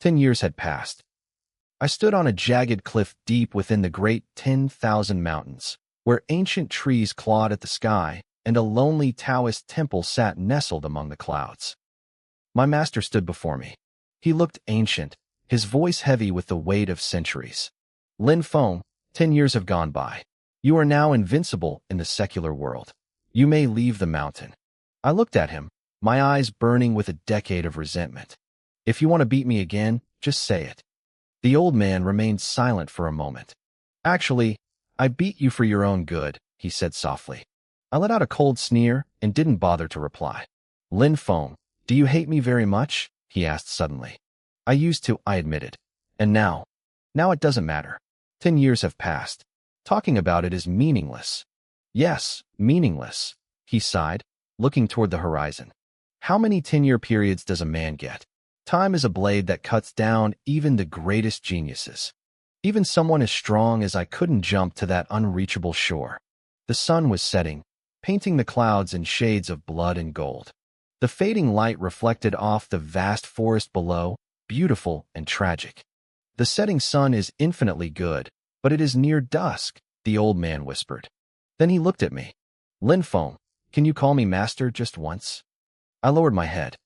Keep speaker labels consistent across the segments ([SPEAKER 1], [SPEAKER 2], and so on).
[SPEAKER 1] 10 years had passed. I stood on a jagged cliff deep within the great 10,000 mountains, where ancient trees clawed at the sky and a lonely Taoist temple sat nestled among the clouds. My master stood before me. He looked ancient, his voice heavy with the weight of centuries. Lin Feng, 10 years have gone by. You are now invincible in the secular world. You may leave the mountain. I looked at him, my eyes burning with a decade of resentment. If you want to beat me again, just say it. The old man remained silent for a moment. Actually, I beat you for your own good, he said softly. I let out a cold sneer and didn't bother to reply. Lin Feng, do you hate me very much? He asked suddenly. I used to, I admitted. And now? Now it doesn't matter. 10 years have passed. Talking about it is meaningless. Yes, meaningless, he sighed, looking toward the horizon. How many 10-year periods does a man get? Time is a blade that cuts down even the greatest geniuses. Even someone as strong as I couldn't jump to that unreachable shore. The sun was setting, painting the clouds in shades of blood and gold. The fading light reflected off the vast forest below, beautiful and tragic. The setting sun is infinitely good, but it is near dusk, the old man whispered. Then he looked at me. Lin Feng, can you call me master just once? I lowered my head.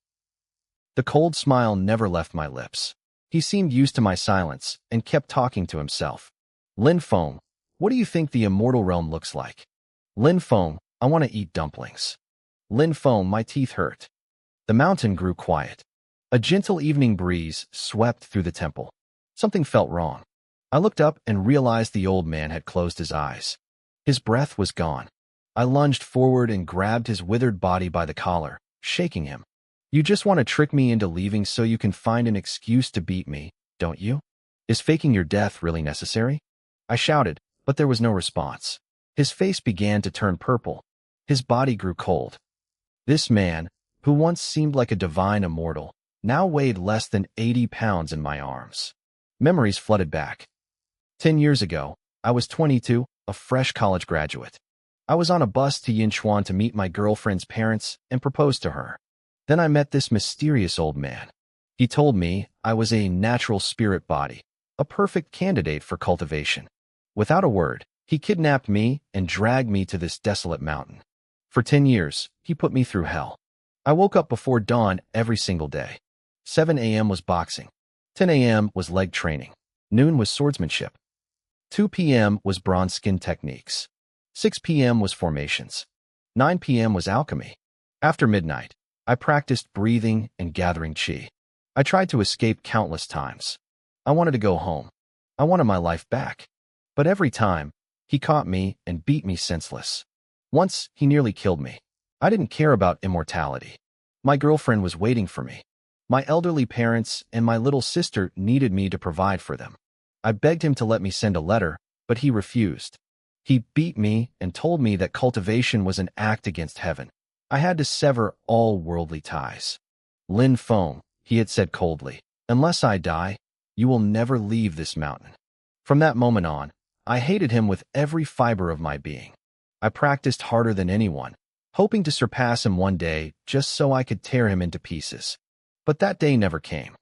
[SPEAKER 1] The cold smile never left my lips. He seemed used to my silence and kept talking to himself. Lin Feng, what do you think the immortal realm looks like? Lin Feng, I want to eat dumplings. Lin Feng, my teeth hurt. The mountain grew quiet. A gentle evening breeze swept through the temple. Something felt wrong. I looked up and realized the old man had closed his eyes. His breath was gone. I lunged forward and grabbed his withered body by the collar, shaking him. You just want to trick me into leaving so you can find an excuse to beat me, don't you? Is faking your death really necessary? I shouted, but there was no response. His face began to turn purple. His body grew cold. This man, who once seemed like a divine immortal, now weighed less than 80 pounds in my arms. Memories flooded back. 10 years ago, I was 22, a fresh college graduate. I was on a bus to Yinchuan to meet my girlfriend's parents and propose to her. Then I met this mysterious old man. He told me I was a natural spirit body, a perfect candidate for cultivation. Without a word, he kidnapped me and dragged me to this desolate mountain. For 10 years, he put me through hell. I woke up before dawn every single day. 7 a.m. was boxing. 10 a.m. was leg training. Noon was swordsmanship. 2 p.m. was bronze skin techniques. 6 p.m. was formations. 9 p.m. was alchemy. After midnight, I practiced breathing and gathering chi. I tried to escape countless times. I wanted to go home. I wanted my life back. But every time, he caught me and beat me senseless. Once, he nearly killed me. I didn't care about immortality. My girlfriend was waiting for me. My elderly parents and my little sister needed me to provide for them. I begged him to let me send a letter, but he refused. He beat me and told me that cultivation was an act against heaven. I had to sever all worldly ties. Lin Feng, he had said coldly, unless I die, you will never leave this mountain. From that moment on, I hated him with every fiber of my being. I practiced harder than anyone, hoping to surpass him one day just so I could tear him into pieces. But that day never came.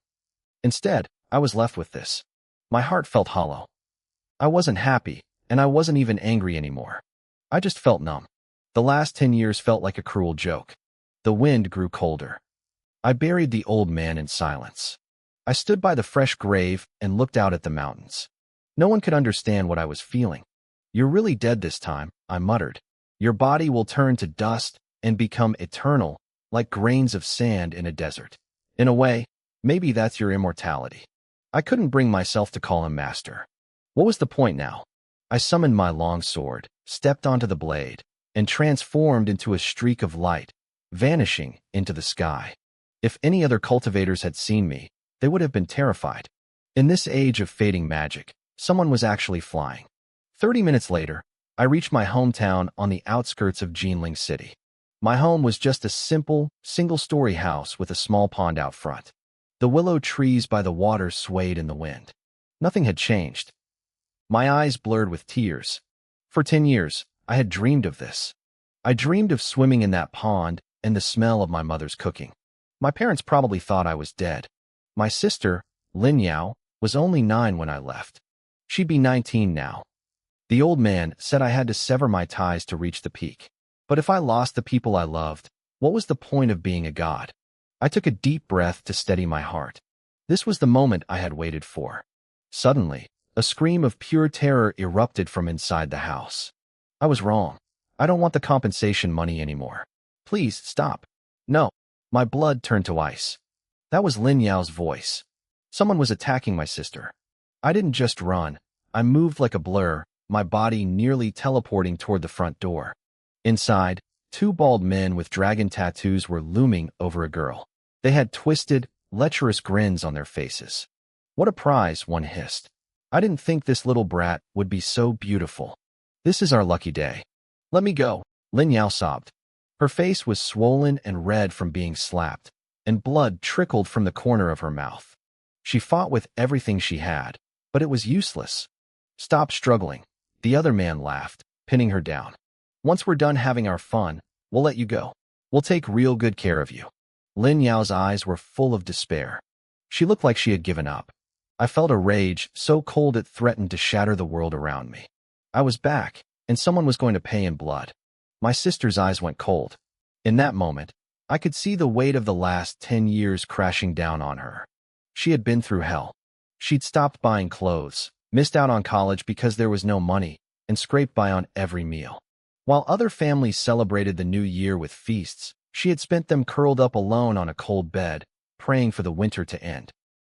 [SPEAKER 1] Instead, I was left with this. My heart felt hollow. I wasn't happy, and I wasn't even angry anymore. I just felt numb. The last 10 years felt like a cruel joke. The wind grew colder. I buried the old man in silence. I stood by the fresh grave and looked out at the mountains. No one could understand what I was feeling. You're really dead this time, I muttered. Your body will turn to dust and become eternal, like grains of sand in a desert. In a way, maybe that's your immortality. I couldn't bring myself to call him master. What was the point now? I summoned my long sword, stepped onto the blade, and transformed into a streak of light, vanishing into the sky. If any other cultivators had seen me, they would have been terrified. In this age of fading magic, someone was actually flying. 30 minutes later, I reached my hometown on the outskirts of Jinling City. My home was just a simple, single-story house with a small pond out front. The willow trees by the water swayed in the wind. Nothing had changed. My eyes blurred with tears. For 10 years, I had dreamed of this. I dreamed of swimming in that pond and the smell of my mother's cooking. My parents probably thought I was dead. My sister, Lin Yao, was only 9 when I left. She'd be 19 now. The old man said I had to sever my ties to reach the peak. But if I lost the people I loved, what was the point of being a god? I took a deep breath to steady my heart. This was the moment I had waited for. Suddenly, a scream of pure terror erupted from inside the house. I was wrong. I don't want the compensation money anymore. Please, stop. No. My blood turned to ice. That was Lin Yao's voice. Someone was attacking my sister. I didn't just run. I moved like a blur, my body nearly teleporting toward the front door. Inside, 2 bald men with dragon tattoos were looming over a girl. They had twisted, lecherous grins on their faces. What a prize, one hissed. I didn't think this little brat would be so beautiful. This is our lucky day. Let me go, Lin Yao sobbed. Her face was swollen and red from being slapped, and blood trickled from the corner of her mouth. She fought with everything she had, but it was useless. Stop struggling, the other man laughed, pinning her down. Once we're done having our fun, we'll let you go. We'll take real good care of you. Lin Yao's eyes were full of despair. She looked like she had given up. I felt a rage so cold it threatened to shatter the world around me. I was back, and someone was going to pay in blood. My sister's eyes went cold. In that moment, I could see the weight of the last 10 years crashing down on her. She had been through hell. She'd stopped buying clothes, missed out on college because there was no money, and scraped by on every meal. While other families celebrated the new year with feasts, she had spent them curled up alone on a cold bed, praying for the winter to end.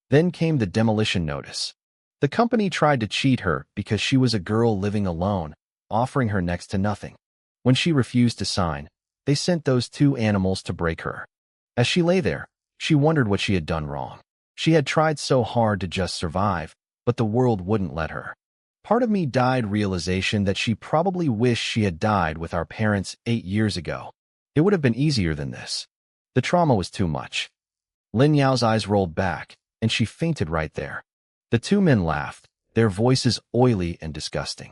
[SPEAKER 1] Then came the demolition notice. The company tried to cheat her because she was a girl living alone, offering her next to nothing. When she refused to sign, they sent those 2 animals to break her. As she lay there, she wondered what she had done wrong. She had tried so hard to just survive, but the world wouldn't let her. Part of me died realization that she probably wished she had died with our parents 8 years ago. It would have been easier than this. The trauma was too much. Lin Yao's eyes rolled back, and she fainted right there. The 2 men laughed, their voices oily and disgusting.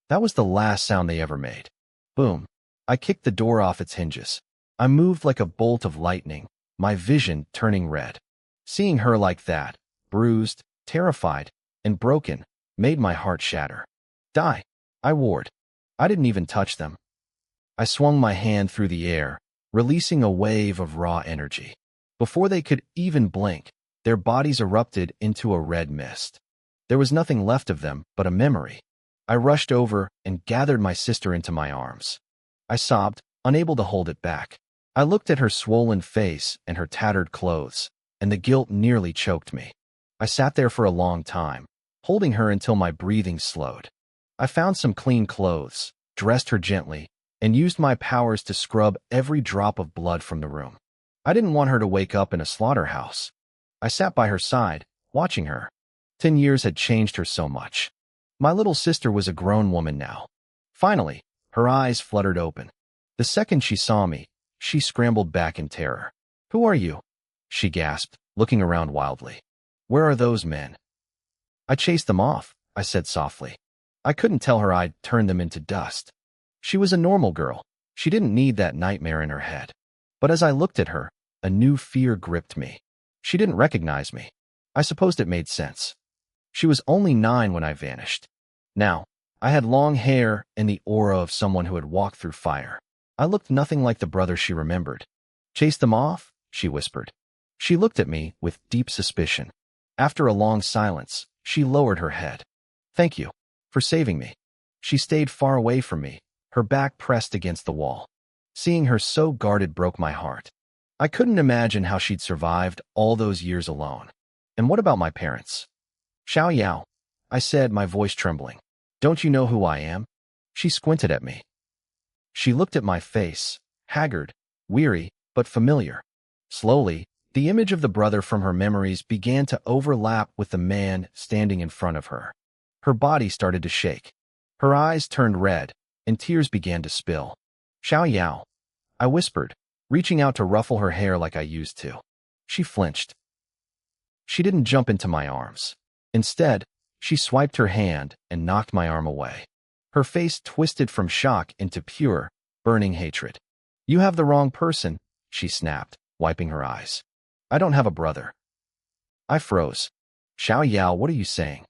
[SPEAKER 1] That was the last sound they ever made. Boom. I kicked the door off its hinges. I moved like a bolt of lightning, my vision turning red. Seeing her like that, bruised, terrified, and broken, made my heart shatter. Die, I warned. I didn't even touch them. I swung my hand through the air, releasing a wave of raw energy. Before they could even blink, their bodies erupted into a red mist. There was nothing left of them but a memory. I rushed over and gathered my sister into my arms. I sobbed, unable to hold it back. I looked at her swollen face and her tattered clothes, and the guilt nearly choked me. I sat there for a long time, holding her until my breathing slowed. I found some clean clothes, dressed her gently, and used my powers to scrub every drop of blood from the room. I didn't want her to wake up in a slaughterhouse. I sat by her side, watching her. 10 years had changed her so much. My little sister was a grown woman now. Finally, her eyes fluttered open. The second she saw me, she scrambled back in terror. "Who are you?" she gasped, looking around wildly. "Where are those men?" "I chased them off," I said softly. I couldn't tell her I'd turned them into dust. She was a normal girl. She didn't need that nightmare in her head. But as I looked at her, a new fear gripped me. She didn't recognize me. I supposed it made sense. She was only 9 when I vanished. Now, I had long hair and the aura of someone who had walked through fire. I looked nothing like the brother she remembered. "Chase them off?" she whispered. She looked at me with deep suspicion. After a long silence, she lowered her head. "Thank you for saving me." She stayed far away from me, her back pressed against the wall. Seeing her so guarded broke my heart. I couldn't imagine how she'd survived all those years alone. "And what about my parents?" "Xiao Yao," I said, my voice trembling. "Don't you know who I am?" She squinted at me. She looked at my face, haggard, weary, but familiar. Slowly, the image of the brother from her memories began to overlap with the man standing in front of her. Her body started to shake. Her eyes turned red, and tears began to spill. "Xiao Yao," I whispered, reaching out to ruffle her hair like I used to. She flinched. She didn't jump into my arms. Instead, she swiped her hand and knocked my arm away. Her face twisted from shock into pure, burning hatred. "You have the wrong person," she snapped, wiping her eyes. "I don't have a brother." I froze. Xiao Yao, what are you saying?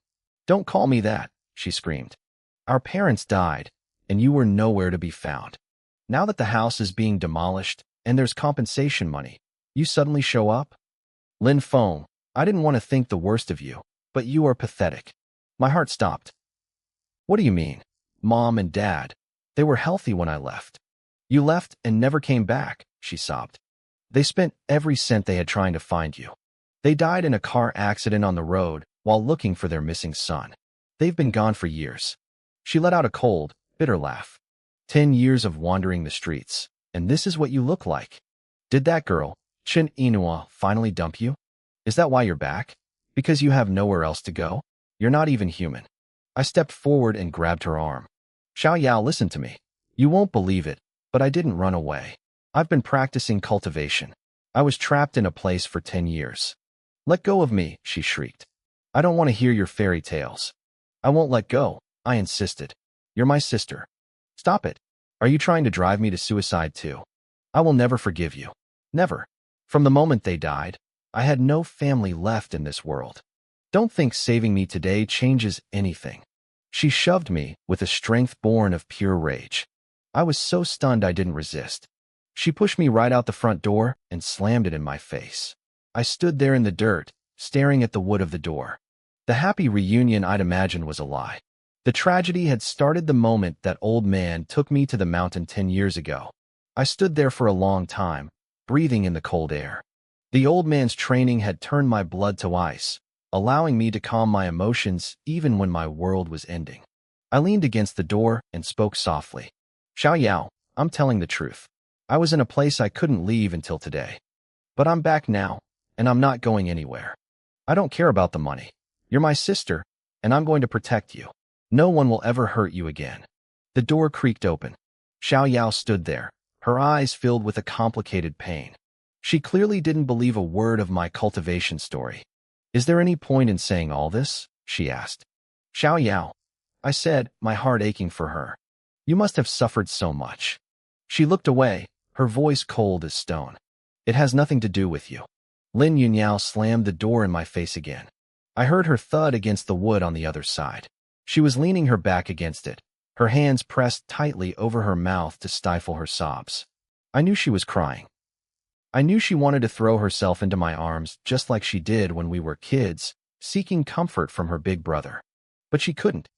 [SPEAKER 1] Don't call me that, she screamed. Our parents died, and you were nowhere to be found. Now that the house is being demolished and there's compensation money, you suddenly show up? Lin Feng, I didn't want to think the worst of you, but you are pathetic. My heart stopped. What do you mean? Mom and Dad, they were healthy when I left. You left and never came back, she sobbed. They spent every cent they had trying to find you. They died in a car accident on the road while looking for their missing son. They've been gone for years. She let out a cold, bitter laugh. 10 years of wandering the streets, and this is what you look like. Did that girl, Chen Inua, finally dump you? Is that why you're back? Because you have nowhere else to go? You're not even human. I stepped forward and grabbed her arm. Xiao Yao, listen to me. You won't believe it, but I didn't run away. I've been practicing cultivation. I was trapped in a place for 10 years. Let go of me, she shrieked. I don't want to hear your fairy tales. I won't let go, I insisted. You're my sister. Stop it. Are you trying to drive me to suicide too? I will never forgive you. Never. From the moment they died, I had no family left in this world. Don't think saving me today changes anything. She shoved me with a strength born of pure rage. I was so stunned I didn't resist. She pushed me right out the front door and slammed it in my face. I stood there in the dirt, staring at the wood of the door. The happy reunion I'd imagined was a lie. The tragedy had started the moment that old man took me to the mountain 10 years ago. I stood there for a long time, breathing in the cold air. The old man's training had turned my blood to ice, allowing me to calm my emotions even when my world was ending. I leaned against the door and spoke softly. Xiao Yao, I'm telling the truth. I was in a place I couldn't leave until today. But I'm back now, and I'm not going anywhere. I don't care about the money. You're my sister, and I'm going to protect you. No one will ever hurt you again. The door creaked open. Xiao Yao stood there, her eyes filled with a complicated pain. She clearly didn't believe a word of my cultivation story. Is there any point in saying all this? She asked. Xiao Yao, I said, my heart aching for her. You must have suffered so much. She looked away, her voice cold as stone. It has nothing to do with you. Lin Yunyao slammed the door in my face again. I heard her thud against the wood on the other side. She was leaning her back against it, her hands pressed tightly over her mouth to stifle her sobs. I knew she was crying. I knew she wanted to throw herself into my arms just like she did when we were kids, seeking comfort from her big brother. But she couldn't.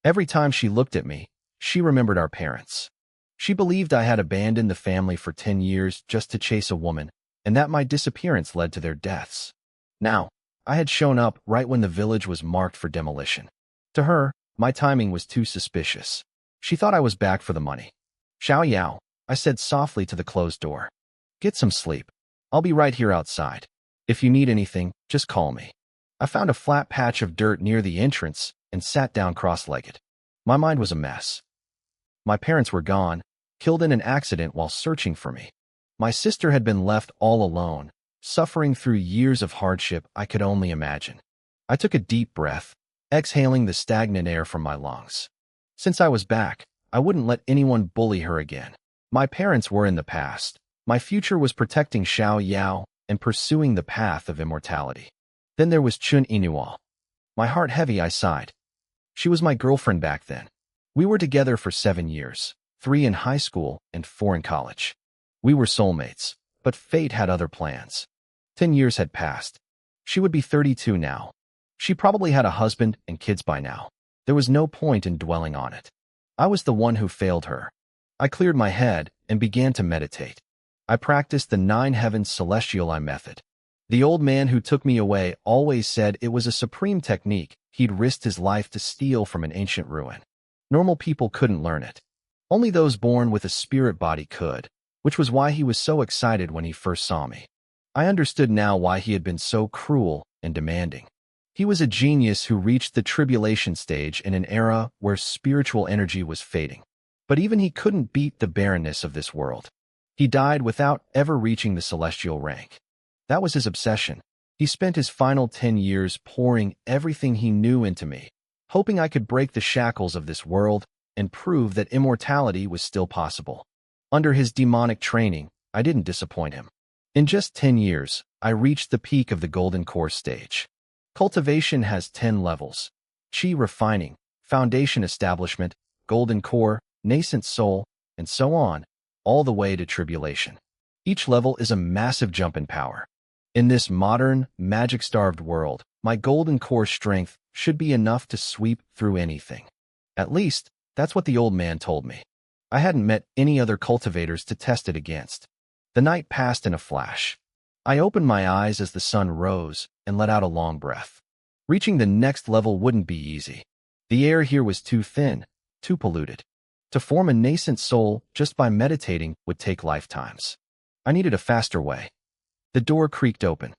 [SPEAKER 1] Every time she looked at me, she remembered our parents. She believed I had abandoned the family for 10 years just to chase a woman, and that my disappearance led to their deaths. Now, I had shown up right when the village was marked for demolition. To her, my timing was too suspicious. She thought I was back for the money. Xiao Yao, I said softly to the closed door. Get some sleep. I'll be right here outside. If you need anything, just call me. I found a flat patch of dirt near the entrance and sat down cross-legged. My mind was a mess. My parents were gone, killed in an accident while searching for me. My sister had been left all alone, suffering through years of hardship I could only imagine. I took a deep breath, exhaling the stagnant air from my lungs. Since I was back, I wouldn't let anyone bully her again. My parents were in the past. My future was protecting Xiao Yao and pursuing the path of immortality. Then there was Chun Inua. My heart heavy, I sighed. She was my girlfriend back then. We were together for 7 years, 3 in high school and 4 in college. We were soulmates, but fate had other plans. 10 years had passed. She would be 32 now. She probably had a husband and kids by now. There was no point in dwelling on it. I was the one who failed her. I cleared my head and began to meditate. I practiced the 9 heavens celestial eye method. The old man who took me away always said it was a supreme technique he'd risked his life to steal from an ancient ruin. Normal people couldn't learn it. Only those born with a spirit body could, which was why he was so excited when he first saw me. I understood now why he had been so cruel and demanding. He was a genius who reached the tribulation stage in an era where spiritual energy was fading. But even he couldn't beat the barrenness of this world. He died without ever reaching the celestial rank. That was his obsession. He spent his final 10 years pouring everything he knew into me, hoping I could break the shackles of this world and prove that immortality was still possible. Under his demonic training, I didn't disappoint him. In just 10 years, I reached the peak of the Golden Core stage. Cultivation has 10 levels. Chi refining, foundation establishment, golden core, nascent soul, and so on, all the way to tribulation. Each level is a massive jump in power. In this modern, magic-starved world, my golden core strength should be enough to sweep through anything. At least, that's what the old man told me. I hadn't met any other cultivators to test it against. The night passed in a flash. I opened my eyes as the sun rose and let out a long breath. Reaching the next level wouldn't be easy. The air here was too thin, too polluted. To form a nascent soul just by meditating would take lifetimes. I needed a faster way. The door creaked open.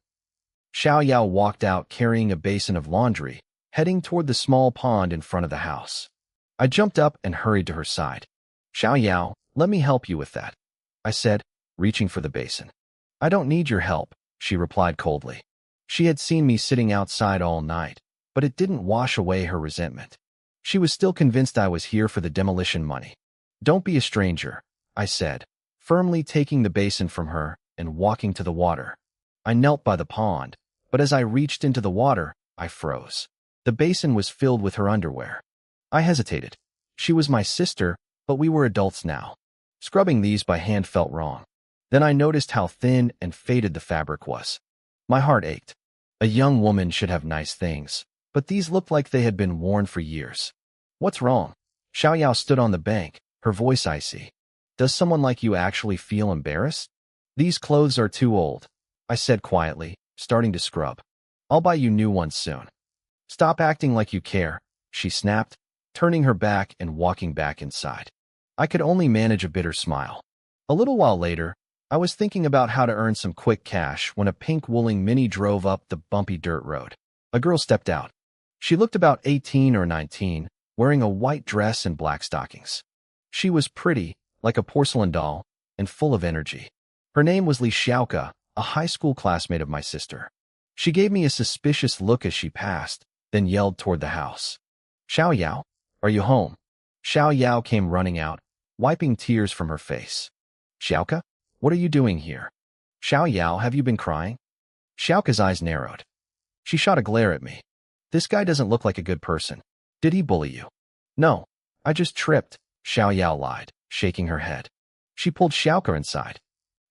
[SPEAKER 1] Xiao Yao walked out carrying a basin of laundry, heading toward the small pond in front of the house. I jumped up and hurried to her side. Xiao Yao, let me help you with that, I said, reaching for the basin. I don't need your help, she replied coldly. She had seen me sitting outside all night, but it didn't wash away her resentment. She was still convinced I was here for the demolition money. Don't be a stranger, I said, firmly taking the basin from her and walking to the water. I knelt by the pond, but as I reached into the water, I froze. The basin was filled with her underwear. I hesitated. She was my sister, but we were adults now. Scrubbing these by hand felt wrong. Then I noticed how thin and faded the fabric was. My heart ached. A young woman should have nice things, but these looked like they had been worn for years. What's wrong? Xiao Yao stood on the bank, her voice icy. Does someone like you actually feel embarrassed? These clothes are too old, I said quietly, starting to scrub. I'll buy you new ones soon. Stop acting like you care, she snapped, turning her back and walking back inside. I could only manage a bitter smile. A little while later, I was thinking about how to earn some quick cash when a pink wooling Mini drove up the bumpy dirt road. A girl stepped out. She looked about 18 or 19, wearing a white dress and black stockings. She was pretty, like a porcelain doll, and full of energy. Her name was Li Xiaoka, a high school classmate of my sister. She gave me a suspicious look as she passed, then yelled toward the house. Xiao Yao, are you home? Xiao Yao came running out, wiping tears from her face. Xiaoka, what are you doing here? Xiao Yao, have you been crying? Xiaoka's eyes narrowed. She shot a glare at me. This guy doesn't look like a good person. Did he bully you? No, I just tripped, Xiao Yao lied, shaking her head. She pulled Xiaoka inside.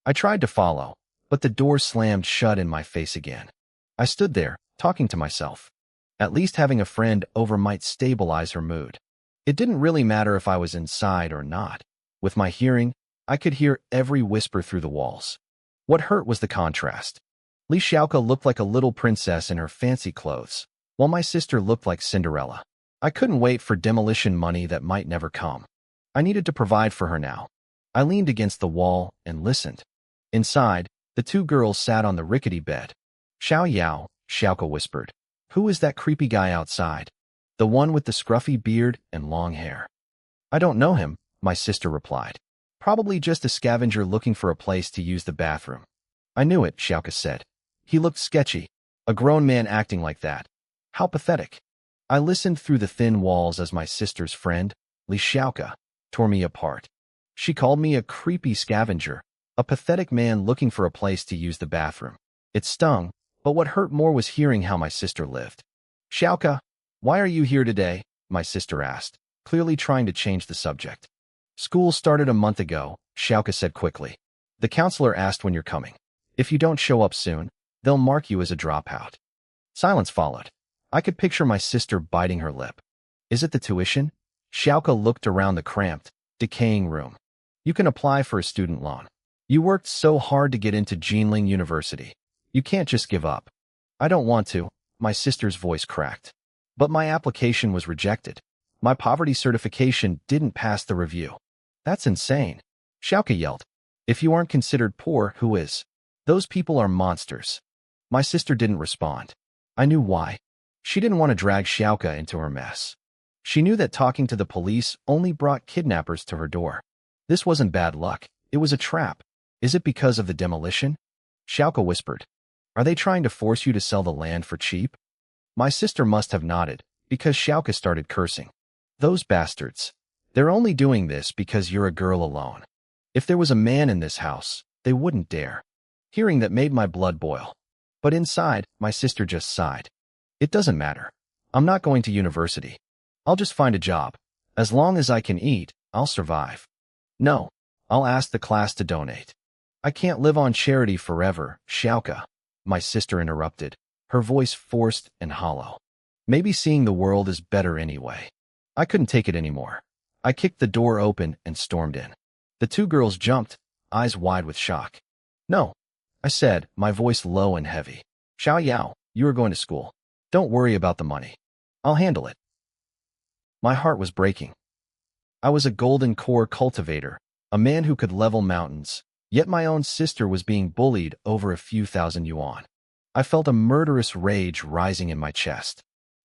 [SPEAKER 1] I tried to follow, but the door slammed shut in my face again. I stood there, talking to myself. At least having a friend over might stabilize her mood. It didn't really matter if I was inside or not. With my hearing, I could hear every whisper through the walls. What hurt was the contrast. Li Xiaoka looked like a little princess in her fancy clothes, while my sister looked like Cinderella. I couldn't wait for demolition money that might never come. I needed to provide for her now. I leaned against the wall and listened. Inside, the two girls sat on the rickety bed. Xiao Yao, Xiaoka whispered. Who is that creepy guy outside? The one with the scruffy beard and long hair. I don't know him, my sister replied. Probably just a scavenger looking for a place to use the bathroom. I knew it, Xiaoka said. He looked sketchy. A grown man acting like that. How pathetic. I listened through the thin walls as my sister's friend, Li Xiaoka, tore me apart. She called me a creepy scavenger, a pathetic man looking for a place to use the bathroom. It stung, but what hurt more was hearing how my sister lived. Xiaoka, why are you here today? My sister asked, clearly trying to change the subject. School started a month ago, Xiaoka said quickly. The counselor asked when you're coming. If you don't show up soon, they'll mark you as a dropout. Silence followed. I could picture my sister biting her lip. Is it the tuition? Xiaoka looked around the cramped, decaying room. You can apply for a student loan. You worked so hard to get into Jinling University. You can't just give up. I don't want to, my sister's voice cracked. But my application was rejected. My poverty certification didn't pass the review. That's insane. Xiaoka yelled. If you aren't considered poor, who is? Those people are monsters. My sister didn't respond. I knew why. She didn't want to drag Xiaoka into her mess. She knew that talking to the police only brought kidnappers to her door. This wasn't bad luck. It was a trap. Is it because of the demolition? Xiaoka whispered. Are they trying to force you to sell the land for cheap? My sister must have nodded, because Xiaoka started cursing. Those bastards. They're only doing this because you're a girl alone. If there was a man in this house, they wouldn't dare. Hearing that made my blood boil. But inside, my sister just sighed. It doesn't matter. I'm not going to university. I'll just find a job. As long as I can eat, I'll survive. No, I'll ask the class to donate. I can't live on charity forever, Xiaoka, my sister interrupted, her voice forced and hollow. Maybe seeing the world is better anyway. I couldn't take it anymore. I kicked the door open and stormed in. The two girls jumped, eyes wide with shock. No, I said, my voice low and heavy. Xiao Yao, you are going to school. Don't worry about the money. I'll handle it. My heart was breaking. I was a golden core cultivator, a man who could level mountains, yet my own sister was being bullied over a few thousand yuan. I felt a murderous rage rising in my chest.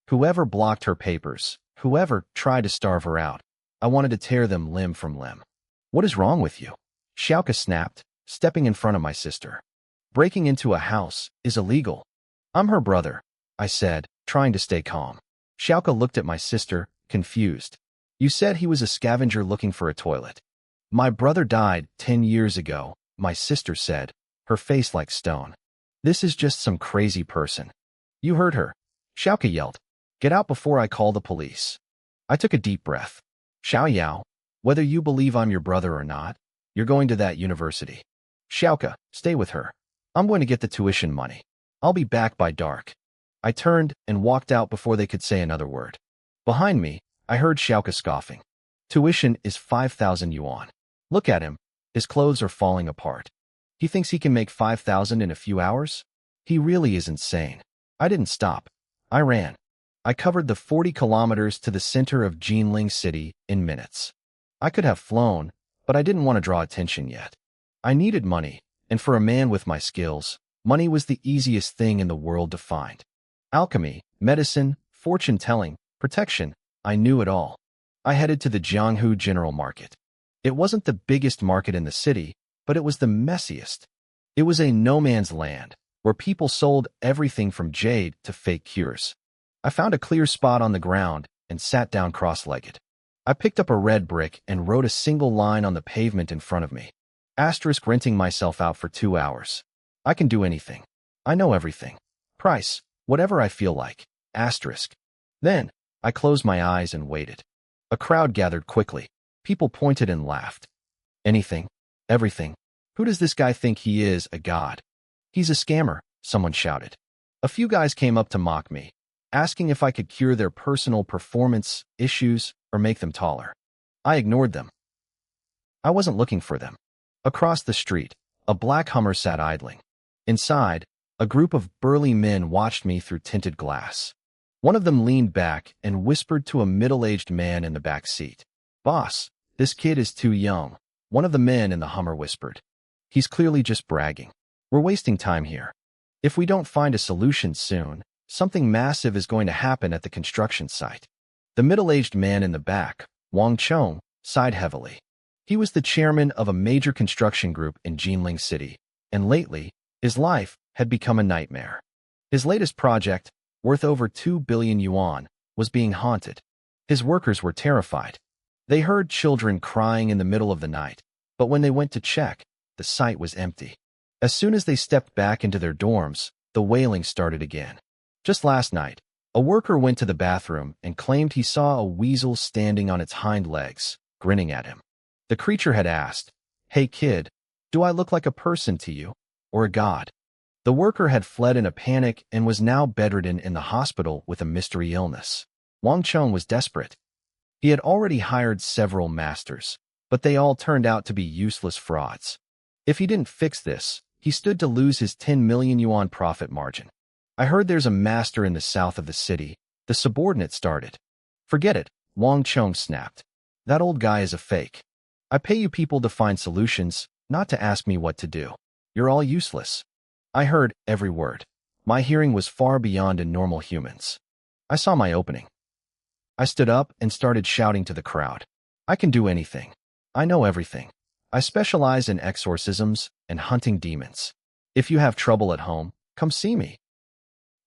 [SPEAKER 1] Whoever blocked her papers, whoever tried to starve her out, I wanted to tear them limb from limb. What is wrong with you? Xiaoka snapped, stepping in front of my sister. Breaking into a house is illegal. I'm her brother, I said, trying to stay calm. Xiaoka looked at my sister, confused. You said he was a scavenger looking for a toilet. My brother died 10 years ago, my sister said, her face like stone. This is just some crazy person. You heard her. Xiaoka yelled. Get out before I call the police. I took a deep breath. Xiao Yao, whether you believe I'm your brother or not, you're going to that university. Xiaoka, stay with her. I'm going to get the tuition money. I'll be back by dark. I turned and walked out before they could say another word. Behind me, I heard Xiaoka scoffing. Tuition is 5,000 yuan. Look at him. His clothes are falling apart. He thinks he can make 5,000 in a few hours? He really is insane. I didn't stop. I ran. I covered the 40 kilometers to the center of Jinling City in minutes. I could have flown, but I didn't want to draw attention yet. I needed money, and for a man with my skills, money was the easiest thing in the world to find. Alchemy, medicine, fortune-telling, protection, I knew it all. I headed to the Jianghu General Market. It wasn't the biggest market in the city, but it was the messiest. It was a no-man's land, where people sold everything from jade to fake cures. I found a clear spot on the ground and sat down cross-legged. I picked up a red brick and wrote a single line on the pavement in front of me. Asterisk renting myself out for 2 hours. I can do anything. I know everything. Price, whatever I feel like. Asterisk. Then, I closed my eyes and waited. A crowd gathered quickly. People pointed and laughed. Anything. Everything. Who does this guy think he is, a god? He's a scammer, someone shouted. A few guys came up to mock me, asking if I could cure their personal performance issues or make them taller. I ignored them. I wasn't looking for them. Across the street, a black Hummer sat idling. Inside, a group of burly men watched me through tinted glass. One of them leaned back and whispered to a middle-aged man in the back seat. Boss, this kid is too young, one of the men in the Hummer whispered. He's clearly just bragging. We're wasting time here. If we don't find a solution soon, something massive is going to happen at the construction site. The middle-aged man in the back, Wang Chong, sighed heavily. He was the chairman of a major construction group in Jinling City, and lately, his life had become a nightmare. His latest project, worth over 2 billion yuan, was being haunted. His workers were terrified. They heard children crying in the middle of the night, but when they went to check, the site was empty. As soon as they stepped back into their dorms, the wailing started again. Just last night, a worker went to the bathroom and claimed he saw a weasel standing on its hind legs, grinning at him. The creature had asked, "Hey kid, do I look like a person to you, or a god?" The worker had fled in a panic and was now bedridden in the hospital with a mystery illness. Wang Chong was desperate. He had already hired several masters, but they all turned out to be useless frauds. If he didn't fix this, he stood to lose his 10 million yuan profit margin. I heard there's a master in the south of the city, the subordinate started. Forget it, Wang Chong snapped. That old guy is a fake. I pay you people to find solutions, not to ask me what to do. You're all useless. I heard every word. My hearing was far beyond a normal human's. I saw my opening. I stood up and started shouting to the crowd. I can do anything. I know everything. I specialize in exorcisms and hunting demons. If you have trouble at home, come see me.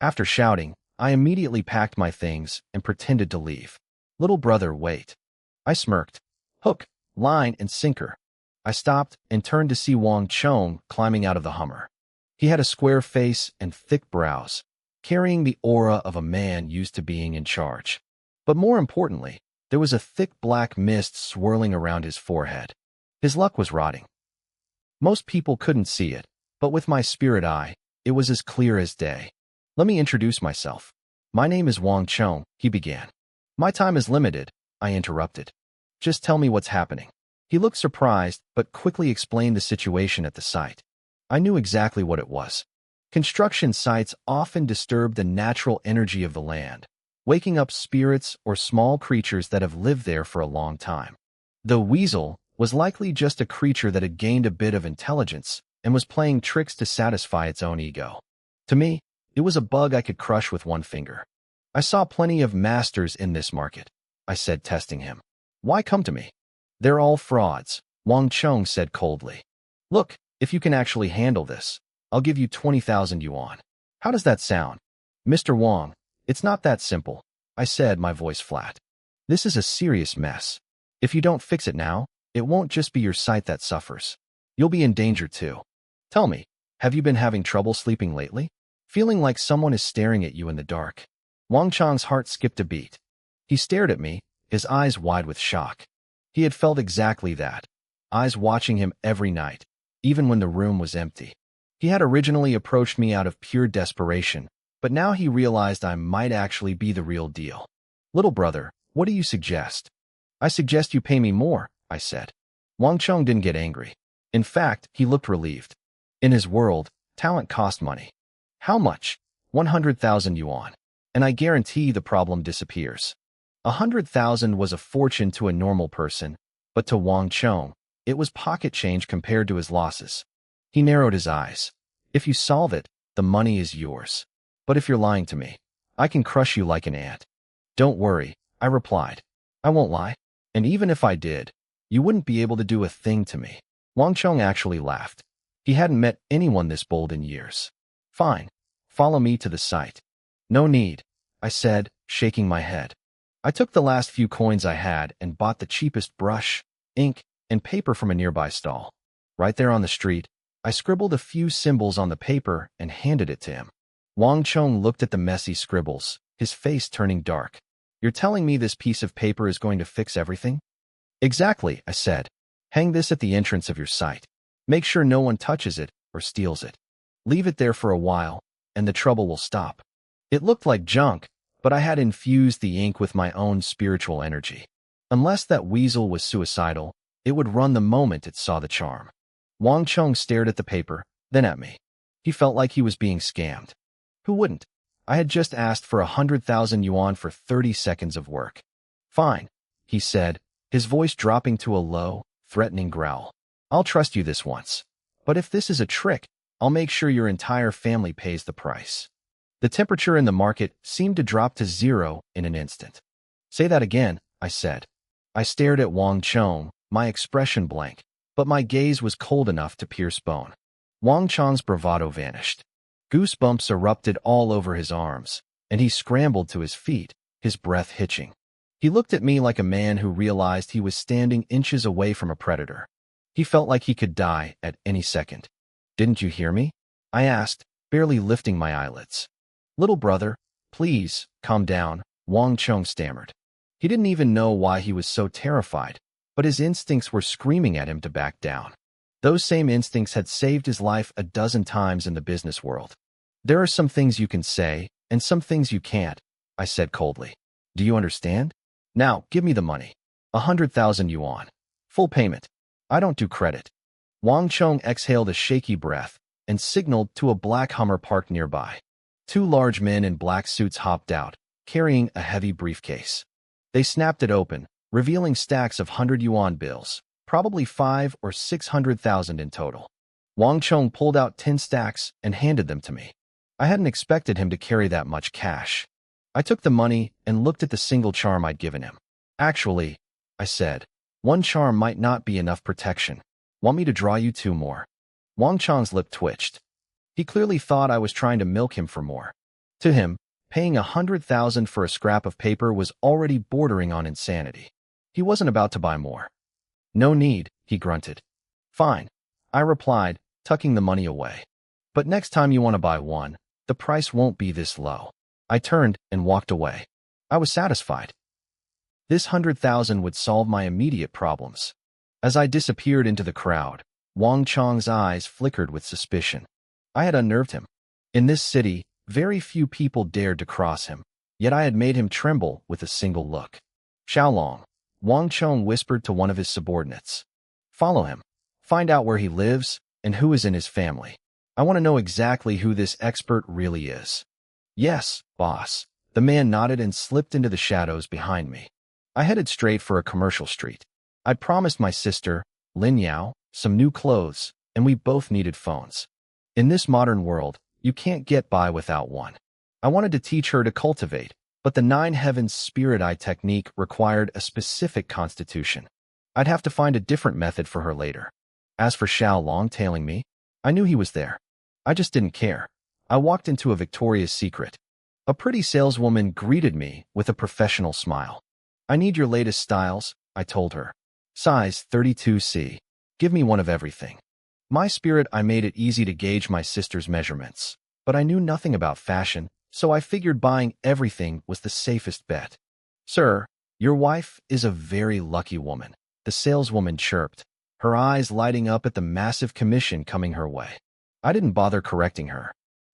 [SPEAKER 1] After shouting, I immediately packed my things and pretended to leave. Little brother, wait. I smirked. Hook, line, and sinker. I stopped and turned to see Wang Chong climbing out of the Hummer. He had a square face and thick brows. carrying the aura of a man used to being in charge. But more importantly, there was a thick black mist swirling around his forehead. His luck was rotting. Most people couldn't see it, but with my spirit eye, it was as clear as day. Let me introduce myself. My name is Wang Chong, he began. My time is limited, I interrupted. Just tell me what's happening. He looked surprised, but quickly explained the situation at the site. I knew exactly what it was. Construction sites often disturb the natural energy of the land, waking up spirits or small creatures that have lived there for a long time. The weasel was likely just a creature that had gained a bit of intelligence and was playing tricks to satisfy its own ego. To me, it was a bug I could crush with one finger. I saw plenty of masters in this market, I said, testing him. Why come to me? They're all frauds, Wang Chong said coldly. Look, if you can actually handle this, I'll give you 20,000 yuan. How does that sound? Mr. Wang, it's not that simple, I said, my voice flat. This is a serious mess. If you don't fix it now, it won't just be your site that suffers. You'll be in danger too. Tell me, have you been having trouble sleeping lately? Feeling like someone is staring at you in the dark? Wang Chong's heart skipped a beat. He stared at me, his eyes wide with shock. He had felt exactly that. Eyes watching him every night, even when the room was empty. He had originally approached me out of pure desperation, but now he realized I might actually be the real deal. Little brother, what do you suggest? I suggest you pay me more, I said. Wang Chong didn't get angry. In fact, he looked relieved. In his world, talent cost money. How much? 100,000 yuan. And I guarantee the problem disappears. 100,000 was a fortune to a normal person, but to Wang Chong, it was pocket change compared to his losses. He narrowed his eyes. If you solve it, the money is yours. But if you're lying to me, I can crush you like an ant. Don't worry, I replied. I won't lie. And even if I did, you wouldn't be able to do a thing to me. Wang Chong actually laughed. He hadn't met anyone this bold in years. Fine. Follow me to the site. No need, I said, shaking my head. I took the last few coins I had and bought the cheapest brush, ink, and paper from a nearby stall. Right there on the street, I scribbled a few symbols on the paper and handed it to him. Wang Chong looked at the messy scribbles, his face turning dark. You're telling me this piece of paper is going to fix everything? Exactly, I said. Hang this at the entrance of your site. Make sure no one touches it or steals it. Leave it there for a while, and the trouble will stop. It looked like junk, but I had infused the ink with my own spiritual energy. Unless that weasel was suicidal, it would run the moment it saw the charm. Wang Chong stared at the paper, then at me. He felt like he was being scammed. Who wouldn't? I had just asked for 100,000 yuan for 30 seconds of work. Fine, he said, his voice dropping to a low, threatening growl. I'll trust you this once. But if this is a trick, I'll make sure your entire family pays the price. The temperature in the market seemed to drop to 0 in an instant. Say that again, I said. I stared at Wang Chong, my expression blank, but my gaze was cold enough to pierce bone. Wang Chong's bravado vanished. Goosebumps erupted all over his arms, and he scrambled to his feet, his breath hitching. He looked at me like a man who realized he was standing inches away from a predator. He felt like he could die at any second. Didn't you hear me? I asked, barely lifting my eyelids. Little brother, please, calm down, Wang Chong stammered. He didn't even know why he was so terrified, but his instincts were screaming at him to back down. Those same instincts had saved his life a dozen times in the business world. There are some things you can say, and some things you can't, I said coldly. Do you understand? Now, give me the money. 100,000 yuan. Full payment. I don't do credit. Wang Chong exhaled a shaky breath and signaled to a black Hummer parked nearby. Two large men in black suits hopped out, carrying a heavy briefcase. They snapped it open, revealing stacks of 100 yuan bills, probably 5 or 600,000 in total. Wang Chong pulled out 10 stacks and handed them to me. I hadn't expected him to carry that much cash. I took the money and looked at the single charm I'd given him. Actually, I said, one charm might not be enough protection. Want me to draw you 2 more? Wang Chong's lip twitched. He clearly thought I was trying to milk him for more. To him, paying 100,000 for a scrap of paper was already bordering on insanity. He wasn't about to buy more. No need, he grunted. Fine, I replied, tucking the money away. But next time you want to buy one, The price won't be this low. I turned and walked away. I was satisfied. This 100,000 would solve my immediate problems. As I disappeared into the crowd, Wang Chong's eyes flickered with suspicion. I had unnerved him. In this city, very few people dared to cross him, yet I had made him tremble with a single look. Xiaolong, Wang Chong whispered to one of his subordinates. Follow him. Find out where he lives and who is in his family. I want to know exactly who this expert really is. Yes, boss. The man nodded and slipped into the shadows behind me. I headed straight for a commercial street. I'd promised my sister, Lin Yao, some new clothes, and we both needed phones. In this modern world, you can't get by without one. I wanted to teach her to cultivate, but the Nine Heavens Spirit Eye technique required a specific constitution. I'd have to find a different method for her later. As for Xiaolong tailing me, I knew he was there. I just didn't care. I walked into a Victoria's Secret. A pretty saleswoman greeted me with a professional smile. I need your latest styles, I told her. Size 32C. Give me one of everything. My spirit, I made it easy to gauge my sister's measurements, but I knew nothing about fashion, so I figured buying everything was the safest bet. Sir, your wife is a very lucky woman, the saleswoman chirped, her eyes lighting up at the massive commission coming her way. I didn't bother correcting her.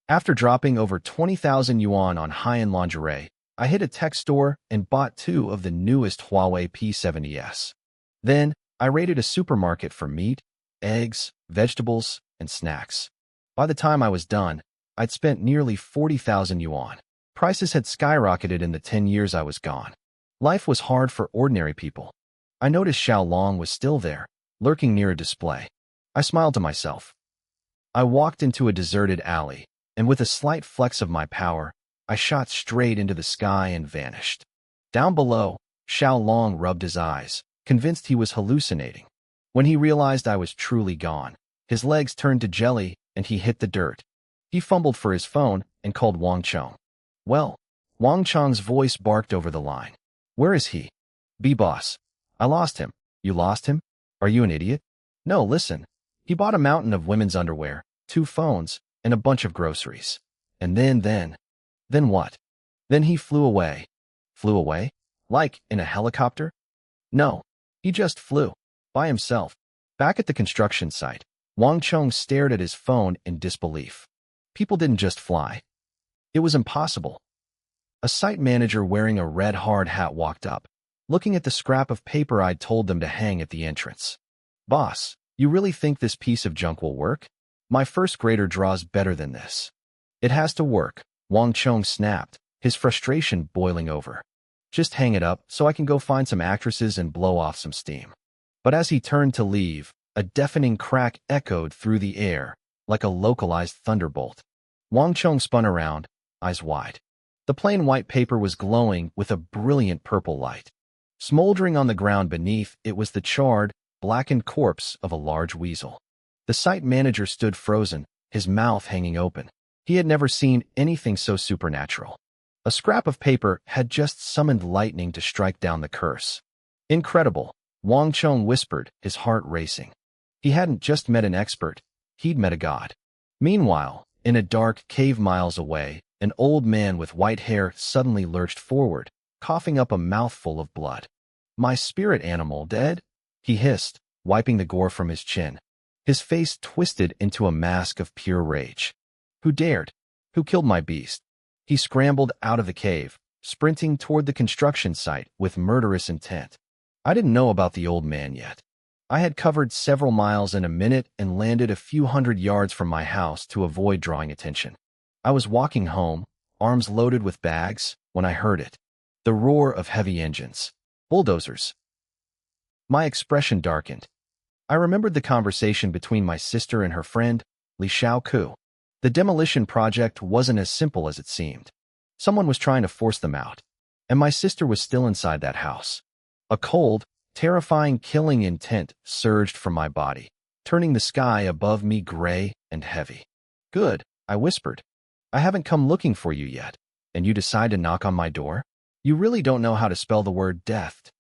[SPEAKER 1] After dropping over 20,000 yuan on high-end lingerie, I hit a tech store and bought 2 of the newest Huawei P70s. Then, I raided a supermarket for meat, eggs, vegetables, and snacks. By the time I was done, I'd spent nearly 40,000 yuan. Prices had skyrocketed in the 10 years I was gone. Life was hard for ordinary people. I noticed Xiaolong was still there, lurking near a display. I smiled to myself. I walked into a deserted alley, and with a slight flex of my power, I shot straight into the sky and vanished. Down below, Xiaolong rubbed his eyes, convinced he was hallucinating. When he realized I was truly gone, his legs turned to jelly and he hit the dirt. He fumbled for his phone and called Wang Chong. Well, Wang Chong's voice barked over the line. Where is he? B-boss. I lost him. You lost him? Are you an idiot? No, listen. He bought a mountain of women's underwear, 2 phones, and a bunch of groceries. And then what? Then he flew away. Flew away? Like in a helicopter? No, he just flew. By himself. Back at the construction site, Wang Chong stared at his phone in disbelief. People didn't just fly. It was impossible. A site manager wearing a red hard hat walked up, looking at the scrap of paper I'd told them to hang at the entrance. Boss, you really think this piece of junk will work? My first grader draws better than this. It has to work, Wang Chong snapped, his frustration boiling over. Just hang it up so I can go find some actresses and blow off some steam. But as he turned to leave, a deafening crack echoed through the air, like a localized thunderbolt. Wang Chong spun around, eyes wide. The plain white paper was glowing with a brilliant purple light. Smoldering on the ground beneath it was the charred, blackened corpse of a large weasel. The site manager stood frozen, his mouth hanging open. He had never seen anything so supernatural. A scrap of paper had just summoned lightning to strike down the curse. Incredible, Wang Chong whispered, his heart racing. He hadn't just met an expert, he'd met a god. Meanwhile, in a dark cave miles away, an old man with white hair suddenly lurched forward, coughing up a mouthful of blood. My spirit animal dead? He hissed, wiping the gore from his chin. His face twisted into a mask of pure rage. Who dared? Who killed my beast? He scrambled out of the cave, sprinting toward the construction site with murderous intent. I didn't know about the old man yet. I had covered several miles in a minute and landed a few hundred yards from my house to avoid drawing attention. I was walking home, arms loaded with bags, when I heard it. The roar of heavy engines. Bulldozers. My expression darkened. I remembered the conversation between my sister and her friend, Li Xiaoku. The demolition project wasn't as simple as it seemed. Someone was trying to force them out, and my sister was still inside that house. A cold, terrifying killing intent surged from my body, turning the sky above me gray and heavy. Good, I whispered. I haven't come looking for you yet, and you decide to knock on my door? You really don't know how to spell the word death.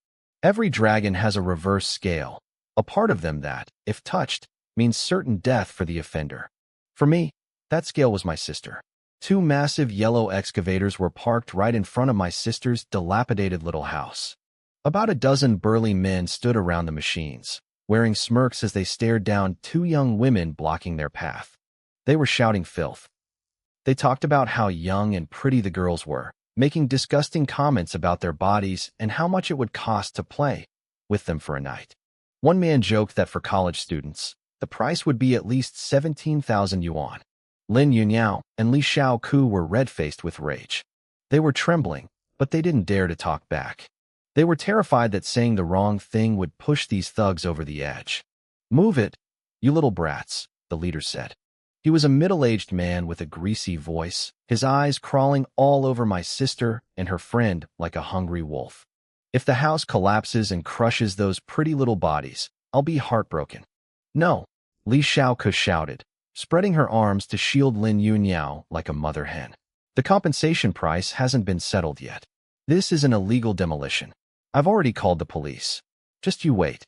[SPEAKER 1] Every dragon has a reverse scale, a part of them that, if touched, means certain death for the offender. For me, that scale was my sister. Two massive yellow excavators were parked right in front of my sister's dilapidated little house. About a dozen burly men stood around the machines, wearing smirks as they stared down two young women blocking their path. They were shouting filth. They talked about how young and pretty the girls were, making disgusting comments about their bodies and how much it would cost to play with them for a night. One man joked that for college students, the price would be at least 17,000 yuan. Lin Yunyao and Li Xiaoku were red-faced with rage. They were trembling, but they didn't dare to talk back. They were terrified that saying the wrong thing would push these thugs over the edge. "Move it, you little brats," the leader said. He was a middle-aged man with a greasy voice, his eyes crawling all over my sister and her friend like a hungry wolf. "If the house collapses and crushes those pretty little bodies, I'll be heartbroken." "No," Li Xiaoku shouted, spreading her arms to shield Lin Yunyao like a mother hen. "The compensation price hasn't been settled yet. This is an illegal demolition. I've already called the police. Just you wait."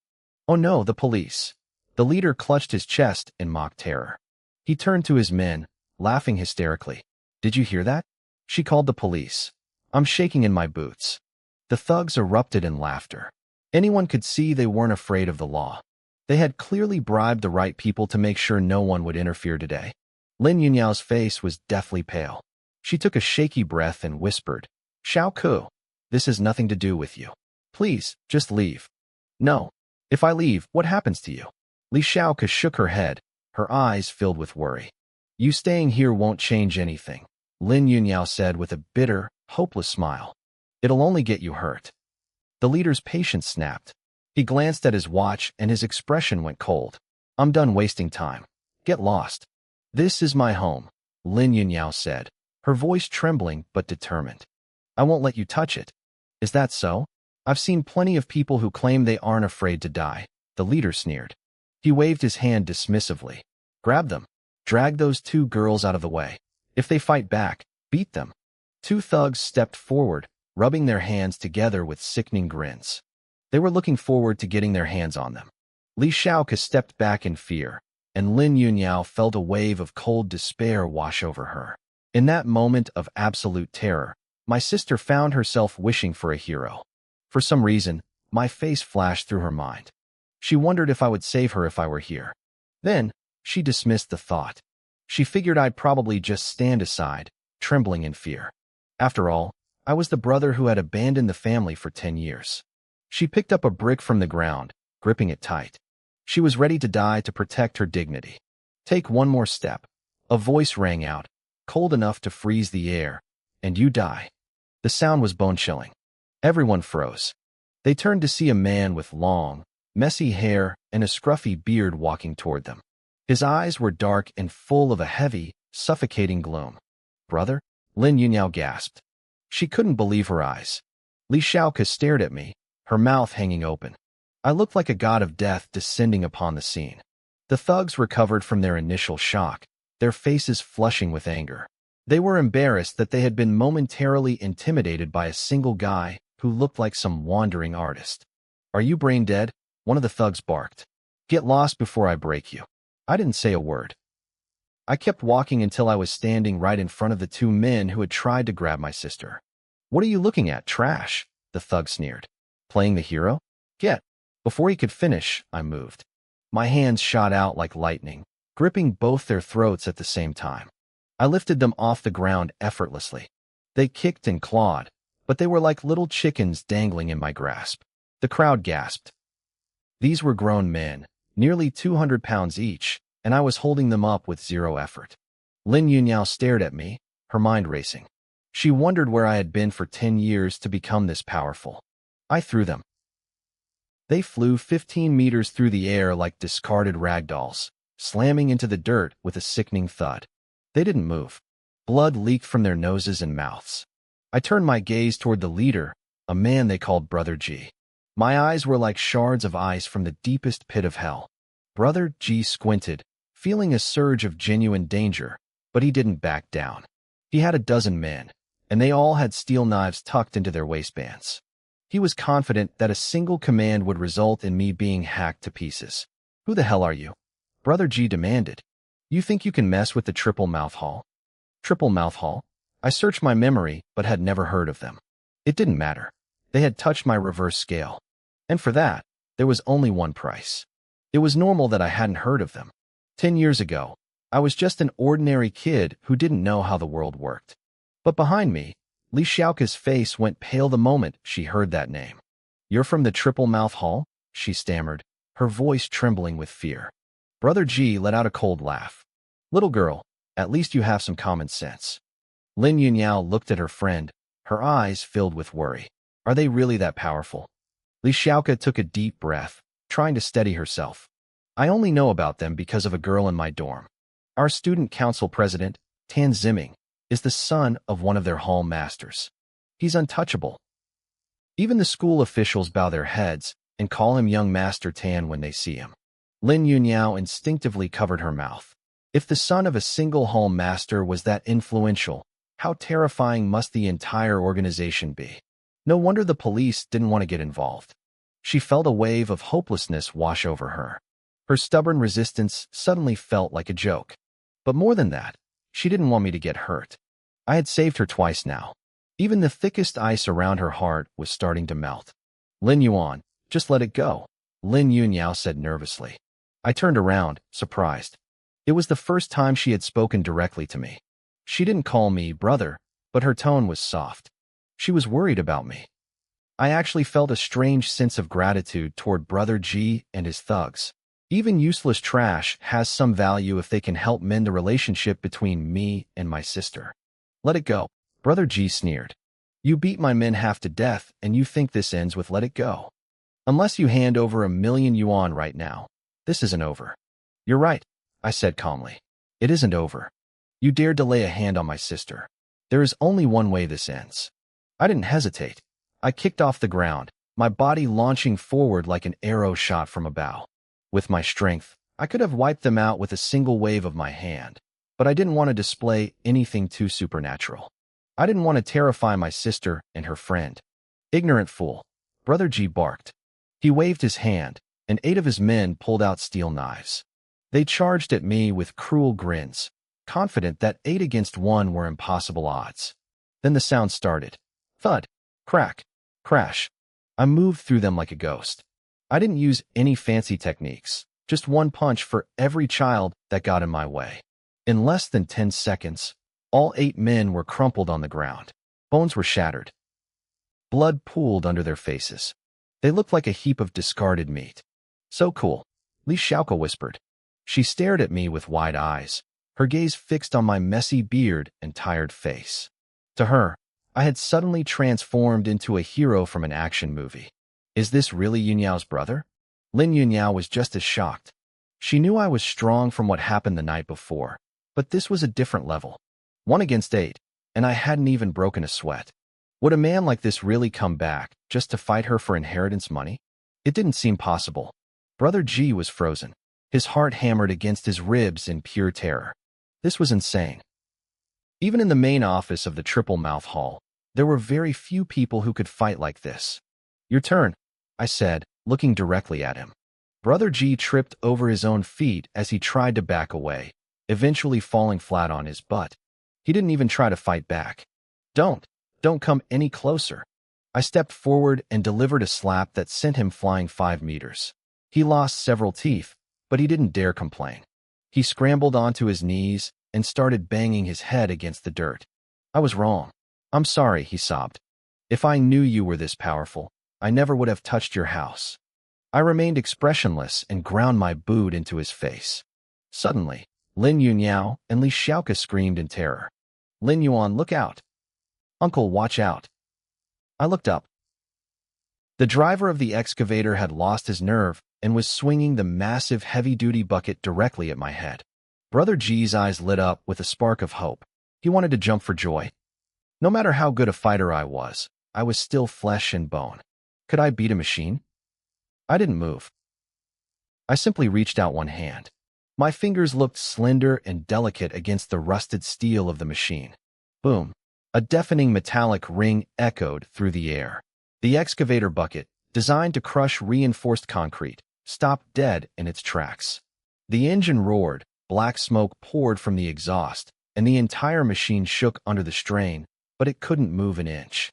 [SPEAKER 1] "Oh no, the police." The leader clutched his chest in mock terror. He turned to his men, laughing hysterically. "Did you hear that? She called the police. I'm shaking in my boots." The thugs erupted in laughter. Anyone could see they weren't afraid of the law. They had clearly bribed the right people to make sure no one would interfere today. Lin Yunyao's face was deathly pale. She took a shaky breath and whispered, "Xiaoku, this has nothing to do with you. Please, just leave." "No. If I leave, what happens to you?" Li Xiaoku shook her head, her eyes filled with worry. "You staying here won't change anything," Lin Yunyao said with a bitter, hopeless smile. "It'll only get you hurt." The leader's patience snapped. He glanced at his watch and his expression went cold. "I'm done wasting time. Get lost." "This is my home," Lin Yunyao said, her voice trembling but determined. "I won't let you touch it." "Is that so? I've seen plenty of people who claim they aren't afraid to die," the leader sneered. He waved his hand dismissively. "Grab them. Drag those two girls out of the way. If they fight back, beat them." Two thugs stepped forward, rubbing their hands together with sickening grins. They were looking forward to getting their hands on them. Li Xiaoku stepped back in fear, and Lin Yunyao felt a wave of cold despair wash over her. In that moment of absolute terror, my sister found herself wishing for a hero. For some reason, my face flashed through her mind. She wondered if I would save her if I were here. Then, she dismissed the thought. She figured I'd probably just stand aside, trembling in fear. After all, I was the brother who had abandoned the family for 10 years. She picked up a brick from the ground, gripping it tight. She was ready to die to protect her dignity. "Take one more step." A voice rang out, cold enough to freeze the air, "and you die." The sound was bone-chilling. Everyone froze. They turned to see a man with long, messy hair and a scruffy beard walking toward them. His eyes were dark and full of a heavy, suffocating gloom. "Brother?" Lin Yunyao gasped. She couldn't believe her eyes. Li Xiaoku stared at me, her mouth hanging open. I looked like a god of death descending upon the scene. The thugs recovered from their initial shock, their faces flushing with anger. They were embarrassed that they had been momentarily intimidated by a single guy who looked like some wandering artist. "Are you brain dead?" one of the thugs barked. "Get lost before I break you." I didn't say a word. I kept walking until I was standing right in front of the two men who had tried to grab my sister. "What are you looking at, trash?" the thug sneered. "Playing the hero? Get." Before he could finish, I moved. My hands shot out like lightning, gripping both their throats at the same time. I lifted them off the ground effortlessly. They kicked and clawed, but they were like little chickens dangling in my grasp. The crowd gasped. These were grown men, nearly 200 pounds each, and I was holding them up with zero effort. Lin Yunyao stared at me, her mind racing. She wondered where I had been for 10 years to become this powerful. I threw them. They flew 15 meters through the air like discarded ragdolls, slamming into the dirt with a sickening thud. They didn't move. Blood leaked from their noses and mouths. I turned my gaze toward the leader, a man they called Brother G. My eyes were like shards of ice from the deepest pit of hell. Brother G squinted, feeling a surge of genuine danger, but he didn't back down. He had a dozen men, and they all had steel knives tucked into their waistbands. He was confident that a single command would result in me being hacked to pieces. "Who the hell are you?" Brother G demanded. "You think you can mess with the Triple Mouth Hall?" Triple Mouth Hall. I searched my memory, but had never heard of them. It didn't matter. They had touched my reverse scale. And for that, there was only one price. It was normal that I hadn't heard of them. 10 years ago, I was just an ordinary kid who didn't know how the world worked. But behind me, Li Xiaoka's face went pale the moment she heard that name. "You're from the Triple Mouth Hall?" she stammered, her voice trembling with fear. Brother Ji let out a cold laugh. "Little girl, at least you have some common sense." Lin Yunyao looked at her friend, her eyes filled with worry. Are they really that powerful? Li Xiaoka took a deep breath, trying to steady herself. "I only know about them because of a girl in my dorm. Our student council president, Tan Ziming, is the son of one of their hall masters. He's untouchable. Even the school officials bow their heads and call him Young Master Tan when they see him." Lin Yunyao instinctively covered her mouth. If the son of a single hall master was that influential, how terrifying must the entire organization be? No wonder the police didn't want to get involved. She felt a wave of hopelessness wash over her. Her stubborn resistance suddenly felt like a joke. But more than that, she didn't want me to get hurt. I had saved her twice now. Even the thickest ice around her heart was starting to melt. "Lin Yuan, just let it go," Lin Yunyao said nervously. I turned around, surprised. It was the first time she had spoken directly to me. She didn't call me brother, but her tone was soft. She was worried about me. I actually felt a strange sense of gratitude toward Brother G and his thugs. Even useless trash has some value if they can help mend the relationship between me and my sister. "Let it go," Brother G sneered. "You beat my men half to death, and you think this ends with let it go? Unless you hand over 1,000,000 yuan right now, this isn't over." "You're right," I said calmly. "It isn't over. You dared to lay a hand on my sister. There is only one way this ends." I didn't hesitate. I kicked off the ground, my body launching forward like an arrow shot from a bow. With my strength, I could have wiped them out with a single wave of my hand, but I didn't want to display anything too supernatural. I didn't want to terrify my sister and her friend. "Ignorant fool," Brother G barked. He waved his hand, and 8 of his men pulled out steel knives. They charged at me with cruel grins, confident that 8 against 1 were impossible odds. Then the sound started. Thud, crack, crash. I moved through them like a ghost. I didn't use any fancy techniques, just one punch for every child that got in my way. In less than 10 seconds, all 8 men were crumpled on the ground. Bones were shattered. Blood pooled under their faces. They looked like a heap of discarded meat. "So cool," Li Xiaoka whispered. She stared at me with wide eyes, her gaze fixed on my messy beard and tired face. To her, I had suddenly transformed into a hero from an action movie. Is this really Yunyao's brother? Lin Yunyao was just as shocked. She knew I was strong from what happened the night before, but this was a different level. 1 against 8, and I hadn't even broken a sweat. Would a man like this really come back just to fight her for inheritance money? It didn't seem possible. Brother G was frozen, his heart hammered against his ribs in pure terror. This was insane. Even in the main office of the Triple Mouth Hall, there were very few people who could fight like this. "Your turn," I said, looking directly at him. Brother G tripped over his own feet as he tried to back away, eventually falling flat on his butt. He didn't even try to fight back. Don't come any closer." I stepped forward and delivered a slap that sent him flying 5 meters. He lost several teeth, but he didn't dare complain. He scrambled onto his knees and started banging his head against the dirt. "I was wrong. I'm sorry," he sobbed. "If I knew you were this powerful, I never would have touched your house." I remained expressionless and ground my boot into his face. Suddenly, Lin Yunyao and Li Xiaoka screamed in terror. "Lin Yuan, look out! Uncle, watch out!" I looked up. The driver of the excavator had lost his nerve and was swinging the massive heavy-duty bucket directly at my head. Brother G's eyes lit up with a spark of hope. He wanted to jump for joy. No matter how good a fighter I was still flesh and bone. Could I beat a machine? I didn't move. I simply reached out one hand. My fingers looked slender and delicate against the rusted steel of the machine. Boom! A deafening metallic ring echoed through the air. The excavator bucket, designed to crush reinforced concrete, stopped dead in its tracks. The engine roared, black smoke poured from the exhaust, and the entire machine shook under the strain, but it couldn't move an inch.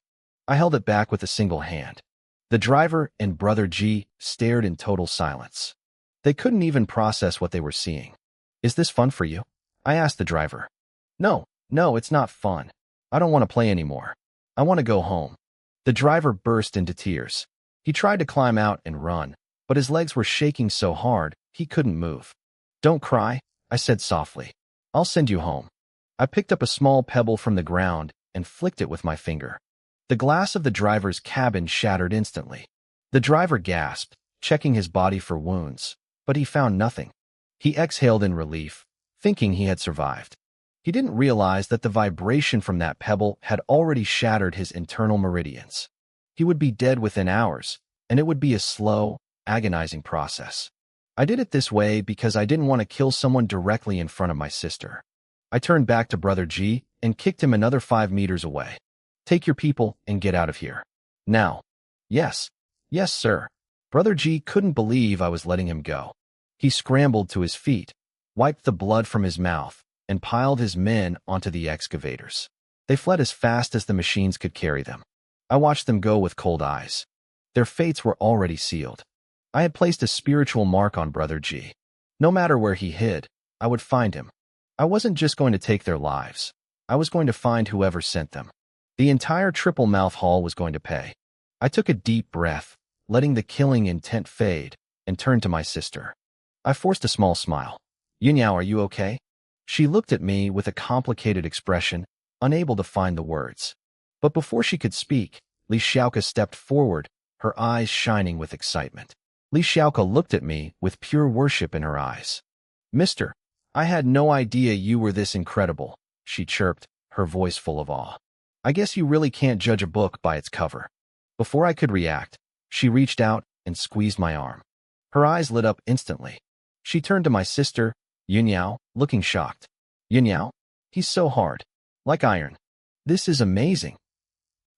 [SPEAKER 1] I held it back with a single hand. The driver and Brother G stared in total silence. They couldn't even process what they were seeing. "Is this fun for you?" I asked the driver. No, it's not fun. I don't want to play anymore. I want to go home." The driver burst into tears. He tried to climb out and run, but his legs were shaking so hard he couldn't move. "Don't cry," I said softly. "I'll send you home." I picked up a small pebble from the ground and flicked it with my finger. The glass of the driver's cabin shattered instantly. The driver gasped, checking his body for wounds, but he found nothing. He exhaled in relief, thinking he had survived. He didn't realize that the vibration from that pebble had already shattered his internal meridians. He would be dead within hours, and it would be a slow, agonizing process. I did it this way because I didn't want to kill someone directly in front of my sister. I turned back to Brother G and kicked him another 5 meters away. "Take your people and get out of here. Now." Yes, sir." Brother G couldn't believe I was letting him go. He scrambled to his feet, wiped the blood from his mouth, and piled his men onto the excavators. They fled as fast as the machines could carry them. I watched them go with cold eyes. Their fates were already sealed. I had placed a spiritual mark on Brother G. No matter where he hid, I would find him. I wasn't just going to take their lives. I was going to find whoever sent them. The entire Triple Mouth Hall was going to pay. I took a deep breath, letting the killing intent fade, and turned to my sister. I forced a small smile. "Yunyao, are you okay?" She looked at me with a complicated expression, unable to find the words. But before she could speak, Li Xiaoka stepped forward, her eyes shining with excitement. Li Xiaoka looked at me with pure worship in her eyes. "Mister, I had no idea you were this incredible," she chirped, her voice full of awe. "I guess you really can't judge a book by its cover." Before I could react, she reached out and squeezed my arm. Her eyes lit up instantly. She turned to my sister, Yunyao, looking shocked. "Yunyao? He's so hard. Like iron. This is amazing."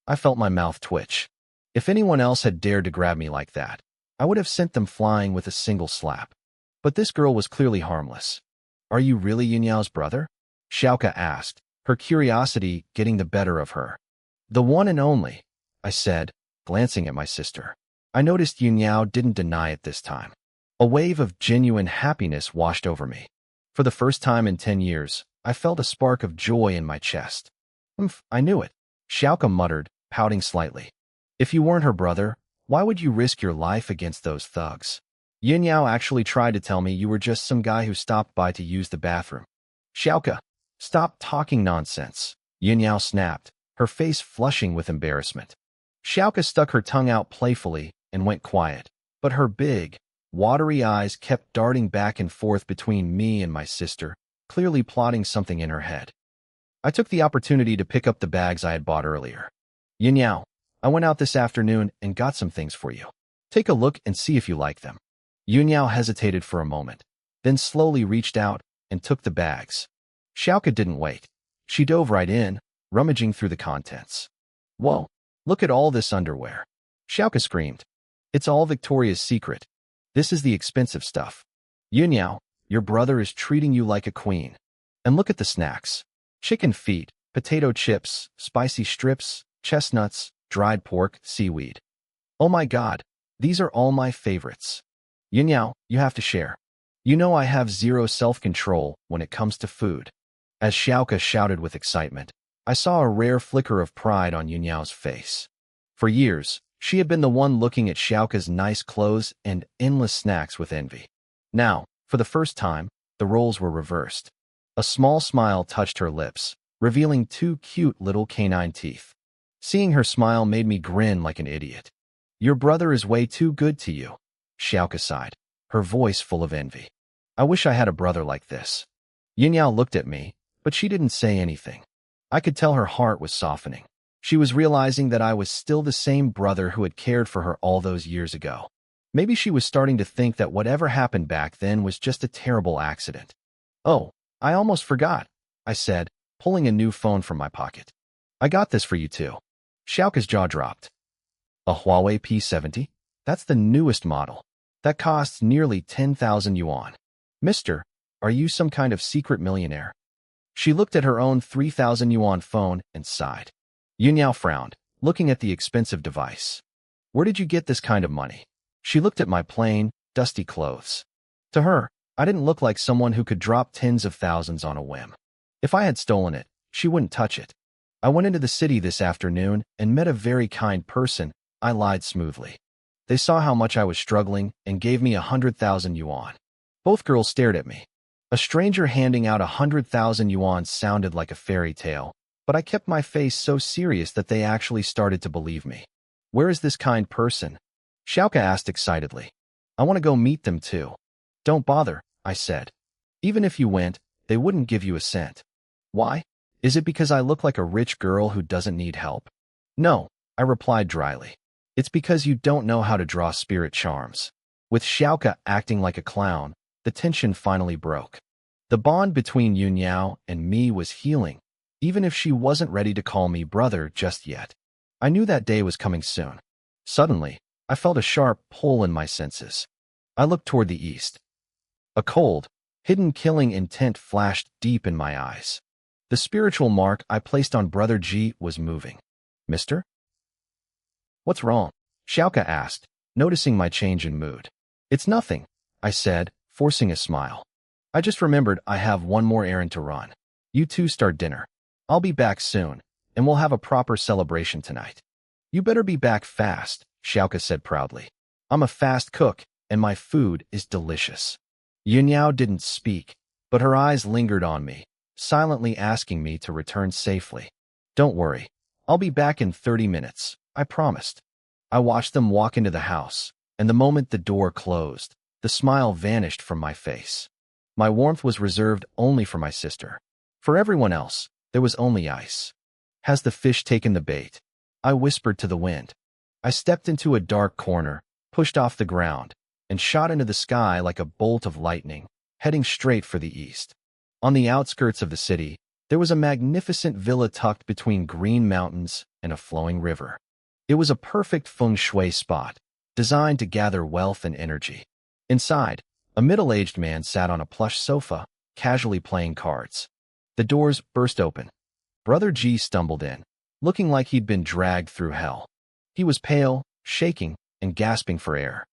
[SPEAKER 1] I felt my mouth twitch. If anyone else had dared to grab me like that, I would have sent them flying with a single slap. But this girl was clearly harmless. "Are you really Yunyao's brother?" Xiaoka asked, her curiosity getting the better of her. "The one and only," I said, glancing at my sister. I noticed Yunyao didn't deny it this time. A wave of genuine happiness washed over me. For the first time in 10 years, I felt a spark of joy in my chest. I knew it," Xiaoka muttered, pouting slightly. "If you weren't her brother, why would you risk your life against those thugs? Yunyao actually tried to tell me you were just some guy who stopped by to use the bathroom." "Xiaoka, stop talking nonsense," Yunyao snapped, her face flushing with embarrassment. Xiaoka stuck her tongue out playfully and went quiet, but her big, watery eyes kept darting back and forth between me and my sister, clearly plotting something in her head. I took the opportunity to pick up the bags I had bought earlier. "Yunyao, I went out this afternoon and got some things for you. Take a look and see if you like them." Yunyao hesitated for a moment, then slowly reached out and took the bags. Xiaoka didn't wait. She dove right in, rummaging through the contents. "Whoa, look at all this underwear," Xiaoka screamed. "It's all Victoria's Secret. This is the expensive stuff. Yunyao, your brother is treating you like a queen. And look at the snacks. Chicken feet, potato chips, spicy strips, chestnuts, dried pork, seaweed. Oh my God, these are all my favorites. Yunyao, you have to share. You know I have zero self-control when it comes to food." As Xiaoka shouted with excitement, I saw a rare flicker of pride on Yunyao's face. For years, she had been the one looking at Xiaoka's nice clothes and endless snacks with envy. Now, for the first time, the roles were reversed. A small smile touched her lips, revealing 2 cute little canine teeth. Seeing her smile made me grin like an idiot. "Your brother is way too good to you," Xiaoka sighed, her voice full of envy. "I wish I had a brother like this." Yunyao looked at me, but she didn't say anything. I could tell her heart was softening. She was realizing that I was still the same brother who had cared for her all those years ago. Maybe she was starting to think that whatever happened back then was just a terrible accident. "Oh, I almost forgot," I said, pulling a new phone from my pocket. "I got this for you too." Xiaoka's jaw dropped. "A Huawei P70? That's the newest model. That costs nearly 10,000 yuan. Mister, are you some kind of secret millionaire?" She looked at her own 3,000 yuan phone and sighed. Yunyao frowned, looking at the expensive device. Where did you get this kind of money? She looked at my plain, dusty clothes. To her, I didn't look like someone who could drop tens of thousands on a whim. If I had stolen it, she wouldn't touch it. I went into the city this afternoon and met a very kind person. I lied smoothly. They saw how much I was struggling and gave me 100,000 yuan. Both girls stared at me. A stranger handing out 100,000 yuan sounded like a fairy tale, but I kept my face so serious that they actually started to believe me. Where is this kind person? Xiaoka asked excitedly. I want to go meet them too. Don't bother, I said. Even if you went, they wouldn't give you a cent. Why? Is it because I look like a rich girl who doesn't need help? No, I replied dryly. It's because you don't know how to draw spirit charms. With Xiaoka acting like a clown, the tension finally broke. The bond between Yunyao and me was healing, even if she wasn't ready to call me brother just yet. I knew that day was coming soon. Suddenly, I felt a sharp pull in my senses. I looked toward the east. A cold, hidden killing intent flashed deep in my eyes. The spiritual mark I placed on Brother G was moving. Mister? What's wrong? Xiaoka asked, noticing my change in mood. It's nothing, I said, forcing a smile. I just remembered I have one more errand to run. You two start dinner. I'll be back soon, and we'll have a proper celebration tonight. You better be back fast, Xiaoka said proudly. I'm a fast cook, and my food is delicious. Yunyao didn't speak, but her eyes lingered on me, silently asking me to return safely. Don't worry, I'll be back in 30 minutes, I promised. I watched them walk into the house, and the moment the door closed, the smile vanished from my face. My warmth was reserved only for my sister. For everyone else, there was only ice. Has the fish taken the bait? I whispered to the wind. I stepped into a dark corner, pushed off the ground, and shot into the sky like a bolt of lightning, heading straight for the east. On the outskirts of the city, there was a magnificent villa tucked between green mountains and a flowing river. It was a perfect feng shui spot, designed to gather wealth and energy. Inside, a middle-aged man sat on a plush sofa, casually playing cards. The doors burst open. Brother G stumbled in, looking like he'd been dragged through hell. He was pale, shaking, and gasping for air.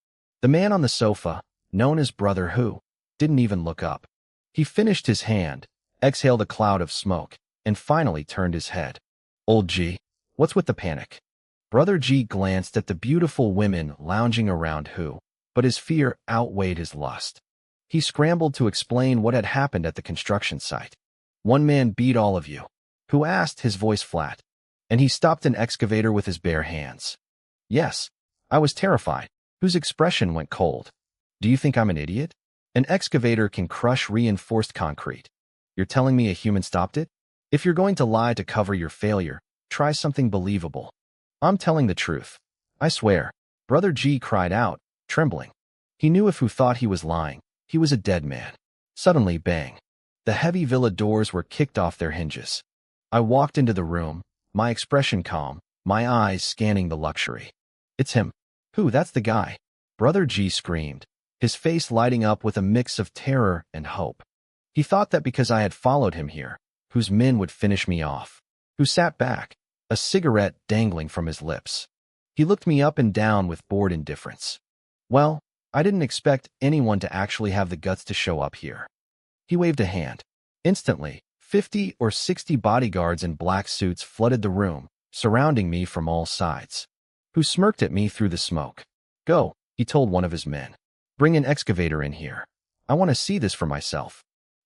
[SPEAKER 1] The man on the sofa, known as Brother Hu, didn't even look up. He finished his hand, exhaled a cloud of smoke, and finally turned his head. Old G, what's with the panic? Brother G glanced at the beautiful women lounging around Hu, but his fear outweighed his lust. He scrambled to explain what had happened at the construction site. One man beat all of you. Hu asked, his voice flat, and he stopped an excavator with his bare hands. Yes, I was terrified. Hu's expression went cold. Do you think I'm an idiot? An excavator can crush reinforced concrete. You're telling me a human stopped it? If you're going to lie to cover your failure, try something believable. I'm telling the truth. I swear. Brother G cried out, trembling. He knew if Hu thought he was lying, he was a dead man. Suddenly, bang. The heavy villa doors were kicked off their hinges. I walked into the room, my expression calm, my eyes scanning the luxury. It's him. Hu, that's the guy. Brother G screamed, his face lighting up with a mix of terror and hope. He thought that because I had followed him here, Hu's men would finish me off. Hu sat back, a cigarette dangling from his lips. He looked me up and down with bored indifference. Well, I didn't expect anyone to actually have the guts to show up here. He waved a hand. Instantly, 50 or 60 bodyguards in black suits flooded the room, surrounding me from all sides. Hu smirked at me through the smoke. Go, he told one of his men. Bring an excavator in here. I want to see this for myself.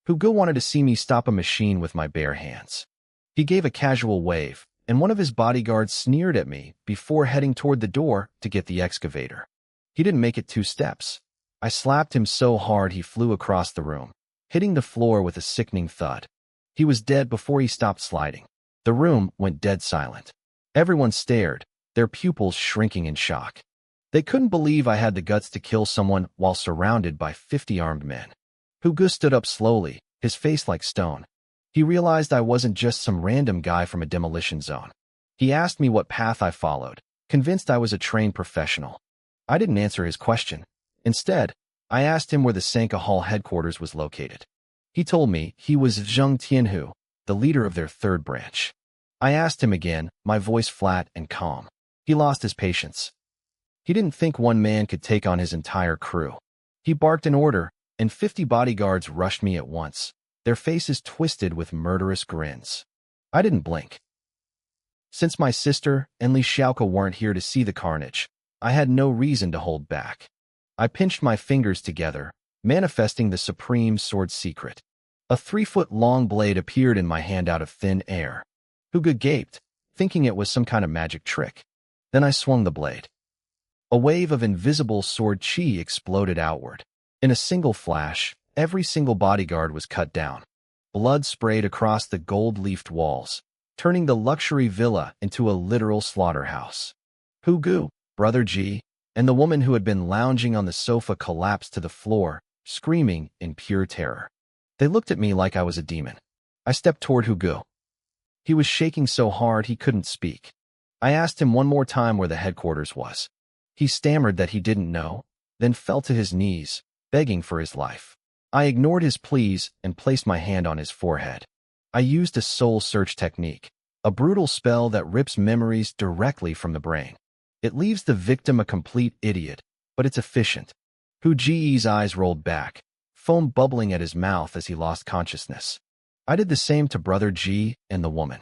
[SPEAKER 1] Hu wanted to see me stop a machine with my bare hands. He gave a casual wave, and one of his bodyguards sneered at me before heading toward the door to get the excavator. He didn't make it 2 steps. I slapped him so hard he flew across the room, hitting the floor with a sickening thud. He was dead before he stopped sliding. The room went dead silent. Everyone stared, their pupils shrinking in shock. They couldn't believe I had the guts to kill someone while surrounded by 50 armed men. Hu stood up slowly, his face like stone. He realized I wasn't just some random guy from a demolition zone. He asked me what path I followed, convinced I was a trained professional. I didn't answer his question. Instead, I asked him where the Sanka Hall headquarters was located. He told me he was Zheng Tianhu, the leader of their third branch. I asked him again, my voice flat and calm. He lost his patience. He didn't think one man could take on his entire crew. He barked an order, and 50 bodyguards rushed me at once, their faces twisted with murderous grins. I didn't blink. Since my sister and Li Xiaoke weren't here to see the carnage, I had no reason to hold back. I pinched my fingers together, manifesting the supreme sword secret. A 3-foot-long blade appeared in my hand out of thin air. Huga gaped, thinking it was some kind of magic trick. Then I swung the blade. A wave of invisible sword chi exploded outward. In a single flash, every single bodyguard was cut down. Blood sprayed across the gold-leafed walls, turning the luxury villa into a literal slaughterhouse. Hugu, Brother Ji, and the woman who had been lounging on the sofa collapsed to the floor, screaming in pure terror. They looked at me like I was a demon. I stepped toward Hugu. He was shaking so hard he couldn't speak. I asked him one more time where the headquarters was. He stammered that he didn't know, then fell to his knees, begging for his life. I ignored his pleas and placed my hand on his forehead. I used a soul search technique, a brutal spell that rips memories directly from the brain. It leaves the victim a complete idiot, but it's efficient. Hu Ji's eyes rolled back, foam bubbling at his mouth as he lost consciousness. I did the same to Brother Ji and the woman.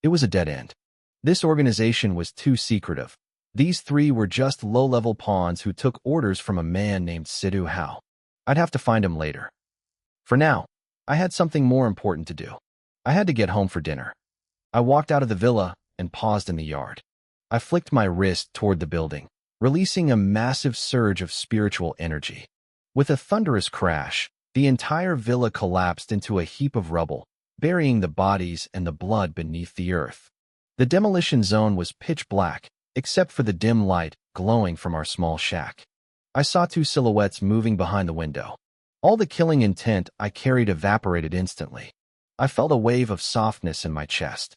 [SPEAKER 1] It was a dead end. This organization was too secretive. These three were just low-level pawns who took orders from a man named Sidu Hao. I'd have to find him later. For now, I had something more important to do. I had to get home for dinner. I walked out of the villa and paused in the yard. I flicked my wrist toward the building, releasing a massive surge of spiritual energy. With a thunderous crash, the entire villa collapsed into a heap of rubble, burying the bodies and the blood beneath the earth. The demolition zone was pitch black, except for the dim light glowing from our small shack. I saw two silhouettes moving behind the window. All the killing intent I carried evaporated instantly. I felt a wave of softness in my chest.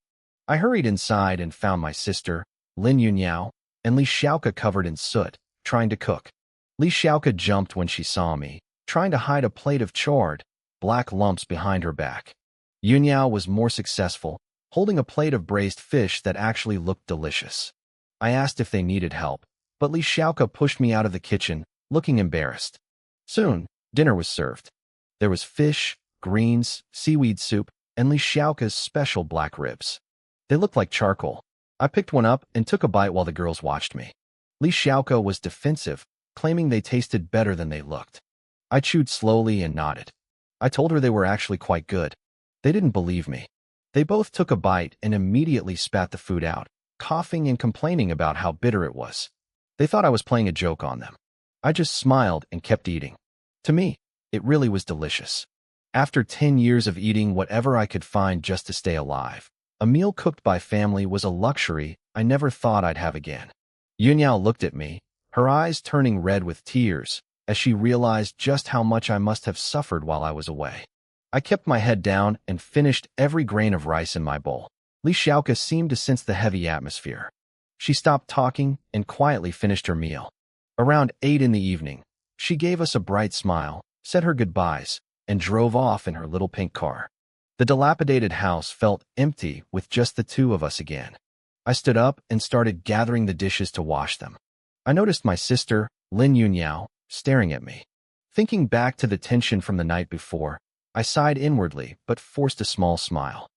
[SPEAKER 1] I hurried inside and found my sister, Lin Yunyao, and Li Xiaoke covered in soot, trying to cook. Li Xiaoke jumped when she saw me, trying to hide a plate of charred, black lumps behind her back. Yunyao was more successful, holding a plate of braised fish that actually looked delicious. I asked if they needed help, but Li Xiaoke pushed me out of the kitchen, looking embarrassed. Soon, dinner was served. There was fish, greens, seaweed soup, and Li Xiaoke's special black ribs. They looked like charcoal. I picked one up and took a bite while the girls watched me. Li Xiaoke was defensive, claiming they tasted better than they looked. I chewed slowly and nodded. I told her they were actually quite good. They didn't believe me. They both took a bite and immediately spat the food out, coughing and complaining about how bitter it was. They thought I was playing a joke on them. I just smiled and kept eating. To me, it really was delicious. After 10 years of eating whatever I could find just to stay alive, a meal cooked by family was a luxury I never thought I'd have again. Yunyao looked at me, her eyes turning red with tears, as she realized just how much I must have suffered while I was away. I kept my head down and finished every grain of rice in my bowl. Li Xiaoke seemed to sense the heavy atmosphere. She stopped talking and quietly finished her meal. Around 8 in the evening, she gave us a bright smile, said her goodbyes, and drove off in her little pink car. The dilapidated house felt empty with just the two of us again. I stood up and started gathering the dishes to wash them. I noticed my sister, Lin Yunyao, staring at me. Thinking back to the tension from the night before, I sighed inwardly but forced a small smile.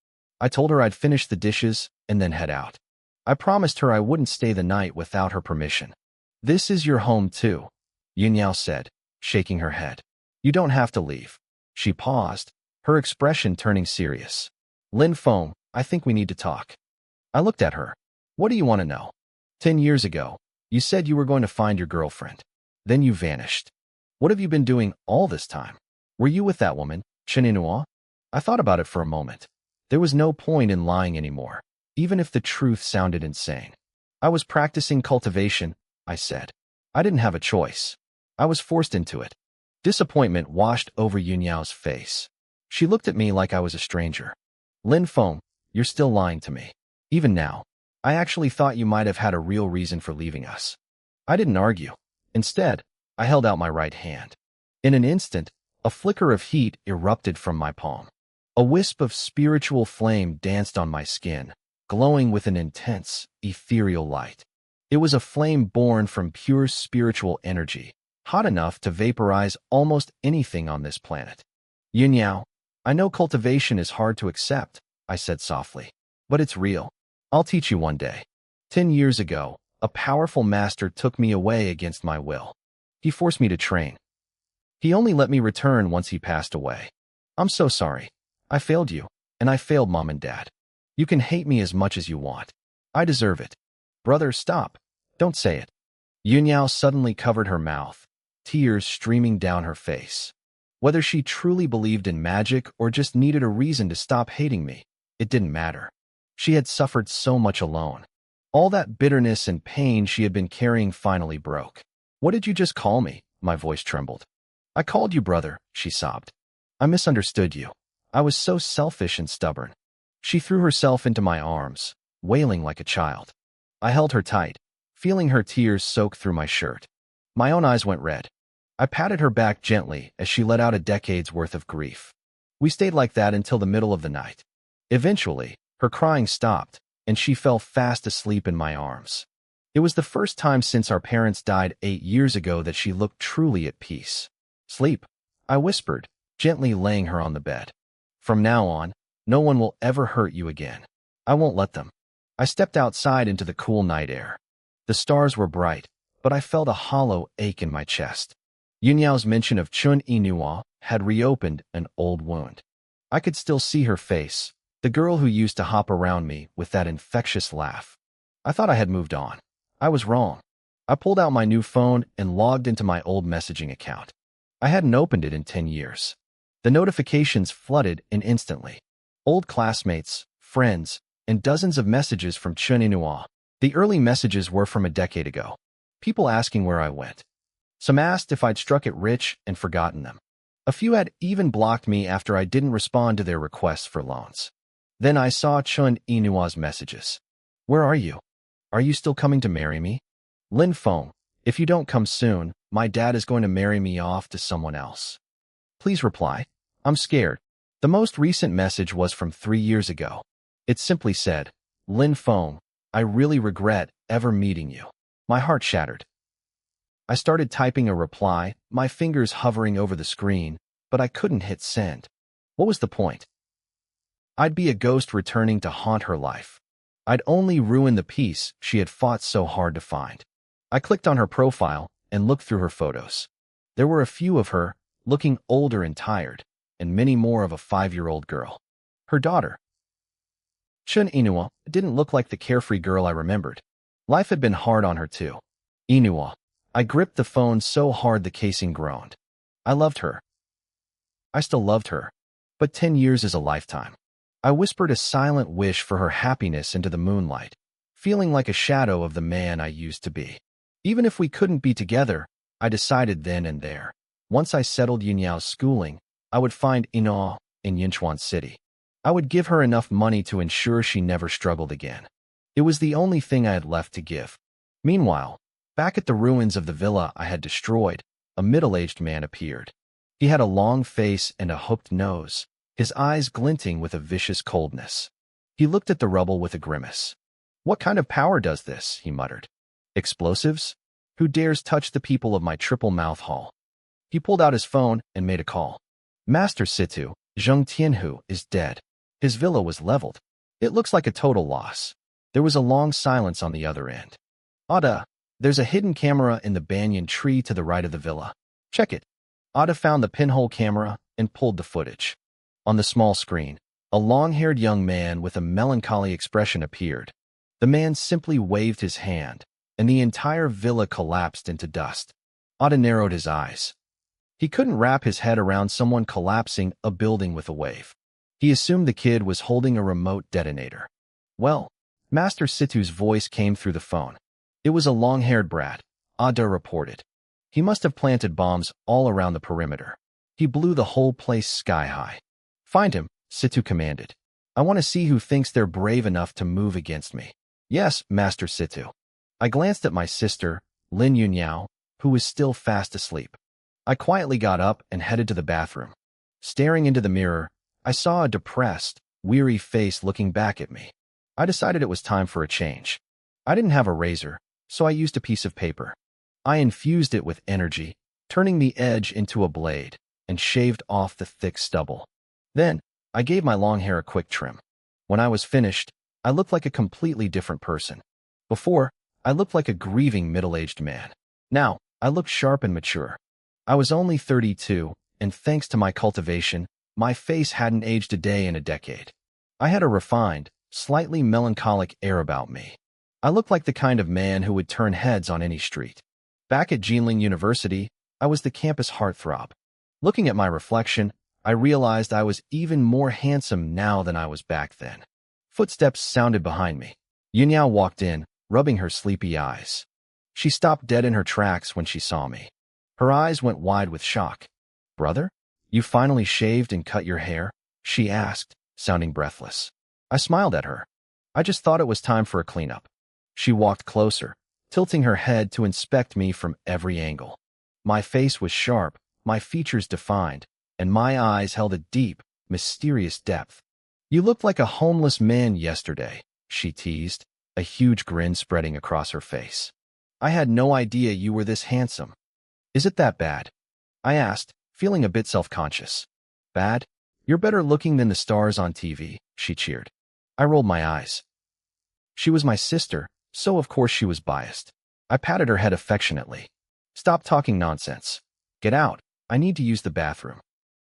[SPEAKER 1] I told her I'd finish the dishes and then head out. I promised her I wouldn't stay the night without her permission. "This is your home too," Yunyao said, shaking her head. "You don't have to leave." She paused, her expression turning serious. "Lin Feng, I think we need to talk." I looked at her. "What do you want to know?" 10 years ago, you said you were going to find your girlfriend. Then you vanished. What have you been doing all this time? Were you with that woman, Cheninua?" I thought about it for a moment. There was no point in lying anymore, even if the truth sounded insane. "I was practicing cultivation," I said. "I didn't have a choice. I was forced into it." Disappointment washed over Yunyao's face. She looked at me like I was a stranger. "Lin Feng, you're still lying to me. Even now, I actually thought you might have had a real reason for leaving us." I didn't argue. Instead, I held out my right hand. In an instant, a flicker of heat erupted from my palm. A wisp of spiritual flame danced on my skin, glowing with an intense, ethereal light. It was a flame born from pure spiritual energy, hot enough to vaporize almost anything on this planet. Yunyao, I know cultivation is hard to accept, I said softly, but it's real. I'll teach you one day. 10 years ago, a powerful master took me away against my will. He forced me to train. He only let me return once he passed away. I'm so sorry. I failed you, and I failed Mom and Dad. You can hate me as much as you want. I deserve it. Brother, stop. Don't say it. Yunyao suddenly covered her mouth, tears streaming down her face. Whether she truly believed in magic or just needed a reason to stop hating me, it didn't matter. She had suffered so much alone. All that bitterness and pain she had been carrying finally broke. What did you just call me? My voice trembled. I called you brother, she sobbed. I misunderstood you. I was so selfish and stubborn. She threw herself into my arms, wailing like a child. I held her tight, feeling her tears soak through my shirt. My own eyes went red. I patted her back gently as she let out a decade's worth of grief. We stayed like that until the middle of the night. Eventually, her crying stopped, and she fell fast asleep in my arms. It was the first time since our parents died 8 years ago that she looked truly at peace. Sleep, I whispered, gently laying her on the bed. From now on, no one will ever hurt you again. I won't let them. I stepped outside into the cool night air. The stars were bright, but I felt a hollow ache in my chest. Yunyao's mention of Chun Inua had reopened an old wound. I could still see her face, the girl who used to hop around me with that infectious laugh. I thought I had moved on. I was wrong. I pulled out my new phone and logged into my old messaging account. I hadn't opened it in 10 years. The notifications flooded in instantly. Old classmates, friends, and dozens of messages from Chun Inua. The early messages were from a decade ago. People asking where I went. Some asked if I'd struck it rich and forgotten them. A few had even blocked me after I didn't respond to their requests for loans. Then I saw Chun Inua's messages. Where are you? Are you still coming to marry me? Lin Feng, if you don't come soon, my dad is going to marry me off to someone else. Please reply. I'm scared. The most recent message was from 3 years ago. It simply said, Lin Feng, I really regret ever meeting you. My heart shattered. I started typing a reply, my fingers hovering over the screen, but I couldn't hit send. What was the point? I'd be a ghost returning to haunt her life. I'd only ruin the peace she had fought so hard to find. I clicked on her profile and looked through her photos. There were a few of her, looking older and tired, and many more of a 5-year-old girl. Her daughter. Chun Inua didn't look like the carefree girl I remembered. Life had been hard on her too. Inua. I gripped the phone so hard the casing groaned. I loved her. I still loved her. But 10 years is a lifetime. I whispered a silent wish for her happiness into the moonlight, feeling like a shadow of the man I used to be. Even if we couldn't be together, I decided then and there. Once I settled Yunyao's schooling, I would find Ina in Yinchuan City. I would give her enough money to ensure she never struggled again. It was the only thing I had left to give. Meanwhile, back at the ruins of the villa I had destroyed, a middle-aged man appeared. He had a long face and a hooked nose, his eyes glinting with a vicious coldness. He looked at the rubble with a grimace. What kind of power does this? He muttered. Explosives? Who dares touch the people of my triple mouth hall? He pulled out his phone and made a call. Master Situ, Zheng Tianhu, is dead. His villa was leveled. It looks like a total loss. There was a long silence on the other end. Ada, there's a hidden camera in the banyan tree to the right of the villa. Check it. Ada found the pinhole camera and pulled the footage. On the small screen, a long-haired young man with a melancholy expression appeared. The man simply waved his hand, and the entire villa collapsed into dust. Ada narrowed his eyes. He couldn't wrap his head around someone collapsing a building with a wave. He assumed the kid was holding a remote detonator. Well, Master Situ's voice came through the phone. It was a long-haired brat, Ada reported. He must have planted bombs all around the perimeter. He blew the whole place sky-high. Find him, Situ commanded. I want to see who thinks they're brave enough to move against me. Yes, Master Situ. I glanced at my sister, Lin Yunyao, who was still fast asleep. I quietly got up and headed to the bathroom. Staring into the mirror, I saw a depressed, weary face looking back at me. I decided it was time for a change. I didn't have a razor, so I used a piece of paper. I infused it with energy, turning the edge into a blade, and shaved off the thick stubble. Then, I gave my long hair a quick trim. When I was finished, I looked like a completely different person. Before, I looked like a grieving middle-aged man. Now, I looked sharp and mature. I was only 32, and thanks to my cultivation, my face hadn't aged a day in a decade. I had a refined, slightly melancholic air about me. I looked like the kind of man who would turn heads on any street. Back at Jinling University, I was the campus heartthrob. Looking at my reflection, I realized I was even more handsome now than I was back then. Footsteps sounded behind me. Yunyao walked in, rubbing her sleepy eyes. She stopped dead in her tracks when she saw me. Her eyes went wide with shock. "Brother, you finally shaved and cut your hair?" she asked, sounding breathless. I smiled at her. I just thought it was time for a cleanup. She walked closer, tilting her head to inspect me from every angle. My face was sharp, my features defined, and my eyes held a deep, mysterious depth. "You looked like a homeless man yesterday," she teased, a huge grin spreading across her face. "I had no idea you were this handsome." "Is it that bad?" I asked, feeling a bit self-conscious. "Bad? You're better looking than the stars on TV," she cheered. I rolled my eyes. She was my sister, so of course she was biased. I patted her head affectionately. "Stop talking nonsense. Get out. I need to use the bathroom."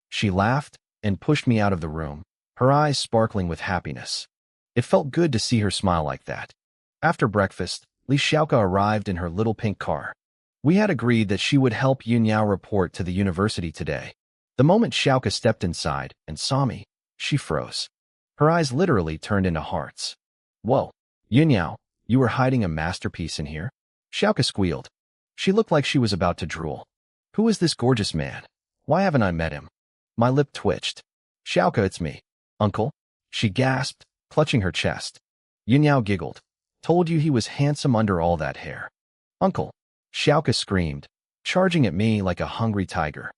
[SPEAKER 1] She laughed and pushed me out of the room, her eyes sparkling with happiness. It felt good to see her smile like that. After breakfast, Li Xiaoka arrived in her little pink car. We had agreed that she would help Yunyao report to the university today. The moment Xiaoka stepped inside and saw me, she froze. Her eyes literally turned into hearts. "Whoa, Yunyao, you were hiding a masterpiece in here?" Xiaoka squealed. She looked like she was about to drool. "Who is this gorgeous man? Why haven't I met him?" My lip twitched. "Xiaoka, it's me. Uncle," she gasped, clutching her chest. Yunyao giggled. "Told you he was handsome under all that hair." "Uncle," Xiaoka screamed, charging at me like a hungry tiger.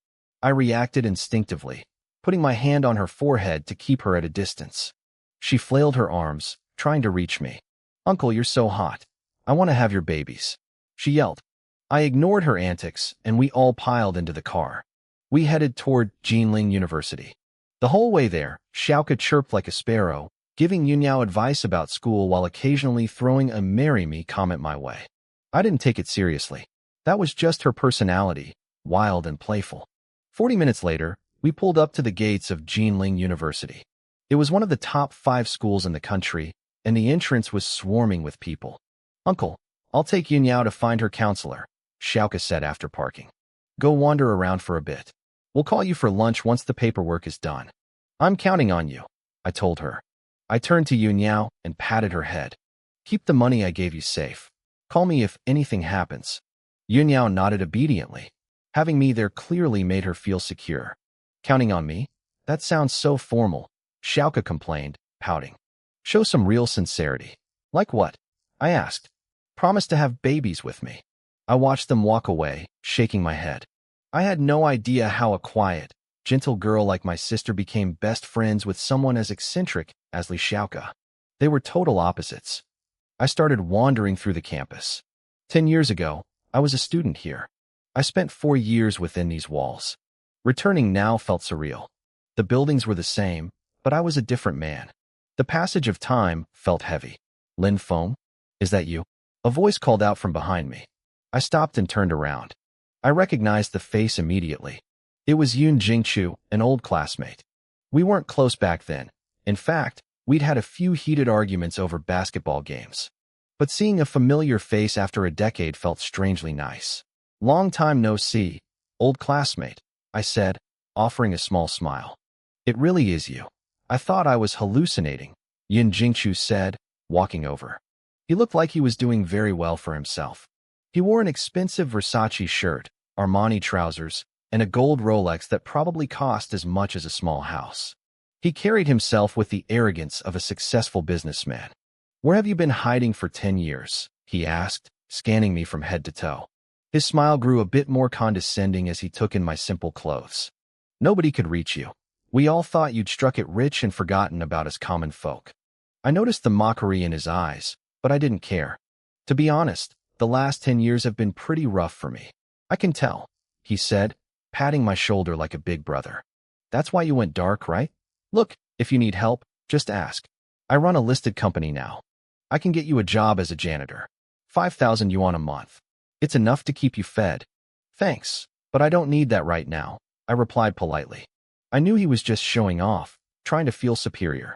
[SPEAKER 1] I reacted instinctively, putting my hand on her forehead to keep her at a distance. She flailed her arms, trying to reach me. "Uncle, you're so hot. I want to have your babies," she yelled. I ignored her antics, and we all piled into the car. We headed toward Jinling University. The whole way there, Xiaoka chirped like a sparrow, giving Yunyao advice about school while occasionally throwing a "marry me" comment my way. I didn't take it seriously. That was just her personality, wild and playful. 40 minutes later, we pulled up to the gates of Jinling University. It was one of the top 5 schools in the country, and the entrance was swarming with people. "Uncle, I'll take Yunyao to find her counselor," Xiaoka said after parking. "Go wander around for a bit. We'll call you for lunch once the paperwork is done." "I'm counting on you," I told her. I turned to Yunyao and patted her head. "Keep the money I gave you safe. Call me if anything happens." Yunyao nodded obediently. Having me there clearly made her feel secure. "Counting on me? That sounds so formal," Xiaoka complained, pouting. "Show some real sincerity." "Like what?" I asked. "Promise to have babies with me." I watched them walk away, shaking my head. I had no idea how a quiet, gentle girl like my sister became best friends with someone as eccentric as Li Xiaoka. They were total opposites. I started wandering through the campus. 10 years ago, I was a student here. I spent 4 years within these walls. Returning now felt surreal. The buildings were the same, but I was a different man. The passage of time felt heavy. "Lin Feng, is that you?" A voice called out from behind me. I stopped and turned around. I recognized the face immediately. It was Yun Jingchu, an old classmate. We weren't close back then. In fact, we'd had a few heated arguments over basketball games. But seeing a familiar face after a decade felt strangely nice. "Long time no see, old classmate," I said, offering a small smile. "It really is you. I thought I was hallucinating," Yun Jingchu said, walking over. He looked like he was doing very well for himself. He wore an expensive Versace shirt, Armani trousers, and a gold Rolex that probably cost as much as a small house. He carried himself with the arrogance of a successful businessman. "Where have you been hiding for 10 years?" he asked, scanning me from head to toe. His smile grew a bit more condescending as he took in my simple clothes. "Nobody could reach you. We all thought you'd struck it rich and forgotten about us common folk. I noticed the mockery in his eyes, but I didn't care. To be honest, the last 10 years have been pretty rough for me. I can tell, he said, patting my shoulder like a big brother. That's why you went dark, right? Look, if you need help, just ask. I run a listed company now. I can get you a job as a janitor. 5,000 yuan a month. It's enough to keep you fed. Thanks, but I don't need that right now, I replied politely. I knew he was just showing off, trying to feel superior.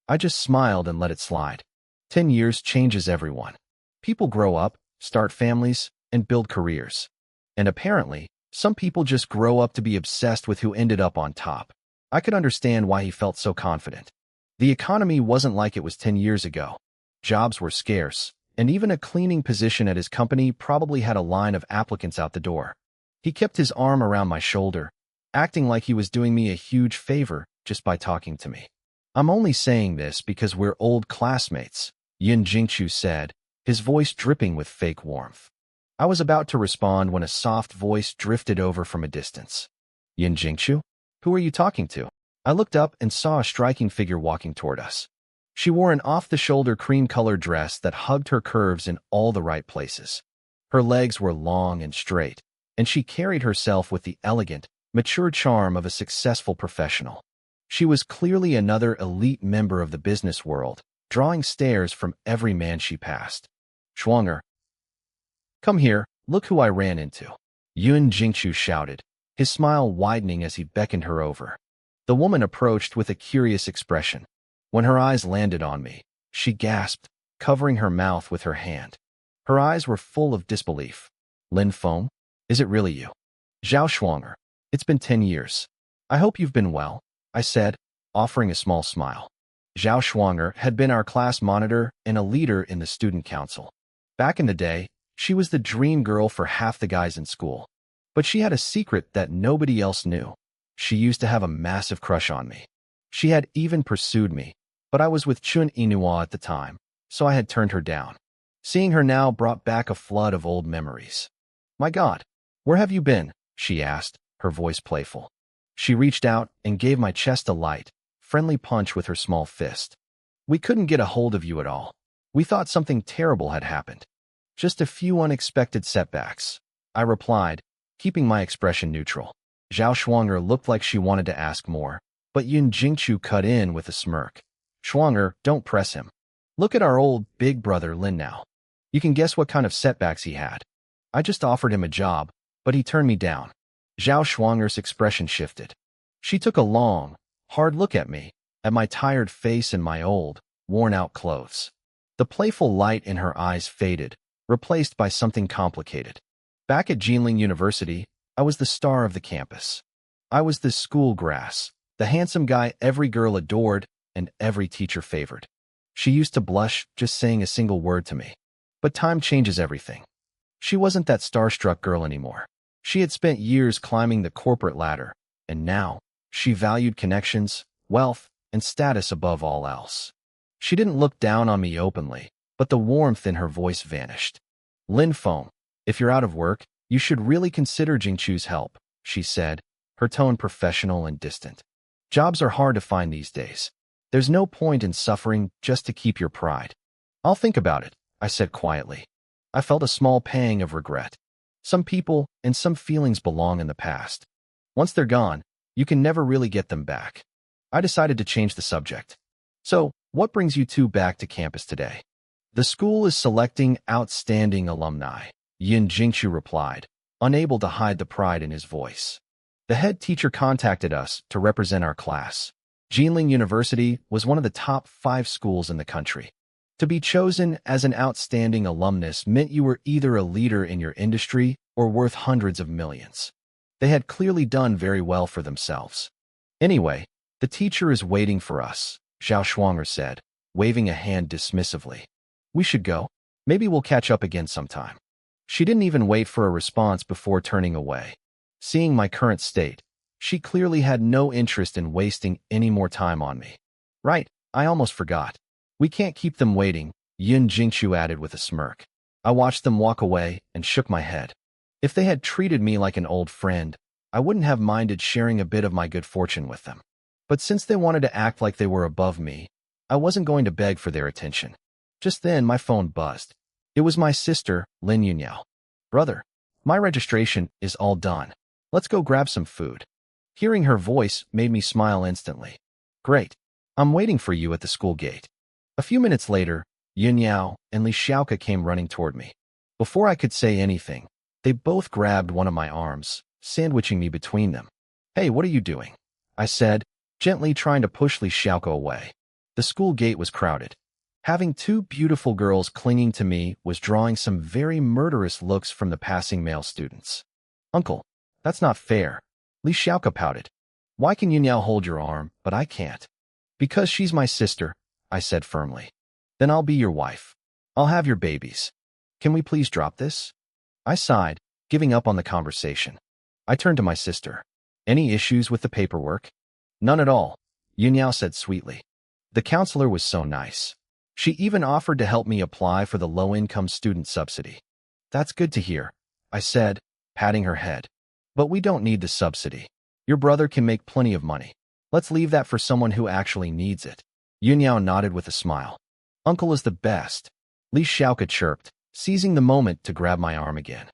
[SPEAKER 1] I just smiled and let it slide. 10 years changes everyone. People grow up, start families, and build careers. And apparently, some people just grow up to be obsessed with who ended up on top. I could understand why he felt so confident. The economy wasn't like it was 10 years ago. Jobs were scarce, and even a cleaning position at his company probably had a line of applicants out the door. He kept his arm around my shoulder, acting like he was doing me a huge favor just by talking to me. I'm only saying this because we're old classmates, Yin Jingchu said, his voice dripping with fake warmth. I was about to respond when a soft voice drifted over from a distance. Yin Jingchu? Who are you talking to? I looked up and saw a striking figure walking toward us. She wore an off-the-shoulder cream-colored dress that hugged her curves in all the right places. Her legs were long and straight, and she carried herself with the elegant, mature charm of a successful professional. She was clearly another elite member of the business world, drawing stares from every man she passed. Schwanger. Come here, look who I ran into. Yun Jingchu shouted, his smile widening as he beckoned her over. The woman approached with a curious expression. When her eyes landed on me, she gasped, covering her mouth with her hand. Her eyes were full of disbelief. Lin Feng? Is it really you? Zhao Schwanger. It's been 10 years. I hope you've been well, I said, offering a small smile. Zhao Schwanger had been our class monitor and a leader in the student council. Back in the day, she was the dream girl for half the guys in school. But she had a secret that nobody else knew. She used to have a massive crush on me. She had even pursued me, but I was with Chun Inua at the time, so I had turned her down. Seeing her now brought back a flood of old memories. My God, where have you been? She asked, her voice playful. She reached out and gave my chest a light, friendly punch with her small fist. We couldn't get a hold of you at all. We thought something terrible had happened. Just a few unexpected setbacks, I replied, keeping my expression neutral. Zhao Schwanger looked like she wanted to ask more, but Yun Jingchu cut in with a smirk. Schwanger, don't press him. Look at our old big brother Lin now. You can guess what kind of setbacks he had. I just offered him a job, but he turned me down. Zhao Schwanger's expression shifted. She took a long, hard look at me, at my tired face and my old, worn-out clothes. The playful light in her eyes faded, replaced by something complicated. Back at Jinling University, I was the star of the campus. I was the school grass, the handsome guy every girl adored and every teacher favored. She used to blush just saying a single word to me. But time changes everything. She wasn't that starstruck girl anymore. She had spent years climbing the corporate ladder, and now she valued connections, wealth, and status above all else. She didn't look down on me openly, but the warmth in her voice vanished. Lin Feng, if you're out of work, you should really consider Jingchu's help, she said, her tone professional and distant. Jobs are hard to find these days. There's no point in suffering just to keep your pride. I'll think about it, I said quietly. I felt a small pang of regret. Some people and some feelings belong in the past. Once they're gone, you can never really get them back. I decided to change the subject. So, what brings you two back to campus today? The school is selecting outstanding alumni, Yin Jingchu replied, unable to hide the pride in his voice. The head teacher contacted us to represent our class. Jinling University was one of the top 5 schools in the country. To be chosen as an outstanding alumnus meant you were either a leader in your industry or worth hundreds of millions. They had clearly done very well for themselves. Anyway, the teacher is waiting for us, Zhao Schwanger said, waving a hand dismissively. We should go. Maybe we'll catch up again sometime. She didn't even wait for a response before turning away. Seeing my current state, she clearly had no interest in wasting any more time on me. Right, I almost forgot. We can't keep them waiting, Yun Jingchu added with a smirk. I watched them walk away and shook my head. If they had treated me like an old friend, I wouldn't have minded sharing a bit of my good fortune with them. But since they wanted to act like they were above me, I wasn't going to beg for their attention. Just then, my phone buzzed. It was my sister, Lin Yunyao. Brother, my registration is all done. Let's go grab some food. Hearing her voice made me smile instantly. Great. I'm waiting for you at the school gate. A few minutes later, Yunyao and Li Xiaoka came running toward me. Before I could say anything, they both grabbed one of my arms, sandwiching me between them. Hey, what are you doing? I said, gently trying to push Li Xiaoka away. The school gate was crowded. Having two beautiful girls clinging to me was drawing some very murderous looks from the passing male students. Uncle, that's not fair. Li Xiaoka pouted. Why can Yunyao hold your arm, but I can't? Because she's my sister, I said firmly. Then I'll be your wife. I'll have your babies. Can we please drop this? I sighed, giving up on the conversation. I turned to my sister. Any issues with the paperwork? None at all, Yunyao said sweetly. The counselor was so nice. She even offered to help me apply for the low-income student subsidy. That's good to hear, I said, patting her head. But we don't need the subsidy. Your brother can make plenty of money. Let's leave that for someone who actually needs it. Yunyao nodded with a smile. Uncle is the best. Li Xiaoka chirped, seizing the moment to grab my arm again.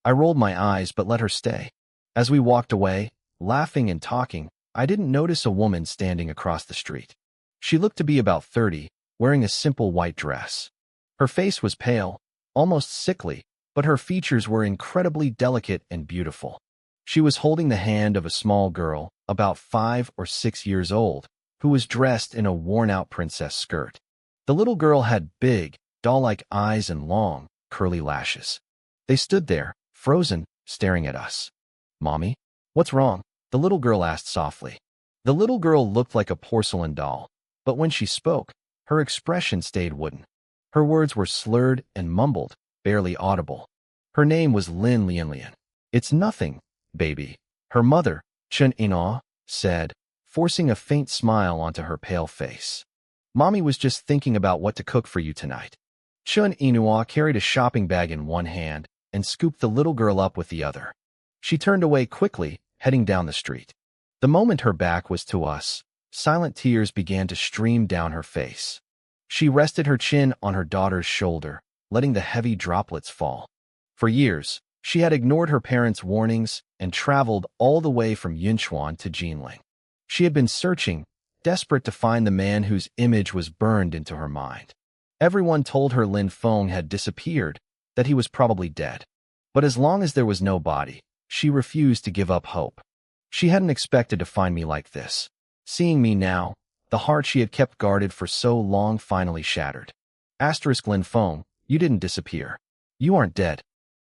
[SPEAKER 1] I rolled my eyes but let her stay. As we walked away, laughing and talking, I didn't notice a woman standing across the street. She looked to be about 30, wearing a simple white dress. Her face was pale, almost sickly, but her features were incredibly delicate and beautiful. She was holding the hand of a small girl, about 5 or 6 years old, who was dressed in a worn-out princess skirt. The little girl had big, doll-like eyes and long, curly lashes. They stood there, frozen, staring at us. Mommy, what's wrong? The little girl asked softly. The little girl looked like a porcelain doll, but when she spoke, her expression stayed wooden. Her words were slurred and mumbled, barely audible. Her name was Lin Lianlian. It's nothing, baby, her mother, Chen Ina, said, forcing a faint smile onto her pale face. Mommy was just thinking about what to cook for you tonight. Chen Ina carried a shopping bag in one hand and scooped the little girl up with the other. She turned away quickly, heading down the street. The moment her back was to us, silent tears began to stream down her face. She rested her chin on her daughter's shoulder, letting the heavy droplets fall. For years, she had ignored her parents' warnings and traveled all the way from Yunchuan to Jinling. She had been searching, desperate to find the man whose image was burned into her mind. Everyone told her Lin Feng had disappeared, that he was probably dead. But as long as there was no body, she refused to give up hope. She hadn't expected to find me like this. Seeing me now, the heart she had kept guarded for so long finally shattered. Lin Feng, you didn't disappear. You aren't dead.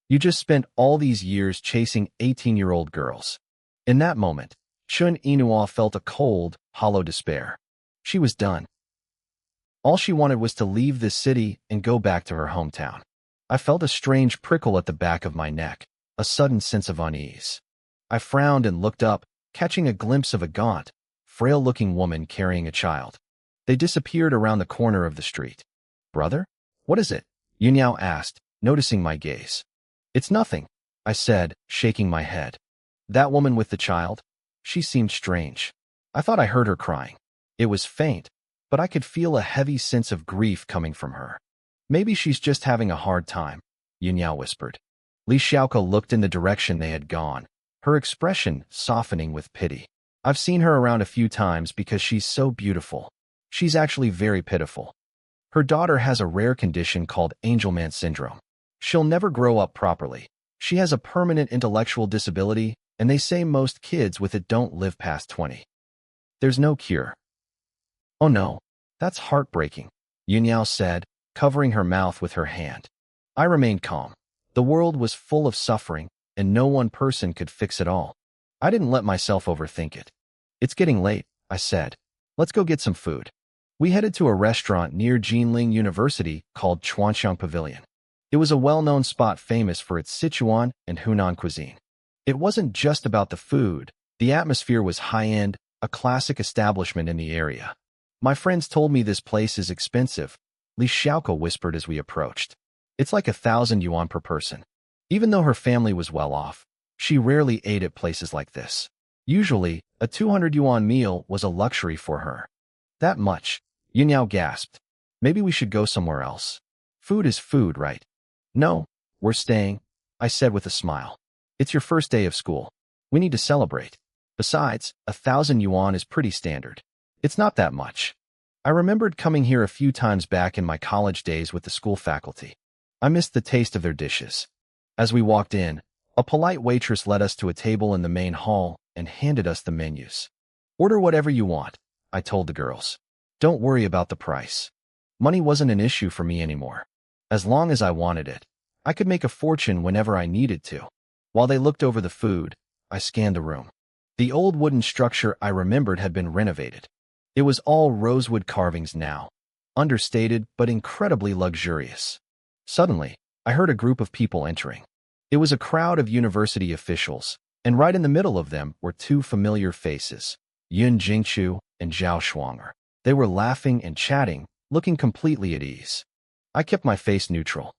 [SPEAKER 1] You just spent all these years chasing 18-year-old girls. In that moment, Chun Inua felt a cold, hollow despair. She was done. All she wanted was to leave this city and go back to her hometown. I felt a strange prickle at the back of my neck, a sudden sense of unease. I frowned and looked up, catching a glimpse of a gaunt, frail-looking woman carrying a child. They disappeared around the corner of the street. Brother? What is it? Yunyao asked, noticing my gaze. It's nothing, I said, shaking my head. That woman with the child? She seemed strange. I thought I heard her crying. It was faint, but I could feel a heavy sense of grief coming from her. Maybe she's just having a hard time, Yunyao whispered. Li Xiaoka looked in the direction they had gone, her expression softening with pity. I've seen her around a few times because she's so beautiful. She's actually very pitiful. Her daughter has a rare condition called Angelman syndrome. She'll never grow up properly. She has a permanent intellectual disability, and they say most kids with it don't live past 20. There's no cure. Oh no, that's heartbreaking, Yunyao said, covering her mouth with her hand. I remained calm. The world was full of suffering, and no one person could fix it all. I didn't let myself overthink it. It's getting late, I said. Let's go get some food. We headed to a restaurant near Jinling University called Chuanxiang Pavilion. It was a well-known spot famous for its Sichuan and Hunan cuisine. It wasn't just about the food. The atmosphere was high-end, a classic establishment in the area. My friends told me this place is expensive, Li Xiaoka whispered as we approached. It's like 1,000 yuan per person. Even though her family was well off, she rarely ate at places like this. Usually, A 200 yuan meal was a luxury for her. That much? Yunyao gasped. Maybe we should go somewhere else. Food is food, right? No, we're staying, I said with a smile. It's your first day of school. We need to celebrate. Besides, 1,000 yuan is pretty standard. It's not that much. I remembered coming here a few times back in my college days with the school faculty. I missed the taste of their dishes. As we walked in, a polite waitress led us to a table in the main hall and handed us the menus. Order whatever you want, I told the girls. Don't worry about the price. Money wasn't an issue for me anymore. As long as I wanted it, I could make a fortune whenever I needed to. While they looked over the food, I scanned the room. The old wooden structure I remembered had been renovated. It was all rosewood carvings now, understated but incredibly luxurious. Suddenly, I heard a group of people entering. It was a crowd of university officials, and right in the middle of them were two familiar faces, Yun Jingchu and Zhao Shuanger. They were laughing and chatting, looking completely at ease. I kept my face neutral.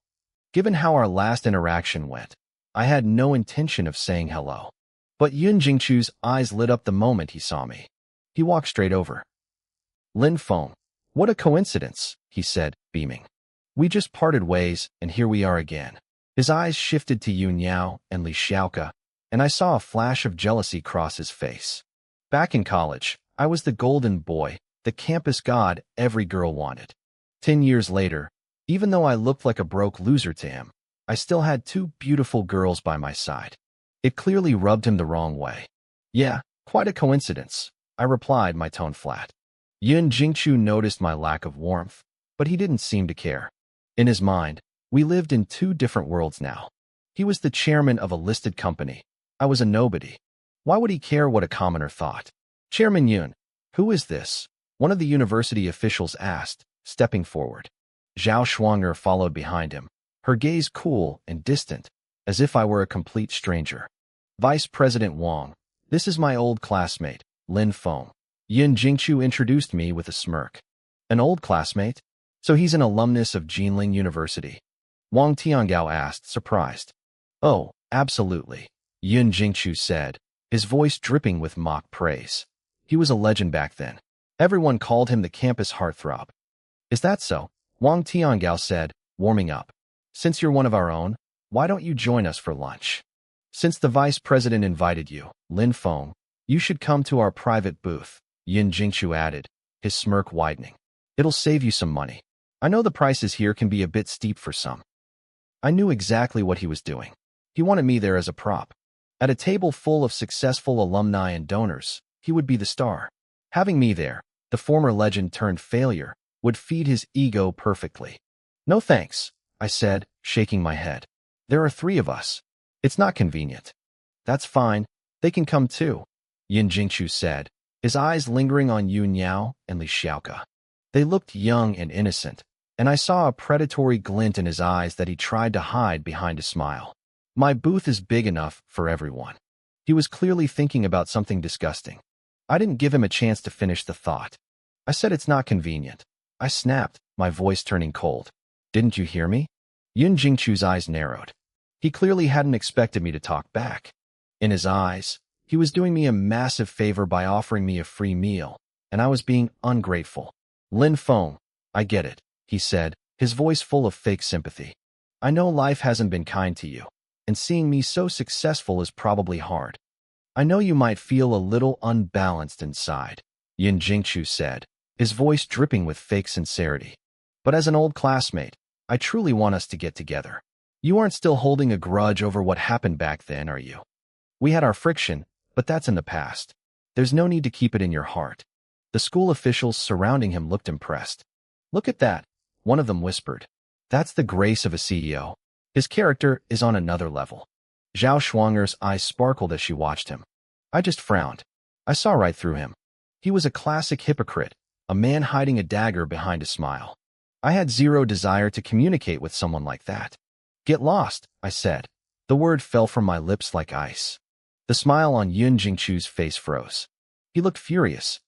[SPEAKER 1] Given how our last interaction went, I had no intention of saying hello. But Yun Jingchu's eyes lit up the moment he saw me. He walked straight over. Lin Feng, what a coincidence, he said, beaming. We just parted ways, and here we are again. His eyes shifted to Yun Yao and Li Xiaoka, and I saw a flash of jealousy cross his face. Back in college, I was the golden boy, the campus god every girl wanted. 10 years later, even though I looked like a broke loser to him, I still had two beautiful girls by my side. It clearly rubbed him the wrong way. Yeah, quite a coincidence, I replied, my tone flat. Yun Jingchu noticed my lack of warmth, but he didn't seem to care. In his mind, we lived in two different worlds now. He was the chairman of a listed company. I was a nobody. Why would he care what a commoner thought? Chairman Yun, who is this? One of the university officials asked, stepping forward. Zhao Shuanger followed behind him, her gaze cool and distant, as if I were a complete stranger. Vice President Wang, this is my old classmate, Lin Feng. Yun Jingchu introduced me with a smirk. An old classmate? So he's an alumnus of Jinling University? Wang Tiangao asked, surprised. Oh, absolutely, Yun Jingchu said, his voice dripping with mock praise. He was a legend back then. Everyone called him the campus heartthrob. Is that so? Wang Tiangao said, warming up. Since you're one of our own, why don't you join us for lunch? Since the vice president invited you, Lin Feng, you should come to our private booth, Yun Jingchu added, his smirk widening. It'll save you some money. I know the prices here can be a bit steep for some. I knew exactly what he was doing. He wanted me there as a prop. At a table full of successful alumni and donors, he would be the star. Having me there, the former legend turned failure, would feed his ego perfectly. No thanks, I said, shaking my head. There are 3 of us. It's not convenient. That's fine. They can come too, Yun Jingchu said, his eyes lingering on Yun Yao and Li Xiaoka. They looked young and innocent, and I saw a predatory glint in his eyes that he tried to hide behind a smile. My booth is big enough for everyone. He was clearly thinking about something disgusting. I didn't give him a chance to finish the thought. I said it's not convenient. I snapped, my voice turning cold. Didn't you hear me? Yun Jingchu's eyes narrowed. He clearly hadn't expected me to talk back. In his eyes, he was doing me a massive favor by offering me a free meal, and I was being ungrateful. Lin Feng, I get it, he said, his voice full of fake sympathy. I know life hasn't been kind to you, and seeing me so successful is probably hard. I know you might feel a little unbalanced inside, Yun Jingchu said, his voice dripping with fake sincerity. But as an old classmate, I truly want us to get together. You aren't still holding a grudge over what happened back then, are you? We had our friction, but that's in the past. There's no need to keep it in your heart. The school officials surrounding him looked impressed. Look at that, one of them whispered. That's the grace of a CEO. His character is on another level. Zhao Shuanger's eyes sparkled as she watched him. I just frowned. I saw right through him. He was a classic hypocrite, a man hiding a dagger behind a smile. I had zero desire to communicate with someone like that. Get lost, I said. The word fell from my lips like ice. The smile on Yun Jingchu's face froze. He looked furious.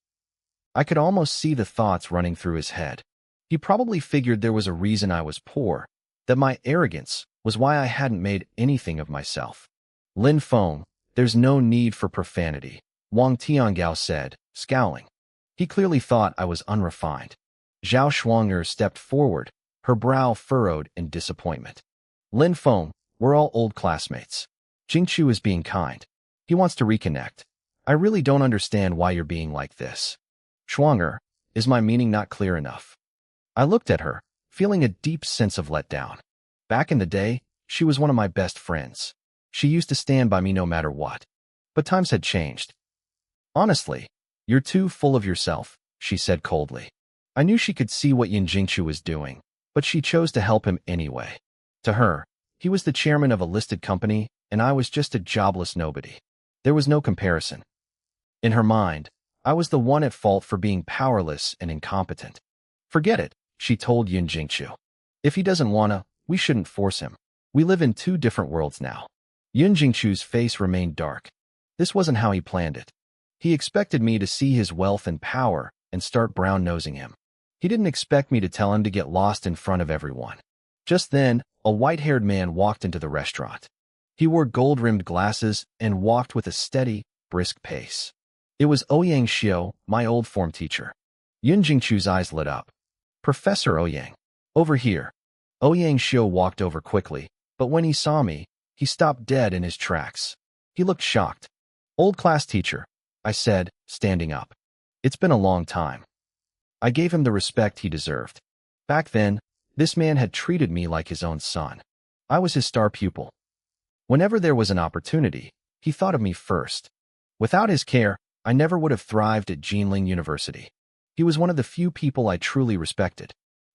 [SPEAKER 1] I could almost see the thoughts running through his head. He probably figured there was a reason I was poor, that my arrogance was why I hadn't made anything of myself. Lin Feng, there's no need for profanity, Wang Tiangao said, scowling. He clearly thought I was unrefined. Zhao Shuang'er stepped forward, her brow furrowed in disappointment. Lin Feng, we're all old classmates. Jingchu is being kind. He wants to reconnect. I really don't understand why you're being like this. Shuang'er, is my meaning not clear enough? I looked at her, feeling a deep sense of letdown. Back in the day, she was one of my best friends. She used to stand by me no matter what. But times had changed. Honestly, you're too full of yourself, she said coldly. I knew she could see what Yin Jingchu was doing, but she chose to help him anyway. To her, he was the chairman of a listed company, and I was just a jobless nobody. There was no comparison. In her mind, I was the one at fault for being powerless and incompetent. Forget it, she told Yin Jingchu. If he doesn't wanna, we shouldn't force him. We live in two different worlds now. Yin Jingchu's face remained dark. This wasn't how he planned it. He expected me to see his wealth and power and start brown-nosing him. He didn't expect me to tell him to get lost in front of everyone. Just then, a white-haired man walked into the restaurant. He wore gold-rimmed glasses and walked with a steady, brisk pace. It was Ouyang Xiao, my old form teacher. Yin Jingchu's eyes lit up. Professor Ouyang. Over here. Ouyang Xiao walked over quickly, but when he saw me, he stopped dead in his tracks. He looked shocked. Old class teacher, I said, standing up. It's been a long time. I gave him the respect he deserved. Back then, this man had treated me like his own son. I was his star pupil. Whenever there was an opportunity, he thought of me first. Without his care, I never would have thrived at Jinling University. He was one of the few people I truly respected.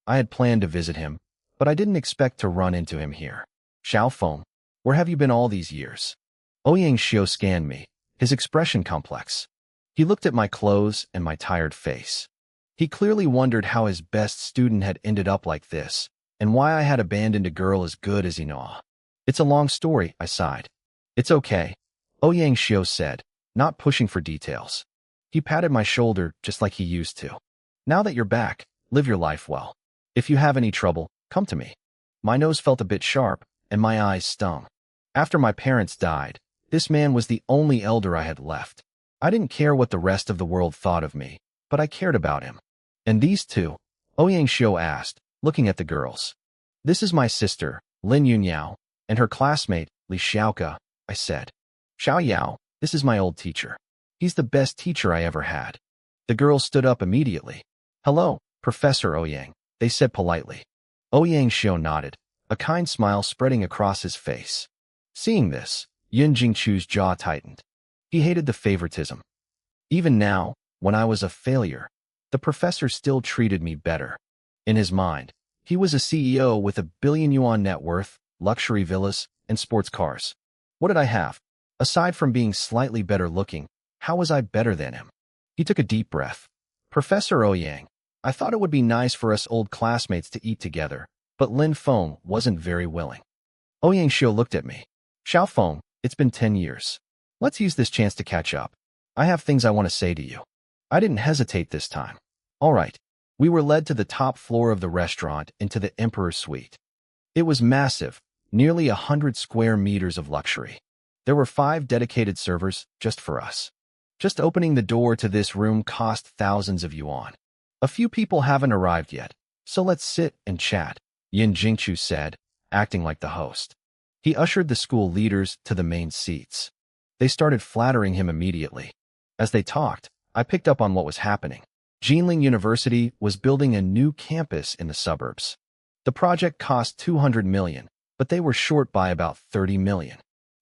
[SPEAKER 1] I had planned to visit him, but I didn't expect to run into him here. Xiao Feng, where have you been all these years? Ouyang Xiao scanned me, his expression complex. He looked at my clothes and my tired face. He clearly wondered how his best student had ended up like this, and why I had abandoned a girl as good as Inoa. It's a long story, I sighed. It's okay, Ouyang Xiao said, not pushing for details. He patted my shoulder just like he used to. Now that you're back, live your life well. If you have any trouble, come to me. My nose felt a bit sharp, and my eyes stung. After my parents died, this man was the only elder I had left. I didn't care what the rest of the world thought of me, but I cared about him. And these two? Ouyang Xiao asked, looking at the girls. This is my sister, Lin Yunyao, and her classmate, Li Xiaoka, I said. Xiao Yao, this is my old teacher. He's the best teacher I ever had. The girls stood up immediately. Hello, Professor Ouyang, they said politely. Ouyang Xiao nodded, a kind smile spreading across his face. Seeing this, Yin Jingchu's jaw tightened. He hated the favoritism. Even now, when I was a failure, the professor still treated me better. In his mind, he was a CEO with a billion-yuan net worth, luxury villas, and sports cars. What did I have? Aside from being slightly better looking, how was I better than him? He took a deep breath. Professor Ouyang, I thought it would be nice for us old classmates to eat together, but Lin Feng wasn't very willing. Ouyang Xiao looked at me. Xiao Feng, it's been 10 years. Let's use this chance to catch up. I have things I want to say to you. I didn't hesitate this time. All right. We were led to the top floor of the restaurant into the Emperor's suite. It was massive, nearly 100 square meters of luxury. There were 5 dedicated servers just for us. Just opening the door to this room cost thousands of yuan. A few people haven't arrived yet, so let's sit and chat, Yin Jingchu said, acting like the host. He ushered the school leaders to the main seats. They started flattering him immediately. As they talked, I picked up on what was happening. Jinling University was building a new campus in the suburbs. The project cost 200 million, but they were short by about 30 million.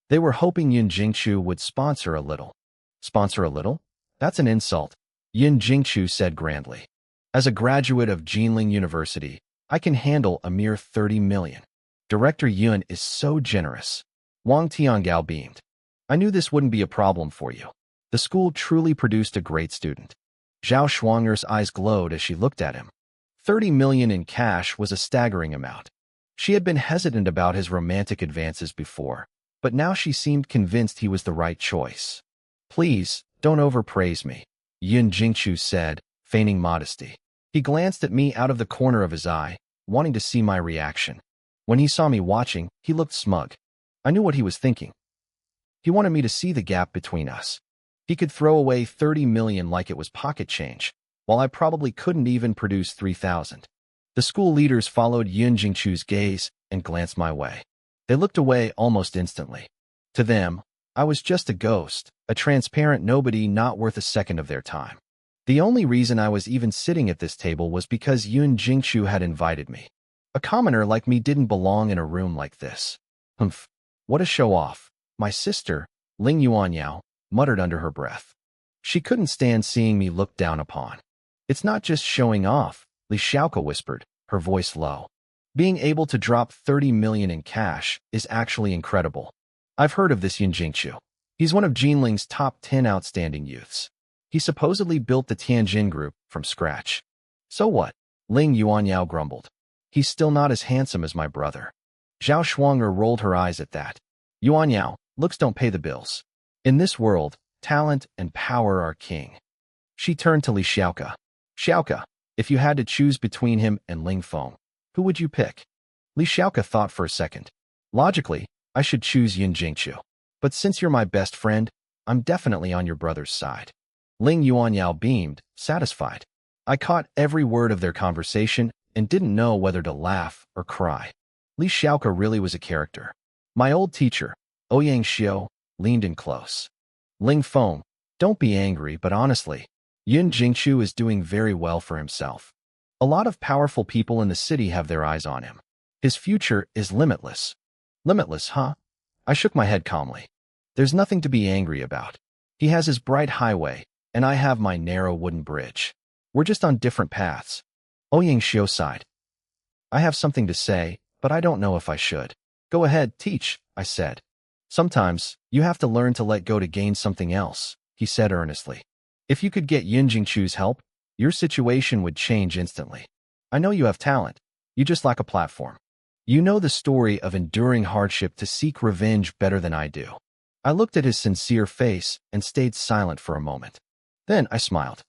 [SPEAKER 1] They were hoping Yin Jingchu would sponsor a little. Sponsor a little? That's an insult, Yin Jingchu said grandly. As a graduate of Jinling University, I can handle a mere 30 million. Director Yun is so generous. Wang Tiangao beamed. I knew this wouldn't be a problem for you. The school truly produced a great student. Zhao Shuang'er's eyes glowed as she looked at him. 30 million in cash was a staggering amount. She had been hesitant about his romantic advances before, but now she seemed convinced he was the right choice. Please, don't overpraise me, Yin Jingchu said, feigning modesty. He glanced at me out of the corner of his eye, wanting to see my reaction. When he saw me watching, he looked smug. I knew what he was thinking. He wanted me to see the gap between us. He could throw away 30 million like it was pocket change, while I probably couldn't even produce 3,000. The school leaders followed Yun Jingchu's gaze and glanced my way. They looked away almost instantly. To them, I was just a ghost, a transparent nobody not worth a second of their time. The only reason I was even sitting at this table was because Yun Jingchu had invited me. A commoner like me didn't belong in a room like this. Humph, what a show-off. My sister, Ling Yuanyao, muttered under her breath. She couldn't stand seeing me looked down upon. It's not just showing off, Li Xiaoka whispered, her voice low. Being able to drop 30 million in cash is actually incredible. I've heard of this Yun Jingchu. He's one of Jinling's top 10 outstanding youths. He supposedly built the Tianjin group from scratch. So what? Ling Yuanyao grumbled. He's still not as handsome as my brother. Zhao Shuang'er rolled her eyes at that. Yuanyao, looks don't pay the bills. In this world, talent and power are king. She turned to Li Xiaoka. Xiaoka, if you had to choose between him and Ling Feng, who would you pick? Li Xiaoka thought for a second. Logically, I should choose Yun Jingchu. But since you're my best friend, I'm definitely on your brother's side. Ling Yuanyao beamed, satisfied. I caught every word of their conversation and didn't know whether to laugh or cry. Li Xiaoka really was a character. My old teacher, Ouyang Xiao, leaned in close. Ling Feng, don't be angry, but honestly, Yun Jingchu is doing very well for himself. A lot of powerful people in the city have their eyes on him. His future is limitless. Limitless, huh? I shook my head calmly. There's nothing to be angry about. He has his bright highway, and I have my narrow wooden bridge. We're just on different paths. Ouyang Xiao sighed. I have something to say, but I don't know if I should. Go ahead, teach, I said. Sometimes, you have to learn to let go to gain something else, he said earnestly. If you could get Yun Jingchu's help, your situation would change instantly. I know you have talent. You just lack a platform. You know the story of enduring hardship to seek revenge better than I do. I looked at his sincere face and stayed silent for a moment. Then I smiled.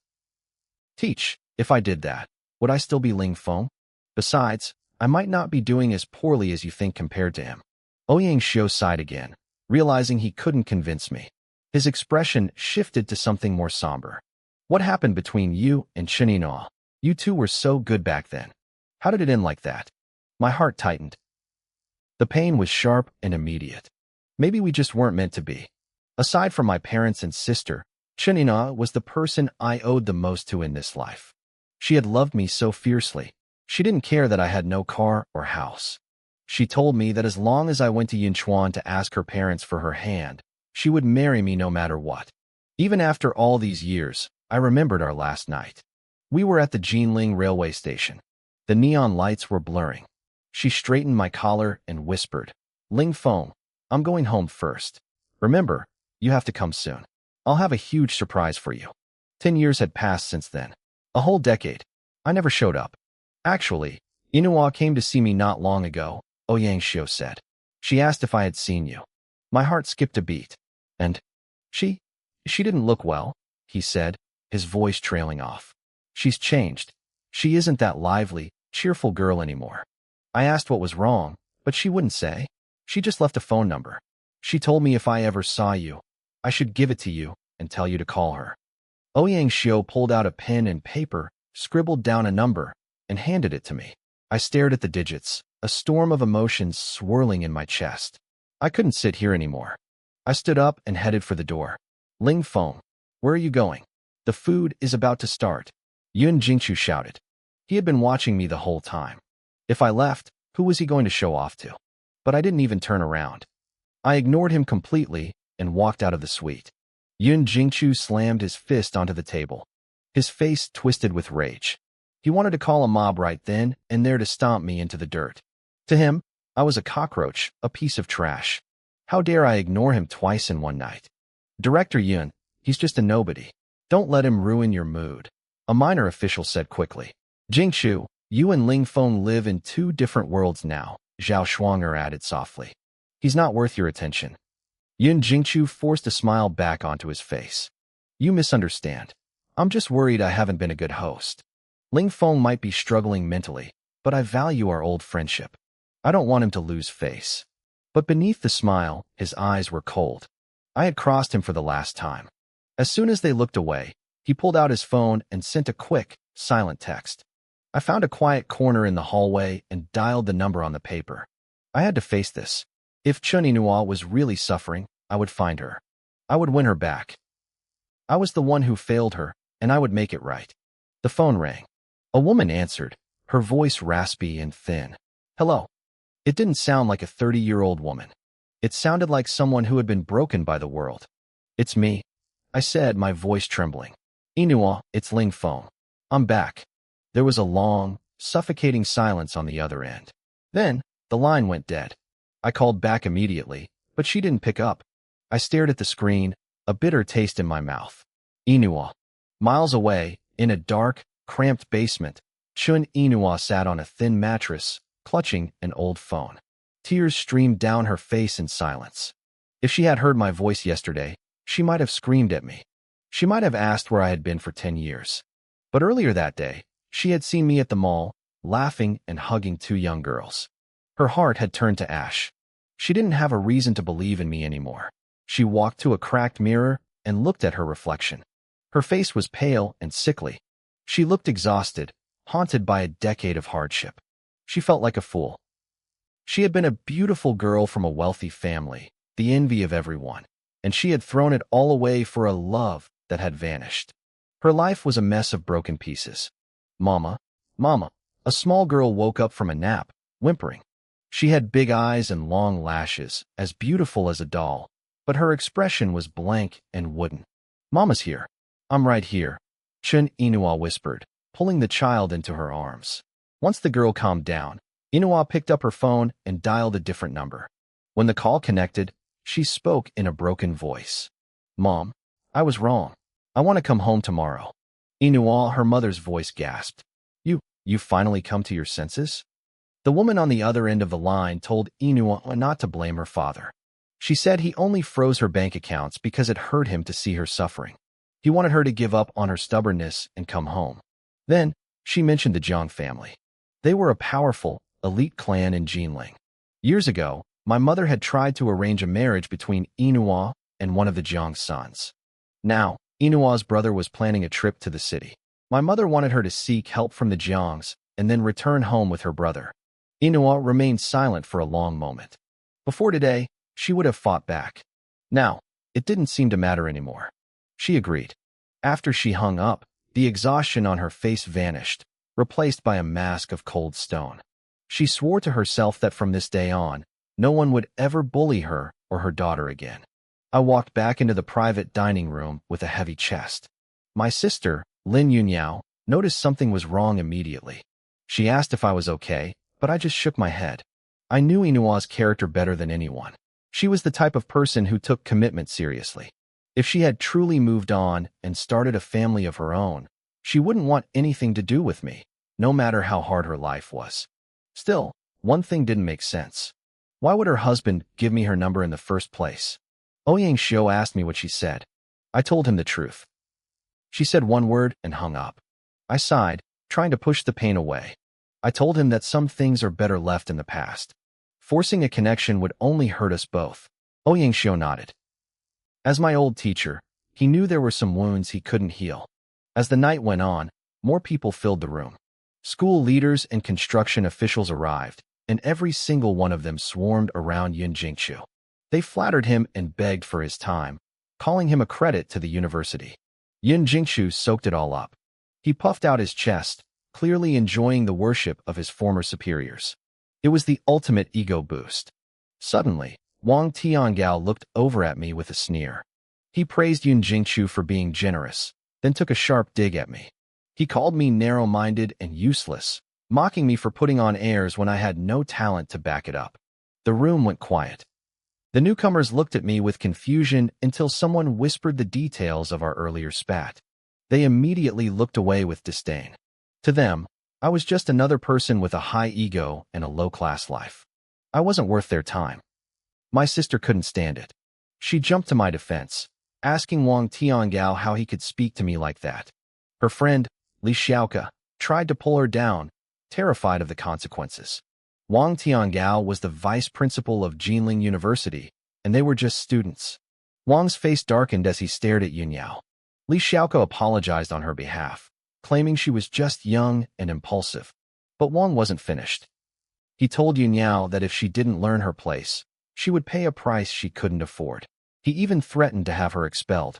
[SPEAKER 1] Teach, if I did that, would I still be Ling Feng? Besides, I might not be doing as poorly as you think compared to him. Ouyang Xiao sighed again, realizing he couldn't convince me. His expression shifted to something more somber. What happened between you and Chenina? You two were so good back then. How did it end like that? My heart tightened. The pain was sharp and immediate. Maybe we just weren't meant to be. Aside from my parents and sister, Chenina was the person I owed the most to in this life. She had loved me so fiercely. She didn't care that I had no car or house. She told me that as long as I went to Yinchuan to ask her parents for her hand, she would marry me no matter what. Even after all these years, I remembered our last night. We were at the Jinling railway station. The neon lights were blurring. She straightened my collar and whispered, Ling Feng, I'm going home first. Remember, you have to come soon. I'll have a huge surprise for you. 10 years had passed since then. A whole decade. I never showed up. Actually, Inua came to see me not long ago, Ouyang Xiao said. She asked if I had seen you. My heart skipped a beat. And she didn't look well, he said, his voice trailing off. She's changed. She isn't that lively, cheerful girl anymore. I asked what was wrong, but she wouldn't say. She just left a phone number. She told me if I ever saw you, I should give it to you and tell you to call her. Ouyang Xiao pulled out a pen and paper, scribbled down a number, and handed it to me. I stared at the digits, a storm of emotions swirling in my chest. I couldn't sit here anymore. I stood up and headed for the door. Ling Feng, where are you going? The food is about to start. Yun Jingchu shouted. He had been watching me the whole time. If I left, who was he going to show off to? But I didn't even turn around. I ignored him completely and walked out of the suite. Yun Jingchu slammed his fist onto the table. His face twisted with rage. He wanted to call a mob right then and there to stomp me into the dirt. To him, I was a cockroach, a piece of trash. How dare I ignore him twice in one night? Director Yun, he's just a nobody. Don't let him ruin your mood, a minor official said quickly. Jingchu, you and Ling Feng live in two different worlds now, Zhao Shuang'er added softly. He's not worth your attention. Yun Jingchu forced a smile back onto his face. You misunderstand. I'm just worried I haven't been a good host. Ling Feng might be struggling mentally, but I value our old friendship. I don't want him to lose face. But beneath the smile, his eyes were cold. I had crossed him for the last time. As soon as they looked away, he pulled out his phone and sent a quick, silent text. I found a quiet corner in the hallway and dialed the number on the paper. I had to face this. If Chun Inua was really suffering, I would find her. I would win her back. I was the one who failed her, and I would make it right. The phone rang. A woman answered, her voice raspy and thin. Hello. It didn't sound like a 30-year-old woman. It sounded like someone who had been broken by the world. It's me, I said, my voice trembling. Inua, it's Ling Feng. I'm back. There was a long, suffocating silence on the other end. Then, the line went dead. I called back immediately, but she didn't pick up. I stared at the screen, a bitter taste in my mouth. Inua. Miles away, in a dark, cramped basement, Chun Inua sat on a thin mattress, clutching an old phone. Tears streamed down her face in silence. If she had heard my voice yesterday, she might have screamed at me. She might have asked where I had been for 10 years. But earlier that day, she had seen me at the mall, laughing and hugging two young girls. Her heart had turned to ash. She didn't have a reason to believe in me anymore. She walked to a cracked mirror and looked at her reflection. Her face was pale and sickly. She looked exhausted, haunted by a decade of hardship. She felt like a fool. She had been a beautiful girl from a wealthy family, the envy of everyone, and she had thrown it all away for a love that had vanished. Her life was a mess of broken pieces. Mama, Mama, a small girl woke up from a nap, whimpering. She had big eyes and long lashes, as beautiful as a doll, but her expression was blank and wooden. Mama's here. I'm right here, Chun Inua whispered, pulling the child into her arms. Once the girl calmed down, Inua picked up her phone and dialed a different number. When the call connected, she spoke in a broken voice. Mom, I was wrong. I want to come home tomorrow. Inua, her mother's voice gasped. You finally come to your senses? The woman on the other end of the line told Inua not to blame her father. She said he only froze her bank accounts because it hurt him to see her suffering. He wanted her to give up on her stubbornness and come home. Then, she mentioned the Jiang family. They were a powerful, elite clan in Jinling. Years ago, my mother had tried to arrange a marriage between Inua and one of the Jiang's sons. Now, Inua's brother was planning a trip to the city. My mother wanted her to seek help from the Jiangs and then return home with her brother. Inua remained silent for a long moment. Before today, she would have fought back. Now, it didn't seem to matter anymore. She agreed. After she hung up, the exhaustion on her face vanished, replaced by a mask of cold stone. She swore to herself that from this day on, no one would ever bully her or her daughter again. I walked back into the private dining room with a heavy chest. My sister, Lin Yunyao, noticed something was wrong immediately. She asked if I was okay, but I just shook my head. I knew Inua's character better than anyone. She was the type of person who took commitment seriously. If she had truly moved on and started a family of her own, she wouldn't want anything to do with me, no matter how hard her life was. Still, one thing didn't make sense. Why would her husband give me her number in the first place? Ouyang Xiu asked me what she said. I told him the truth. She said one word and hung up. I sighed, trying to push the pain away. I told him that some things are better left in the past. Forcing a connection would only hurt us both. Ouyang Xiu nodded. As my old teacher, he knew there were some wounds he couldn't heal. As the night went on, more people filled the room. School leaders and construction officials arrived, and every single one of them swarmed around Yun Jingqiu. They flattered him and begged for his time, calling him a credit to the university. Yun Jingqiu soaked it all up. He puffed out his chest, clearly enjoying the worship of his former superiors. It was the ultimate ego boost. Suddenly, Wang Tiangao looked over at me with a sneer. He praised Yun Jingqiu for being generous, then took a sharp dig at me. He called me narrow-minded and useless, mocking me for putting on airs when I had no talent to back it up. The room went quiet. The newcomers looked at me with confusion until someone whispered the details of our earlier spat. They immediately looked away with disdain. To them, I was just another person with a high ego and a low-class life. I wasn't worth their time. My sister couldn't stand it. She jumped to my defense, asking Wang Tiangao how he could speak to me like that. Her friend, Li Xiaoka, tried to pull her down, terrified of the consequences. Wang Tiangao was the vice principal of Jinling University, and they were just students. Wang's face darkened as he stared at Yunyao. Li Xiaoko apologized on her behalf, claiming she was just young and impulsive. But Wang wasn't finished. He told Yunyao that if she didn't learn her place, she would pay a price she couldn't afford. He even threatened to have her expelled.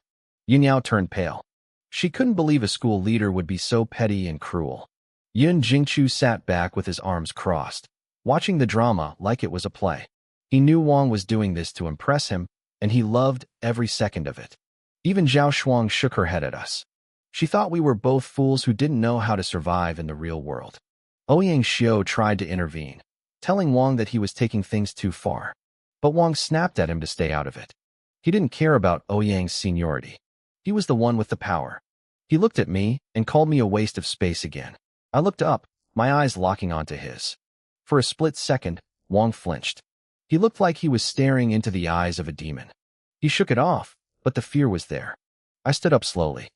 [SPEAKER 1] Yunyao turned pale. She couldn't believe a school leader would be so petty and cruel. Yun Jingchu sat back with his arms crossed, watching the drama like it was a play. He knew Wang was doing this to impress him, and he loved every second of it. Even Zhao Shuang shook her head at us. She thought we were both fools who didn't know how to survive in the real world. Ouyang Xiao tried to intervene, telling Wang that he was taking things too far. But Wang snapped at him to stay out of it. He didn't care about Ouyang's seniority. He was the one with the power. He looked at me and called me a waste of space again. I looked up, my eyes locking onto his. For a split second, Wang flinched. He looked like he was staring into the eyes of a demon. He shook it off, but the fear was there. I stood up slowly.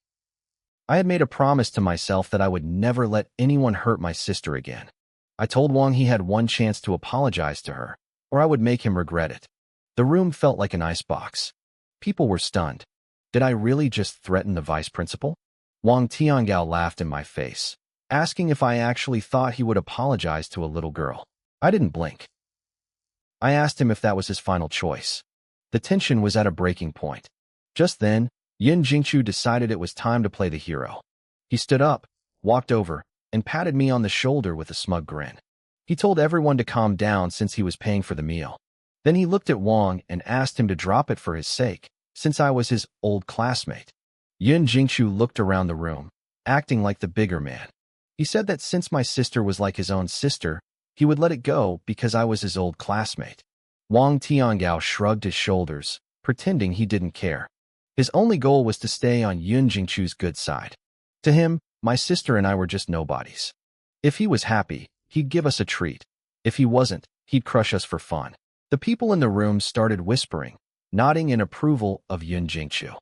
[SPEAKER 1] I had made a promise to myself that I would never let anyone hurt my sister again. I told Wang he had one chance to apologize to her, or I would make him regret it. The room felt like an icebox. People were stunned. Did I really just threaten the vice principal? Wang Tiangao laughed in my face, asking if I actually thought he would apologize to a little girl. I didn't blink. I asked him if that was his final choice. The tension was at a breaking point. Just then, Yin Jingchu decided it was time to play the hero. He stood up, walked over, and patted me on the shoulder with a smug grin. He told everyone to calm down since he was paying for the meal. Then he looked at Wang and asked him to drop it for his sake, since I was his old classmate. Yin Jingchu looked around the room, acting like the bigger man. He said that since my sister was like his own sister, he would let it go because I was his old classmate. Wang Tiangao shrugged his shoulders, pretending he didn't care. His only goal was to stay on Yun Jingchu's good side. To him, my sister and I were just nobodies. If he was happy, he'd give us a treat. If he wasn't, he'd crush us for fun. The people in the room started whispering, nodding in approval of Yun Jingchu.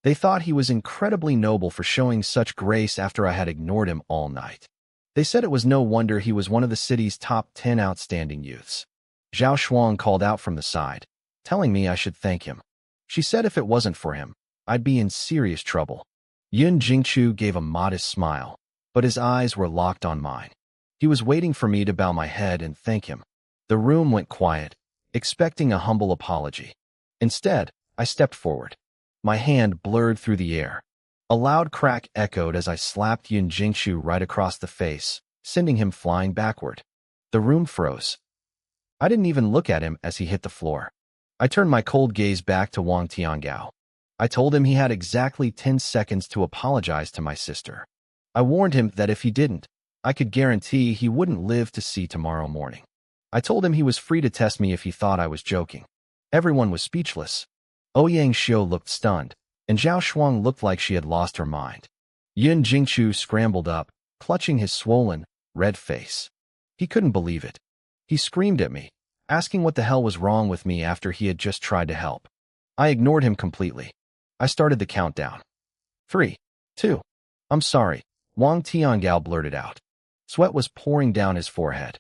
[SPEAKER 1] They thought he was incredibly noble for showing such grace after I had ignored him all night. They said it was no wonder he was one of the city's top 10 outstanding youths. Zhao Shuang called out from the side, telling me I should thank him. She said if it wasn't for him, I'd be in serious trouble. Yun Jingchu gave a modest smile, but his eyes were locked on mine. He was waiting for me to bow my head and thank him. The room went quiet, expecting a humble apology. Instead, I stepped forward. My hand blurred through the air. A loud crack echoed as I slapped Yun Jingchu right across the face, sending him flying backward. The room froze. I didn't even look at him as he hit the floor. I turned my cold gaze back to Wang Tiangao. I told him he had exactly 10 seconds to apologize to my sister. I warned him that if he didn't, I could guarantee he wouldn't live to see tomorrow morning. I told him he was free to test me if he thought I was joking. Everyone was speechless. Ouyang Xiao looked stunned, and Zhao Shuang looked like she had lost her mind. Yun Jingchu scrambled up, clutching his swollen, red face. He couldn't believe it. He screamed at me, asking what the hell was wrong with me after he had just tried to help. I ignored him completely. I started the countdown. 3, 2. I'm sorry, Wang Tiangao blurted out. Sweat was pouring down his forehead.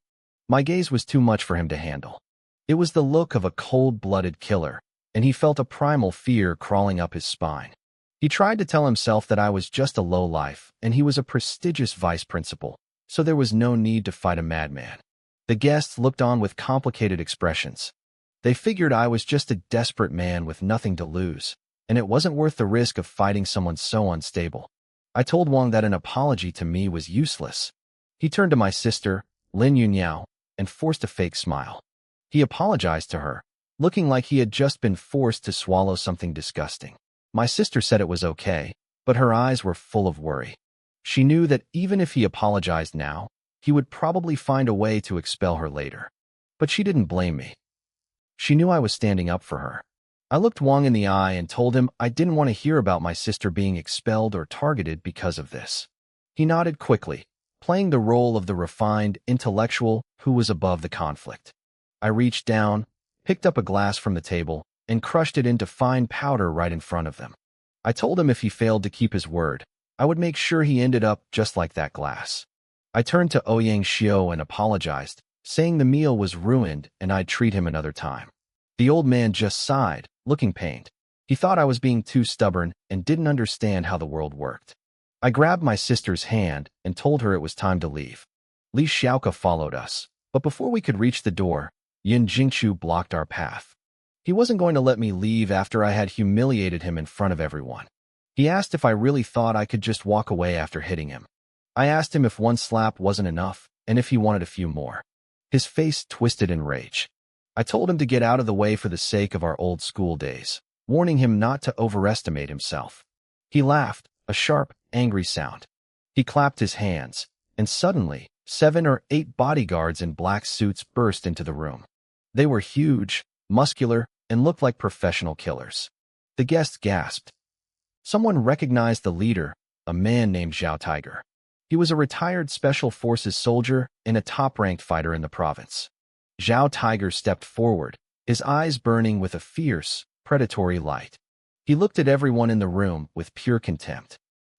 [SPEAKER 1] My gaze was too much for him to handle. It was the look of a cold-blooded killer, and he felt a primal fear crawling up his spine. He tried to tell himself that I was just a lowlife, and he was a prestigious vice principal, so there was no need to fight a madman. The guests looked on with complicated expressions. They figured I was just a desperate man with nothing to lose, and it wasn't worth the risk of fighting someone so unstable. I told Wang that an apology to me was useless. He turned to my sister, Lin Yunyao, and forced a fake smile. He apologized to her, looking like he had just been forced to swallow something disgusting. My sister said it was okay, but her eyes were full of worry. She knew that even if he apologized now, he would probably find a way to expel her later. But she didn't blame me. She knew I was standing up for her. I looked Wang in the eye and told him I didn't want to hear about my sister being expelled or targeted because of this. He nodded quickly, playing the role of the refined intellectual who was above the conflict. I reached down, picked up a glass from the table, and crushed it into fine powder right in front of them. I told him if he failed to keep his word, I would make sure he ended up just like that glass. I turned to Ouyang Xiao and apologized, saying the meal was ruined and I'd treat him another time. The old man just sighed, looking pained. He thought I was being too stubborn and didn't understand how the world worked. I grabbed my sister's hand and told her it was time to leave. Li Xiaoke followed us, but before we could reach the door, Yin Jingchu blocked our path. He wasn't going to let me leave after I had humiliated him in front of everyone. He asked if I really thought I could just walk away after hitting him. I asked him if one slap wasn't enough and if he wanted a few more. His face twisted in rage. I told him to get out of the way for the sake of our old school days, warning him not to overestimate himself. He laughed, a sharp, angry sound. He clapped his hands, and suddenly, 7 or 8 bodyguards in black suits burst into the room. They were huge, muscular, and looked like professional killers. The guests gasped. Someone recognized the leader, a man named Zhao Tiger. He was a retired Special Forces soldier and a top-ranked fighter in the province. Zhao Tiger stepped forward, his eyes burning with a fierce, predatory light. He looked at everyone in the room with pure contempt.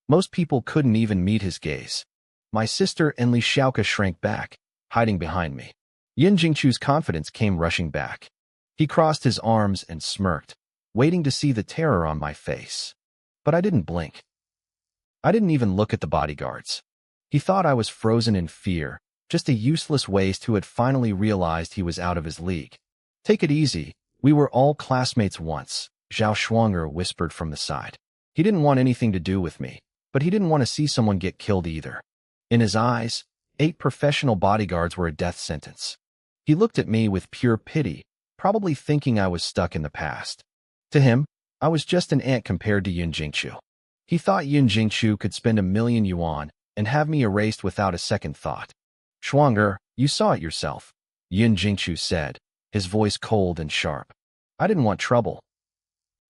[SPEAKER 1] Most people couldn't even meet his gaze. My sister and Li Xiaoke shrank back, hiding behind me. Yin Jingchu's confidence came rushing back. He crossed his arms and smirked, waiting to see the terror on my face. But I didn't blink. I didn't even look at the bodyguards. He thought I was frozen in fear, just a useless waste who had finally realized he was out of his league. Take it easy, we were all classmates once, Zhao Shuang'er whispered from the side. He didn't want anything to do with me, but he didn't want to see someone get killed either. In his eyes, 8 professional bodyguards were a death sentence. He looked at me with pure pity, probably thinking I was stuck in the past. To him, I was just an ant compared to Yin Jingchu. He thought Yin Jingchu could spend 1,000,000 yuan and have me erased without a second thought. Shuang'er, you saw it yourself, Yin Jingchu said, his voice cold and sharp. I didn't want trouble.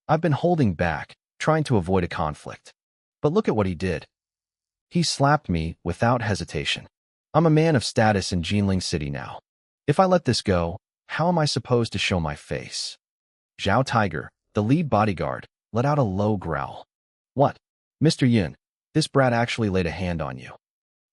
[SPEAKER 1] I've been holding back, trying to avoid a conflict. But look at what he did. He slapped me without hesitation. I'm a man of status in Jinling City now. If I let this go, how am I supposed to show my face? Zhao Tiger, the lead bodyguard, let out a low growl. What? Mr. Yin, this brat actually laid a hand on you.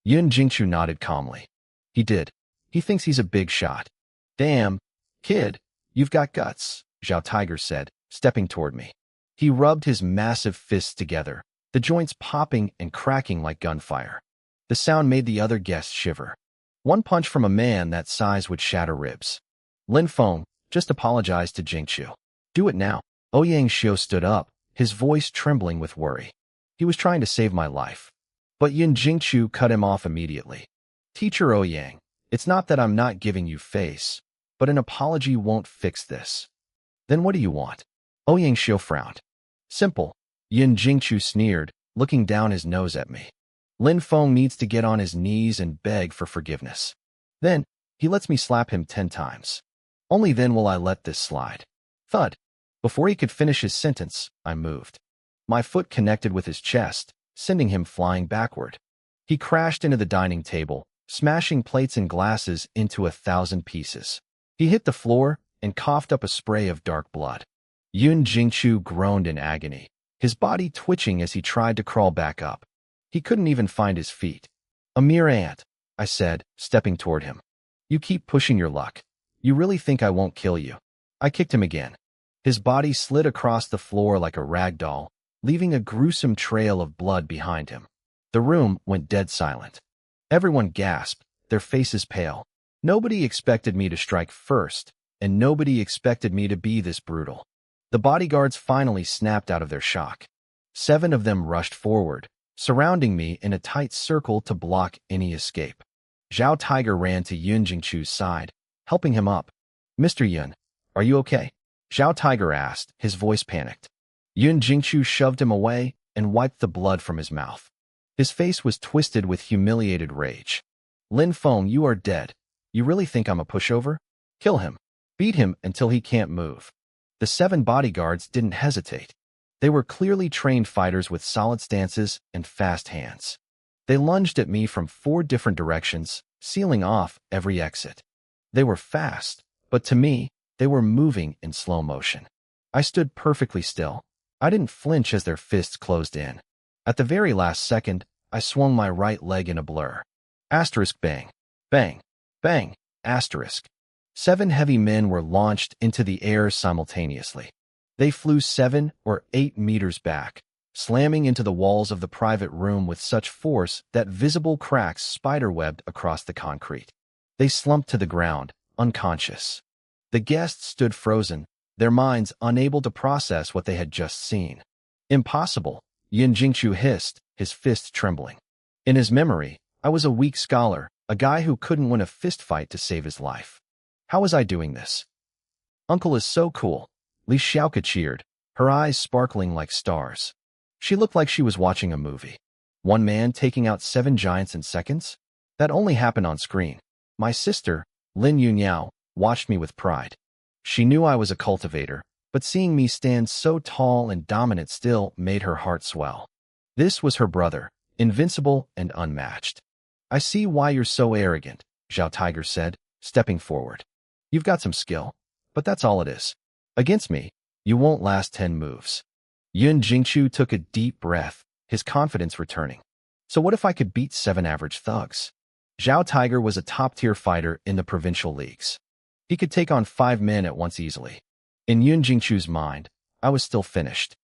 [SPEAKER 1] Yin Jingchu nodded calmly. He did. He thinks he's a big shot. Damn, kid, you've got guts, Zhao Tiger said, stepping toward me. He rubbed his massive fists together, the joints popping and cracking like gunfire. The sound made the other guests shiver. One punch from a man that size would shatter ribs. Lin Feng, just apologize to Jingchu. Do it now. Ouyang Xiu stood up, his voice trembling with worry. He was trying to save my life. But Yin Jingchu cut him off immediately. Teacher Ouyang, it's not that I'm not giving you face, but an apology won't fix this. Then what do you want? Ouyang Xiu frowned. Simple. Yin Jingchu sneered, looking down his nose at me. Lin Feng needs to get on his knees and beg for forgiveness. Then, he lets me slap him 10 times. Only then will I let this slide. Thud. Before he could finish his sentence, I moved. My foot connected with his chest, sending him flying backward. He crashed into the dining table, smashing plates and glasses into 1,000 pieces. He hit the floor and coughed up a spray of dark blood. Yun Jingchu groaned in agony, his body twitching as he tried to crawl back up. He couldn't even find his feet. A mere ant, I said, stepping toward him. You keep pushing your luck. You really think I won't kill you? I kicked him again. His body slid across the floor like a rag doll, leaving a gruesome trail of blood behind him. The room went dead silent. Everyone gasped, their faces pale. Nobody expected me to strike first, and nobody expected me to be this brutal. The bodyguards finally snapped out of their shock. 7 of them rushed forward, surrounding me in a tight circle to block any escape. Zhao Tiger ran to Yun Jingchu's side, helping him up. Mr. Yun, are you okay? Zhao Tiger asked, his voice panicked. Yun Jingchu shoved him away and wiped the blood from his mouth. His face was twisted with humiliated rage. Lin Feng, you are dead. You really think I'm a pushover? Kill him. Beat him until he can't move. The 7 bodyguards didn't hesitate. They were clearly trained fighters with solid stances and fast hands. They lunged at me from 4 different directions, sealing off every exit. They were fast, but to me, they were moving in slow motion. I stood perfectly still. I didn't flinch as their fists closed in. At the very last second, I swung my right leg in a blur. Asterisk bang. Bang. Bang. Asterisk. 7 heavy men were launched into the air simultaneously. They flew 7 or 8 meters back, slamming into the walls of the private room with such force that visible cracks spiderwebbed across the concrete. They slumped to the ground, unconscious. The guests stood frozen, their minds unable to process what they had just seen. Impossible, Yin Jingchu hissed, his fist trembling. In his memory, I was a weak scholar, a guy who couldn't win a fistfight to save his life. How was I doing this? Uncle is so cool, Li Xiaoke cheered, her eyes sparkling like stars. She looked like she was watching a movie. One man taking out 7 giants in seconds? That only happened on screen. My sister, Lin Yunyao, watched me with pride. She knew I was a cultivator, but seeing me stand so tall and dominant still made her heart swell. This was her brother, invincible and unmatched. I see why you're so arrogant, Zhao Tiger said, stepping forward. You've got some skill, but that's all it is. Against me, you won't last 10 moves. Yun Jingchu took a deep breath, his confidence returning. So what if I could beat 7 average thugs? Zhao Tiger was a top-tier fighter in the provincial leagues. He could take on 5 men at once easily. In Yun Jingchu's mind, I was still finished.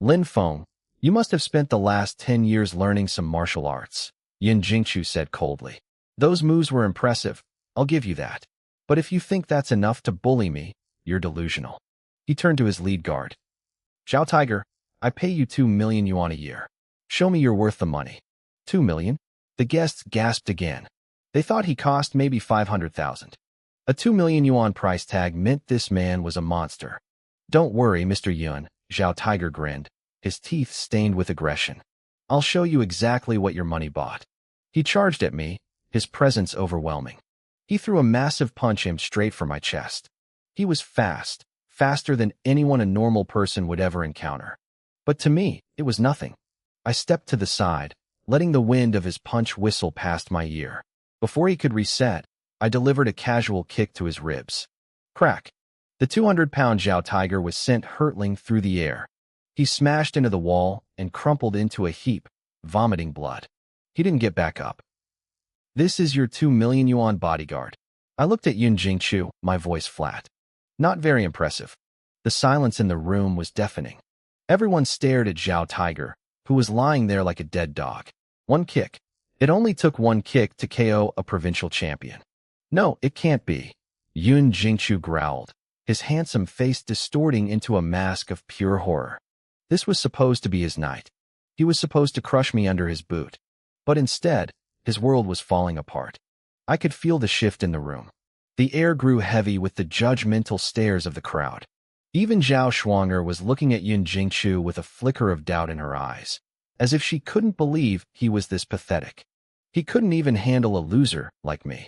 [SPEAKER 1] Lin Feng, you must have spent the last 10 years learning some martial arts, Yun Jingchu said coldly. Those moves were impressive, I'll give you that. But if you think that's enough to bully me, you're delusional. He turned to his lead guard. Zhao Tiger, I pay you 2 million yuan a year. Show me you're worth the money. 2 million? The guests gasped again. They thought he cost maybe 500,000. A 2 million yuan price tag meant this man was a monster. Don't worry, Mr. Yun, Zhao Tiger grinned, his teeth stained with aggression. I'll show you exactly what your money bought. He charged at me, his presence overwhelming. He threw a massive punch aimed straight for my chest. He was fast, faster than anyone a normal person would ever encounter. But to me, it was nothing. I stepped to the side, letting the wind of his punch whistle past my ear. Before he could reset, I delivered a casual kick to his ribs. Crack. The 200-pound Zhao Tiger was sent hurtling through the air. He smashed into the wall and crumpled into a heap, vomiting blood. He didn't get back up. This is your 2 million yuan bodyguard. I looked at Yun Jingchu, my voice flat. Not very impressive. The silence in the room was deafening. Everyone stared at Zhao Tiger, who was lying there like a dead dog. One kick. It only took one kick to KO a provincial champion. No, it can't be. Yun Jingchu growled, his handsome face distorting into a mask of pure horror. This was supposed to be his night. He was supposed to crush me under his boot. But instead, his world was falling apart. I could feel the shift in the room. The air grew heavy with the judgmental stares of the crowd. Even Zhao Shuanger was looking at Yun Jingchu with a flicker of doubt in her eyes, as if she couldn't believe he was this pathetic. He couldn't even handle a loser like me.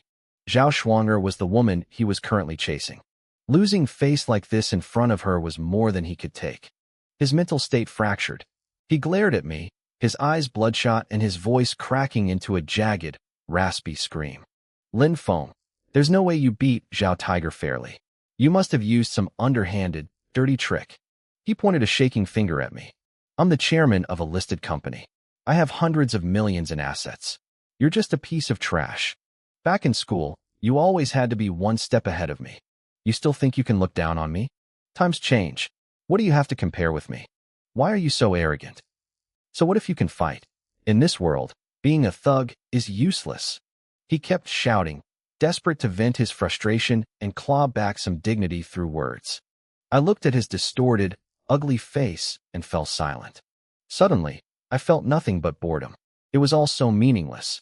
[SPEAKER 1] Zhao Shuanger was the woman he was currently chasing. Losing face like this in front of her was more than he could take. His mental state fractured. He glared at me, his eyes bloodshot and his voice cracking into a jagged, raspy scream. Lin Feng, there's no way you beat Zhao Tiger fairly. You must have used some underhanded, dirty trick. He pointed a shaking finger at me. I'm the chairman of a listed company. I have hundreds of millions in assets. You're just a piece of trash. Back in school, you always had to be one step ahead of me. You still think you can look down on me? Times change. What do you have to compare with me? Why are you so arrogant? So what if you can fight? In this world, being a thug is useless. He kept shouting, desperate to vent his frustration and claw back some dignity through words. I looked at his distorted, ugly face and fell silent. Suddenly, I felt nothing but boredom. It was all so meaningless.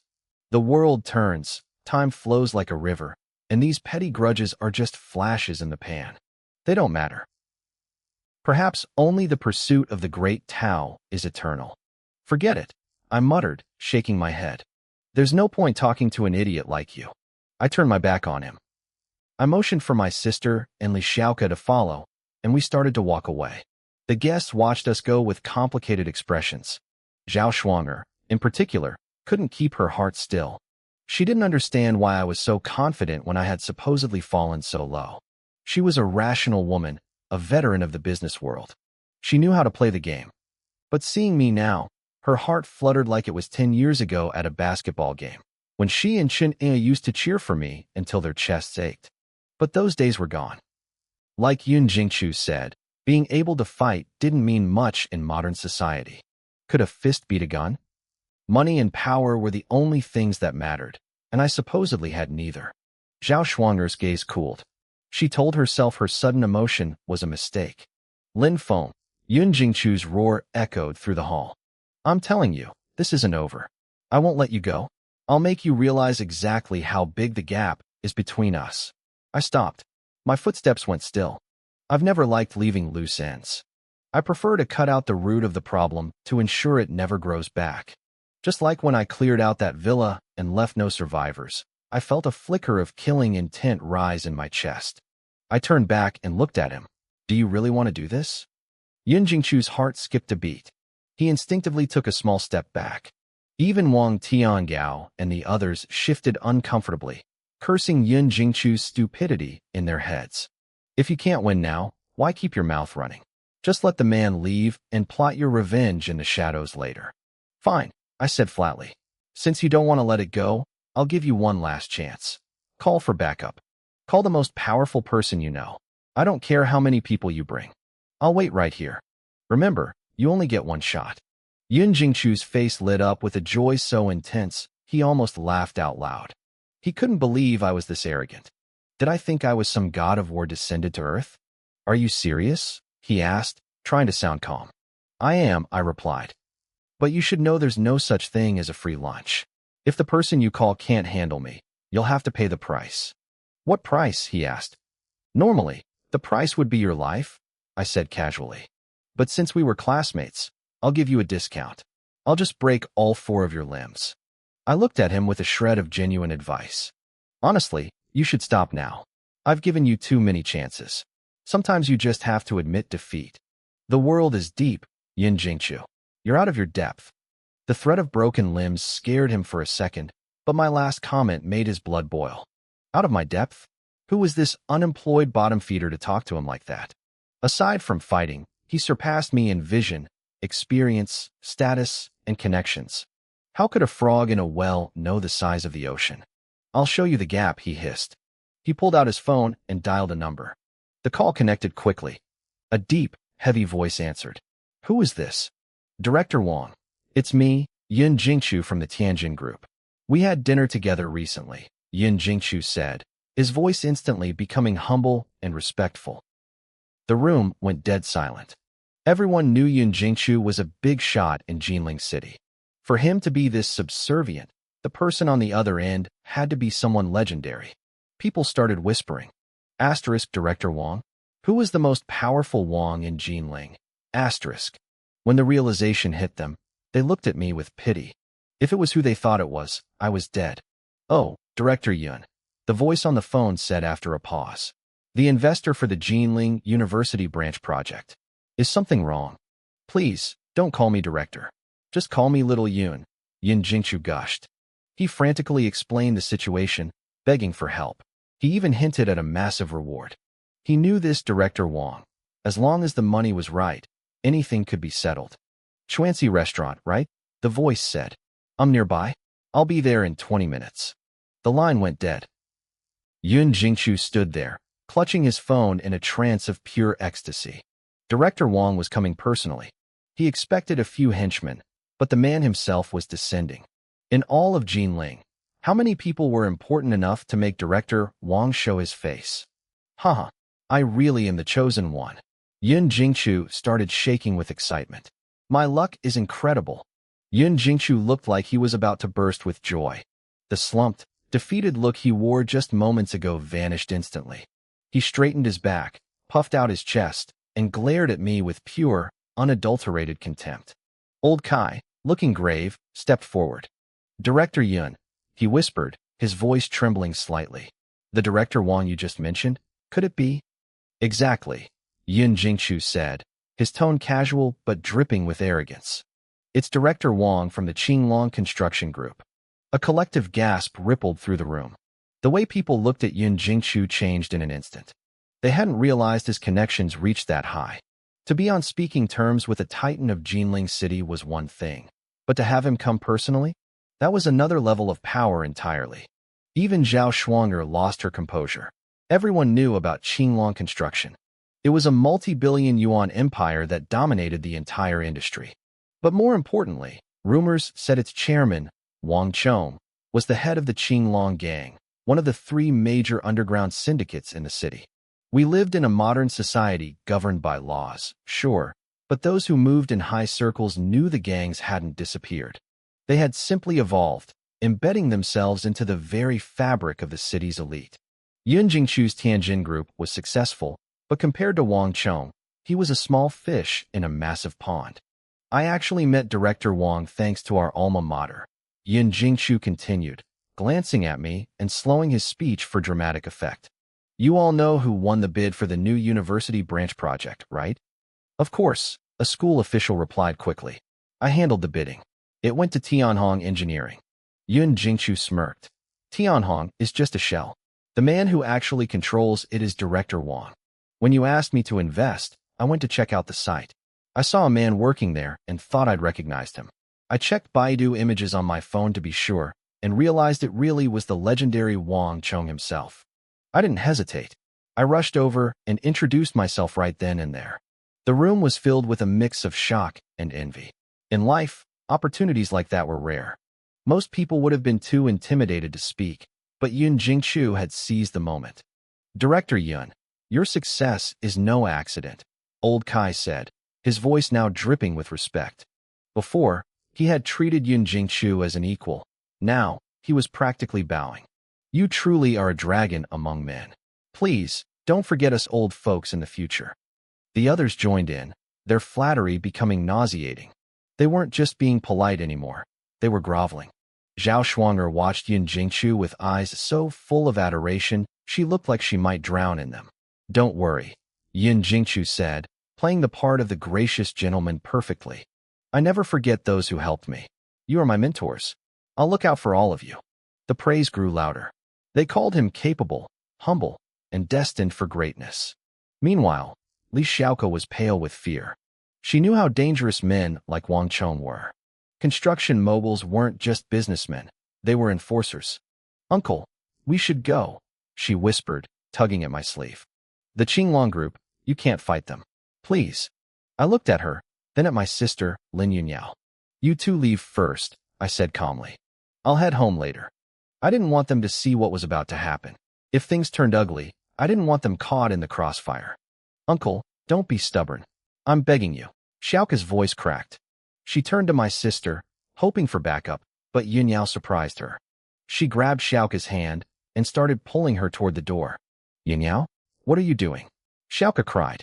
[SPEAKER 1] The world turns, time flows like a river, and these petty grudges are just flashes in the pan. They don't matter. Perhaps only the pursuit of the great Tao is eternal. Forget it, I muttered, shaking my head. There's no point talking to an idiot like you. I turned my back on him. I motioned for my sister and Li Xiaoke to follow, and we started to walk away. The guests watched us go with complicated expressions. Zhao Shuanger, in particular, couldn't keep her heart still. She didn't understand why I was so confident when I had supposedly fallen so low. She was a rational woman, a veteran of the business world. She knew how to play the game. But seeing me now, her heart fluttered like it was 10 years ago at a basketball game, when she and Chen E used to cheer for me until their chests ached. But those days were gone. Like Yun Jingchu said, Being able to fight didn't mean much in modern society. Could a fist beat a gun? Money and power were the only things that mattered, and I supposedly had neither. Zhao Shuang'er's gaze cooled. She told herself her sudden emotion was a mistake. Lin Feng, Yun Jingchu's roar echoed through the hall. I'm telling you, this isn't over. I won't let you go. I'll make you realize exactly how big the gap is between us. I stopped. My footsteps went still. I've never liked leaving loose ends. I prefer to cut out the root of the problem to ensure it never grows back. Just like when I cleared out that villa and left no survivors, I felt a flicker of killing intent rise in my chest. I turned back and looked at him. Do you really want to do this? Yun Jingchu's heart skipped a beat. He instinctively took a small step back. Even Wang Tiangao and the others shifted uncomfortably, cursing Yun Jingchu's stupidity in their heads. If you can't win now, why keep your mouth running? Just let the man leave and plot your revenge in the shadows later. Fine, I said flatly. Since you don't want to let it go, I'll give you one last chance. Call for backup. Call the most powerful person you know. I don't care how many people you bring. I'll wait right here. Remember, you only get one shot. Yun Jingchu's face lit up with a joy so intense, he almost laughed out loud. He couldn't believe I was this arrogant. Did I think I was some god of war descended to earth? Are you serious? He asked, trying to sound calm. I am, I replied. But you should know there's no such thing as a free lunch. If the person you call can't handle me, you'll have to pay the price. What price? He asked. Normally, the price would be your life, I said casually. But since we were classmates, I'll give you a discount. I'll just break all 4 of your limbs. I looked at him with a shred of genuine advice. Honestly, you should stop now. I've given you too many chances. Sometimes you just have to admit defeat. The world is deep, Yun Jingchu. You're out of your depth. The threat of broken limbs scared him for a second, but my last comment made his blood boil. Out of my depth? Who was this unemployed bottom feeder to talk to him like that? Aside from fighting, he surpassed me in vision, experience, status, and connections. How could a frog in a well know the size of the ocean? I'll show you the gap, he hissed. He pulled out his phone and dialed a number. The call connected quickly. A deep, heavy voice answered. Who is this? Director Wang. It's me, Yun Jingchu from the Tianjin Group. We had dinner together recently, Yun Jingchu said, his voice instantly becoming humble and respectful. The room went dead silent. Everyone knew Yun Jingchu was a big shot in Jinling City. For him to be this subservient, the person on the other end had to be someone legendary. People started whispering. Asterisk Director Wang? Who was the most powerful Wang in Jinling? Asterisk. When the realization hit them, they looked at me with pity. If it was who they thought it was, I was dead. Oh, Director Yun, the voice on the phone said after a pause. The investor for the Jinling University branch project. Is something wrong? Please, don't call me Director. Just call me Little Yun, Yun Jingchu gushed. He frantically explained the situation, begging for help. He even hinted at a massive reward. He knew this Director Wang. As long as the money was right, anything could be settled. Chuanxi restaurant, right? The voice said. I'm nearby. I'll be there in 20 minutes. The line went dead. Yun Jingchu stood there, clutching his phone in a trance of pure ecstasy. Director Wang was coming personally. He expected a few henchmen, but the man himself was descending. In all of Jinling, how many people were important enough to make Director Wang show his face? Haha, I really am the chosen one. Yun Jingchu started shaking with excitement. My luck is incredible. Yun Jingchu looked like he was about to burst with joy. The slumped, defeated look he wore just moments ago vanished instantly. He straightened his back, puffed out his chest, and glared at me with pure, unadulterated contempt. Old Kai, looking grave, stepped forward. Director Yun, he whispered, his voice trembling slightly. The Director Wang you just mentioned? Could it be? Exactly, Yun Jingchu said, his tone casual but dripping with arrogance. It's Director Wang from the Qinglong Construction Group. A collective gasp rippled through the room. The way people looked at Yun Jingchu changed in an instant. They hadn't realized his connections reached that high. To be on speaking terms with a titan of Jinling City was one thing, but to have him come personally? That was another level of power entirely. Even Zhao Shuang'er lost her composure. Everyone knew about Qinglong Construction. It was a multi-billion yuan empire that dominated the entire industry. But more importantly, rumors said its chairman, Wang Chong, was the head of the Qinglong Gang, one of the 3 major underground syndicates in the city. We lived in a modern society governed by laws, sure, but those who moved in high circles knew the gangs hadn't disappeared. They had simply evolved, embedding themselves into the very fabric of the city's elite. Yun Jingchu's Tianjin group was successful, but compared to Wang Chong, he was a small fish in a massive pond. I actually met Director Wang thanks to our alma mater. Yun Jingchu continued, glancing at me and slowing his speech for dramatic effect. You all know who won the bid for the new university branch project, right? Of course, a school official replied quickly. I handled the bidding. It went to Tianhong Engineering. Yun Jingchu smirked. Tianhong is just a shell. The man who actually controls it is Director Wang. When you asked me to invest, I went to check out the site. I saw a man working there and thought I'd recognized him. I checked Baidu images on my phone to be sure and realized it really was the legendary Wang Chong himself. I didn't hesitate. I rushed over and introduced myself right then and there. The room was filled with a mix of shock and envy. In life, opportunities like that were rare. Most people would have been too intimidated to speak, but Yun Jingchu had seized the moment. Director Yun, your success is no accident, Old Kai said, his voice now dripping with respect. Before, he had treated Yun Jingchu as an equal. Now, he was practically bowing. You truly are a dragon among men. Please, don't forget us old folks in the future. The others joined in, their flattery becoming nauseating. They weren't just being polite anymore. They were groveling. Zhao Shuanger watched Yun Jingchu with eyes so full of adoration, she looked like she might drown in them. Don't worry, Yun Jingchu said, playing the part of the gracious gentleman perfectly. I never forget those who helped me. You are my mentors. I'll look out for all of you. The praise grew louder. They called him capable, humble, and destined for greatness. Meanwhile, Li Xiaoko was pale with fear. She knew how dangerous men like Wang Chong were. Construction moguls weren't just businessmen, they were enforcers. Uncle, we should go, she whispered, tugging at my sleeve. The Qinglong group, you can't fight them. Please. I looked at her, then at my sister, Lin Yunyao. You two leave first, I said calmly. I'll head home later. I didn't want them to see what was about to happen. If things turned ugly, I didn't want them caught in the crossfire. Uncle, don't be stubborn. I'm begging you. Xiaoka's voice cracked. She turned to my sister, hoping for backup, but Yunyao surprised her. She grabbed Xiaoka's hand and started pulling her toward the door. Yunyao, what are you doing? Xiaoka cried.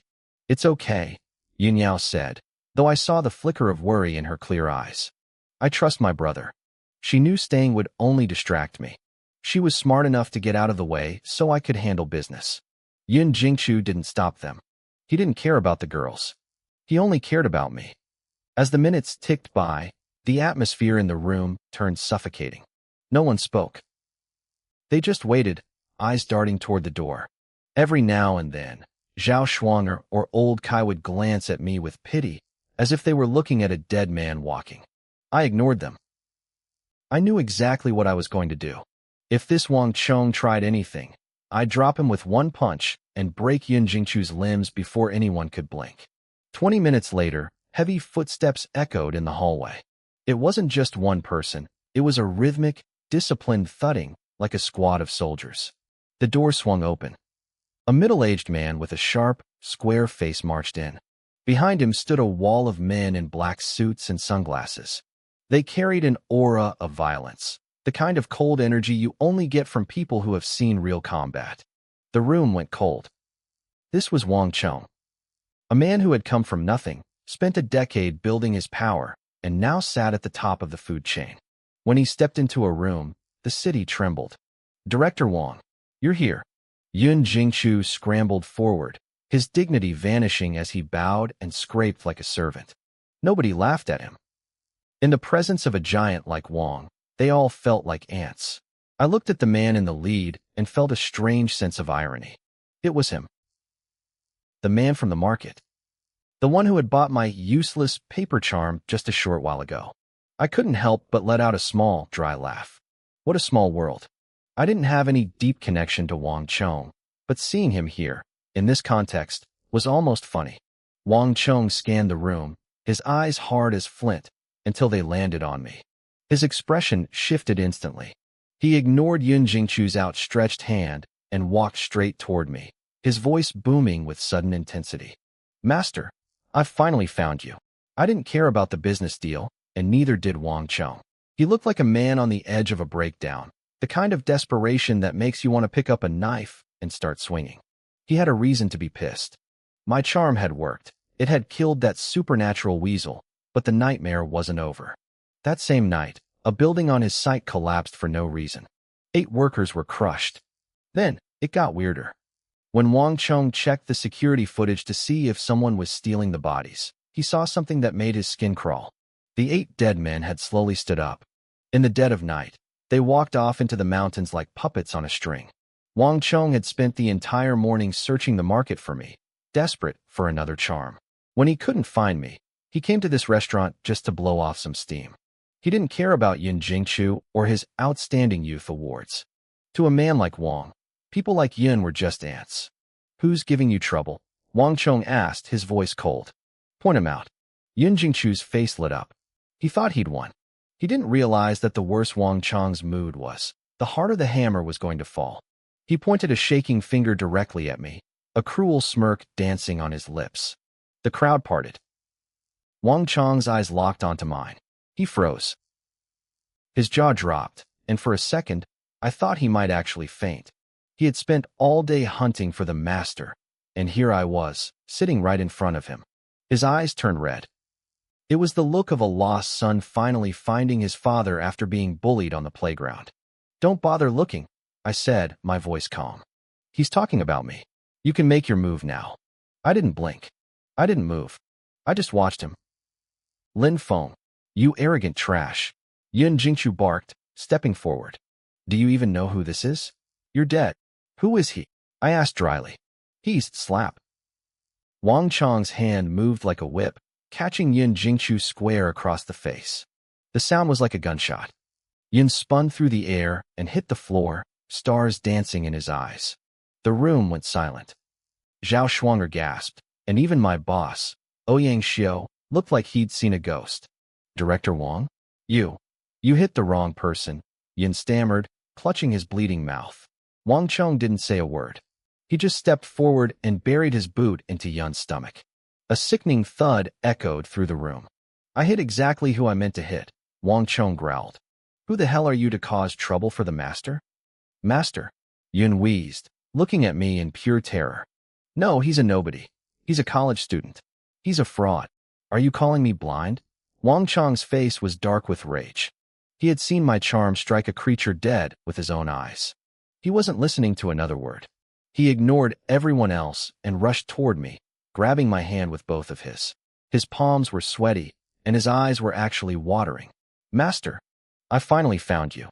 [SPEAKER 1] It's okay, Yunyao said, though I saw the flicker of worry in her clear eyes. I trust my brother. She knew staying would only distract me. She was smart enough to get out of the way so I could handle business. Yun Jingchu didn't stop them. He didn't care about the girls. He only cared about me. As the minutes ticked by, the atmosphere in the room turned suffocating. No one spoke. They just waited, eyes darting toward the door. Every now and then, Zhao Shuanger or Old Kai would glance at me with pity, as if they were looking at a dead man walking. I ignored them. I knew exactly what I was going to do. If this Wang Chong tried anything, I'd drop him with one punch and break Yun Jingchu's limbs before anyone could blink. 20 minutes later, heavy footsteps echoed in the hallway. It wasn't just one person, it was a rhythmic, disciplined thudding like a squad of soldiers. The door swung open. A middle-aged man with a sharp, square face marched in. Behind him stood a wall of men in black suits and sunglasses. They carried an aura of violence, the kind of cold energy you only get from people who have seen real combat. The room went cold. This was Wang Chong. A man who had come from nothing, spent a decade building his power, and now sat at the top of the food chain. When he stepped into a room, the city trembled. Director Wang, you're here. Yun Jingchu scrambled forward, his dignity vanishing as he bowed and scraped like a servant. Nobody laughed at him. In the presence of a giant like Wang, they all felt like ants. I looked at the man in the lead and felt a strange sense of irony. It was him. The man from the market. The one who had bought my useless paper charm just a short while ago. I couldn't help but let out a small, dry laugh. What a small world. I didn't have any deep connection to Wang Chong, but seeing him here, in this context, was almost funny. Wang Chong scanned the room, his eyes hard as flint, until they landed on me. His expression shifted instantly. He ignored Yun Jingchu's outstretched hand and walked straight toward me, his voice booming with sudden intensity. "Master, I've finally found you. I didn't care about the business deal, and neither did Wang Chong." He looked like a man on the edge of a breakdown, the kind of desperation that makes you want to pick up a knife and start swinging. He had a reason to be pissed. My charm had worked. It had killed that supernatural weasel, but the nightmare wasn't over. That same night, a building on his site collapsed for no reason. 8 workers were crushed. Then, it got weirder. When Wang Chong checked the security footage to see if someone was stealing the bodies, he saw something that made his skin crawl. The 8 dead men had slowly stood up. In the dead of night, they walked off into the mountains like puppets on a string. Wang Chong had spent the entire morning searching the market for me, desperate for another charm. When he couldn't find me, he came to this restaurant just to blow off some steam. He didn't care about Yun Jingchu or his Outstanding Youth Awards. To a man like Wang, people like Yun were just ants. "Who's giving you trouble?" Wang Chong asked, his voice cold. "Point him out." Yun Jingchu's face lit up. He thought he'd won. He didn't realize that the worse Wang Chong's mood was, the harder the hammer was going to fall. He pointed a shaking finger directly at me, a cruel smirk dancing on his lips. The crowd parted. Wang Chong's eyes locked onto mine. He froze. His jaw dropped, and for a second, I thought he might actually faint. He had spent all day hunting for the master, and here I was, sitting right in front of him. His eyes turned red. It was the look of a lost son finally finding his father after being bullied on the playground. "Don't bother looking," I said, my voice calm. "He's talking about me. You can make your move now." I didn't blink. I didn't move. I just watched him. "Lin Feng, you arrogant trash," Yun Jingchu barked, stepping forward. "Do you even know who this is? You're dead." "Who is he?" I asked dryly. "He's slap." Wang Chong's hand moved like a whip, catching Yun Jingchu square across the face. The sound was like a gunshot. Yun spun through the air and hit the floor, stars dancing in his eyes. The room went silent. Zhao Shuanger gasped, and even my boss, Ouyang Xiao, looked like he'd seen a ghost. "Director Wang? You hit the wrong person," Yun stammered, clutching his bleeding mouth. Wang Chong didn't say a word. He just stepped forward and buried his boot into Yun's stomach. A sickening thud echoed through the room. "I hit exactly who I meant to hit," Wang Chong growled. "Who the hell are you to cause trouble for the master?" "Master?" Yun wheezed, looking at me in pure terror. "No, he's a nobody. He's a college student. He's a fraud. Are you calling me blind?" Wang Chong's face was dark with rage. He had seen my charm strike a creature dead with his own eyes. He wasn't listening to another word. He ignored everyone else and rushed toward me, grabbing my hand with both of his. His palms were sweaty, and his eyes were actually watering. "Master, I finally found you."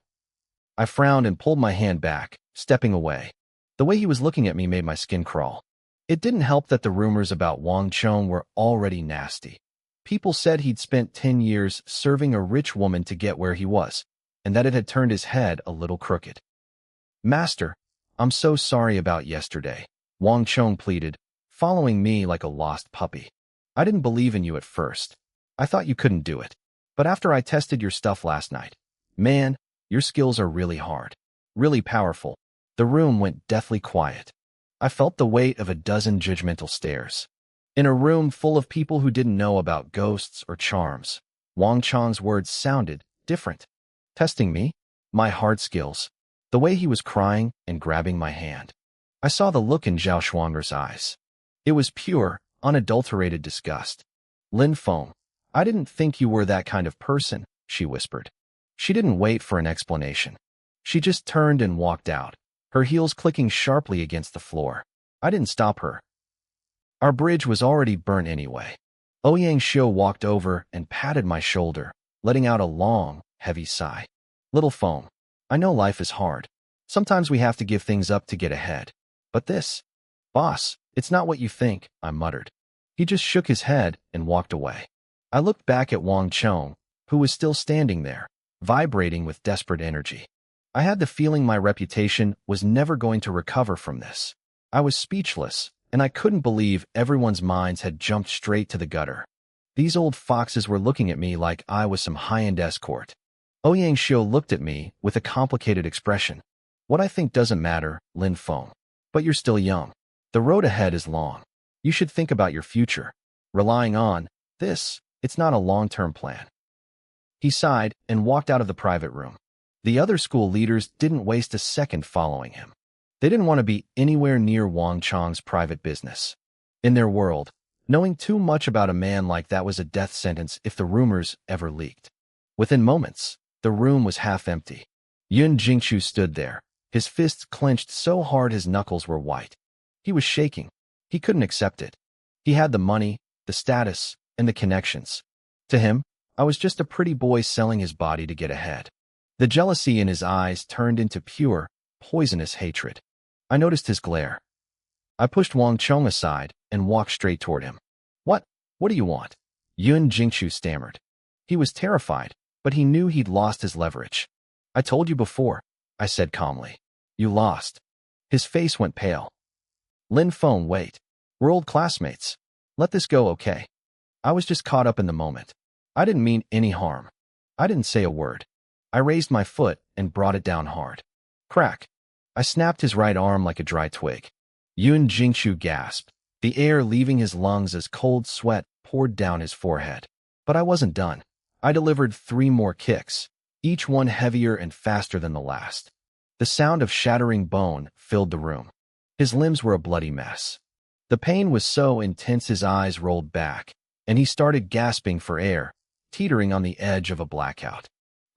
[SPEAKER 1] I frowned and pulled my hand back, stepping away. The way he was looking at me made my skin crawl. It didn't help that the rumors about Wang Chong were already nasty. People said he'd spent 10 years serving a rich woman to get where he was, and that it had turned his head a little crooked. "Master, I'm so sorry about yesterday," Wang Chong pleaded, following me like a lost puppy. "I didn't believe in you at first. I thought you couldn't do it. But after I tested your stuff last night, man, your skills are really hard, really powerful." The room went deathly quiet. I felt the weight of a dozen judgmental stares. In a room full of people who didn't know about ghosts or charms, Wang Chong's words sounded different. Testing me? My hard skills? The way he was crying and grabbing my hand. I saw the look in Zhao Shuanger's eyes. It was pure, unadulterated disgust. "Lin Feng, I didn't think you were that kind of person," she whispered. She didn't wait for an explanation. She just turned and walked out, her heels clicking sharply against the floor. I didn't stop her. Our bridge was already burnt anyway. Ouyang Xiao walked over and patted my shoulder, letting out a long, heavy sigh. "Little Feng, I know life is hard. Sometimes we have to give things up to get ahead. But this, boss, it's not what you think," I muttered. He just shook his head and walked away. I looked back at Wang Chong, who was still standing there, vibrating with desperate energy. I had the feeling my reputation was never going to recover from this. I was speechless, and I couldn't believe everyone's minds had jumped straight to the gutter. These old foxes were looking at me like I was some high-end escort. Ouyang Xiu looked at me with a complicated expression. What I think doesn't matter, Lin Feng. But you're still young. The road ahead is long. You should think about your future. Relying on this, it's not a long-term plan. He sighed and walked out of the private room. The other school leaders didn't waste a second following him. They didn't want to be anywhere near Wang Chong's private business. In their world, knowing too much about a man like that was a death sentence if the rumors ever leaked. Within moments, the room was half empty. Yun Jingchu stood there, his fists clenched so hard his knuckles were white. He was shaking. He couldn't accept it. He had the money, the status, and the connections. To him, I was just a pretty boy selling his body to get ahead. The jealousy in his eyes turned into pure, poisonous hatred. I noticed his glare. I pushed Wang Chong aside and walked straight toward him. What do you want? Yun Jingchu stammered. He was terrified, but he knew he'd lost his leverage. I told you before, I said calmly. You lost. His face went pale. Lin Feng, wait. We're old classmates. Let this go, okay? I was just caught up in the moment. I didn't mean any harm. I didn't say a word. I raised my foot and brought it down hard. Crack. I snapped his right arm like a dry twig. Yun Jingchu gasped, the air leaving his lungs as cold sweat poured down his forehead. But I wasn't done. I delivered 3 more kicks, each one heavier and faster than the last. The sound of shattering bone filled the room. His limbs were a bloody mess. The pain was so intense his eyes rolled back, and he started gasping for air, teetering on the edge of a blackout.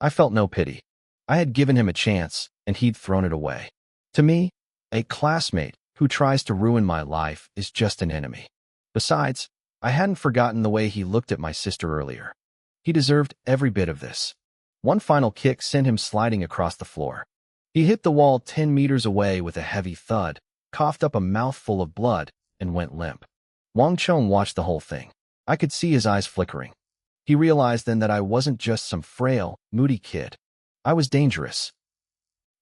[SPEAKER 1] I felt no pity. I had given him a chance, and he'd thrown it away. To me, a classmate who tries to ruin my life is just an enemy. Besides, I hadn't forgotten the way he looked at my sister earlier. He deserved every bit of this. One final kick sent him sliding across the floor. He hit the wall 10 meters away with a heavy thud, coughed up a mouthful of blood, and went limp. Wang Chong watched the whole thing. I could see his eyes flickering. He realized then that I wasn't just some frail, moody kid. I was dangerous.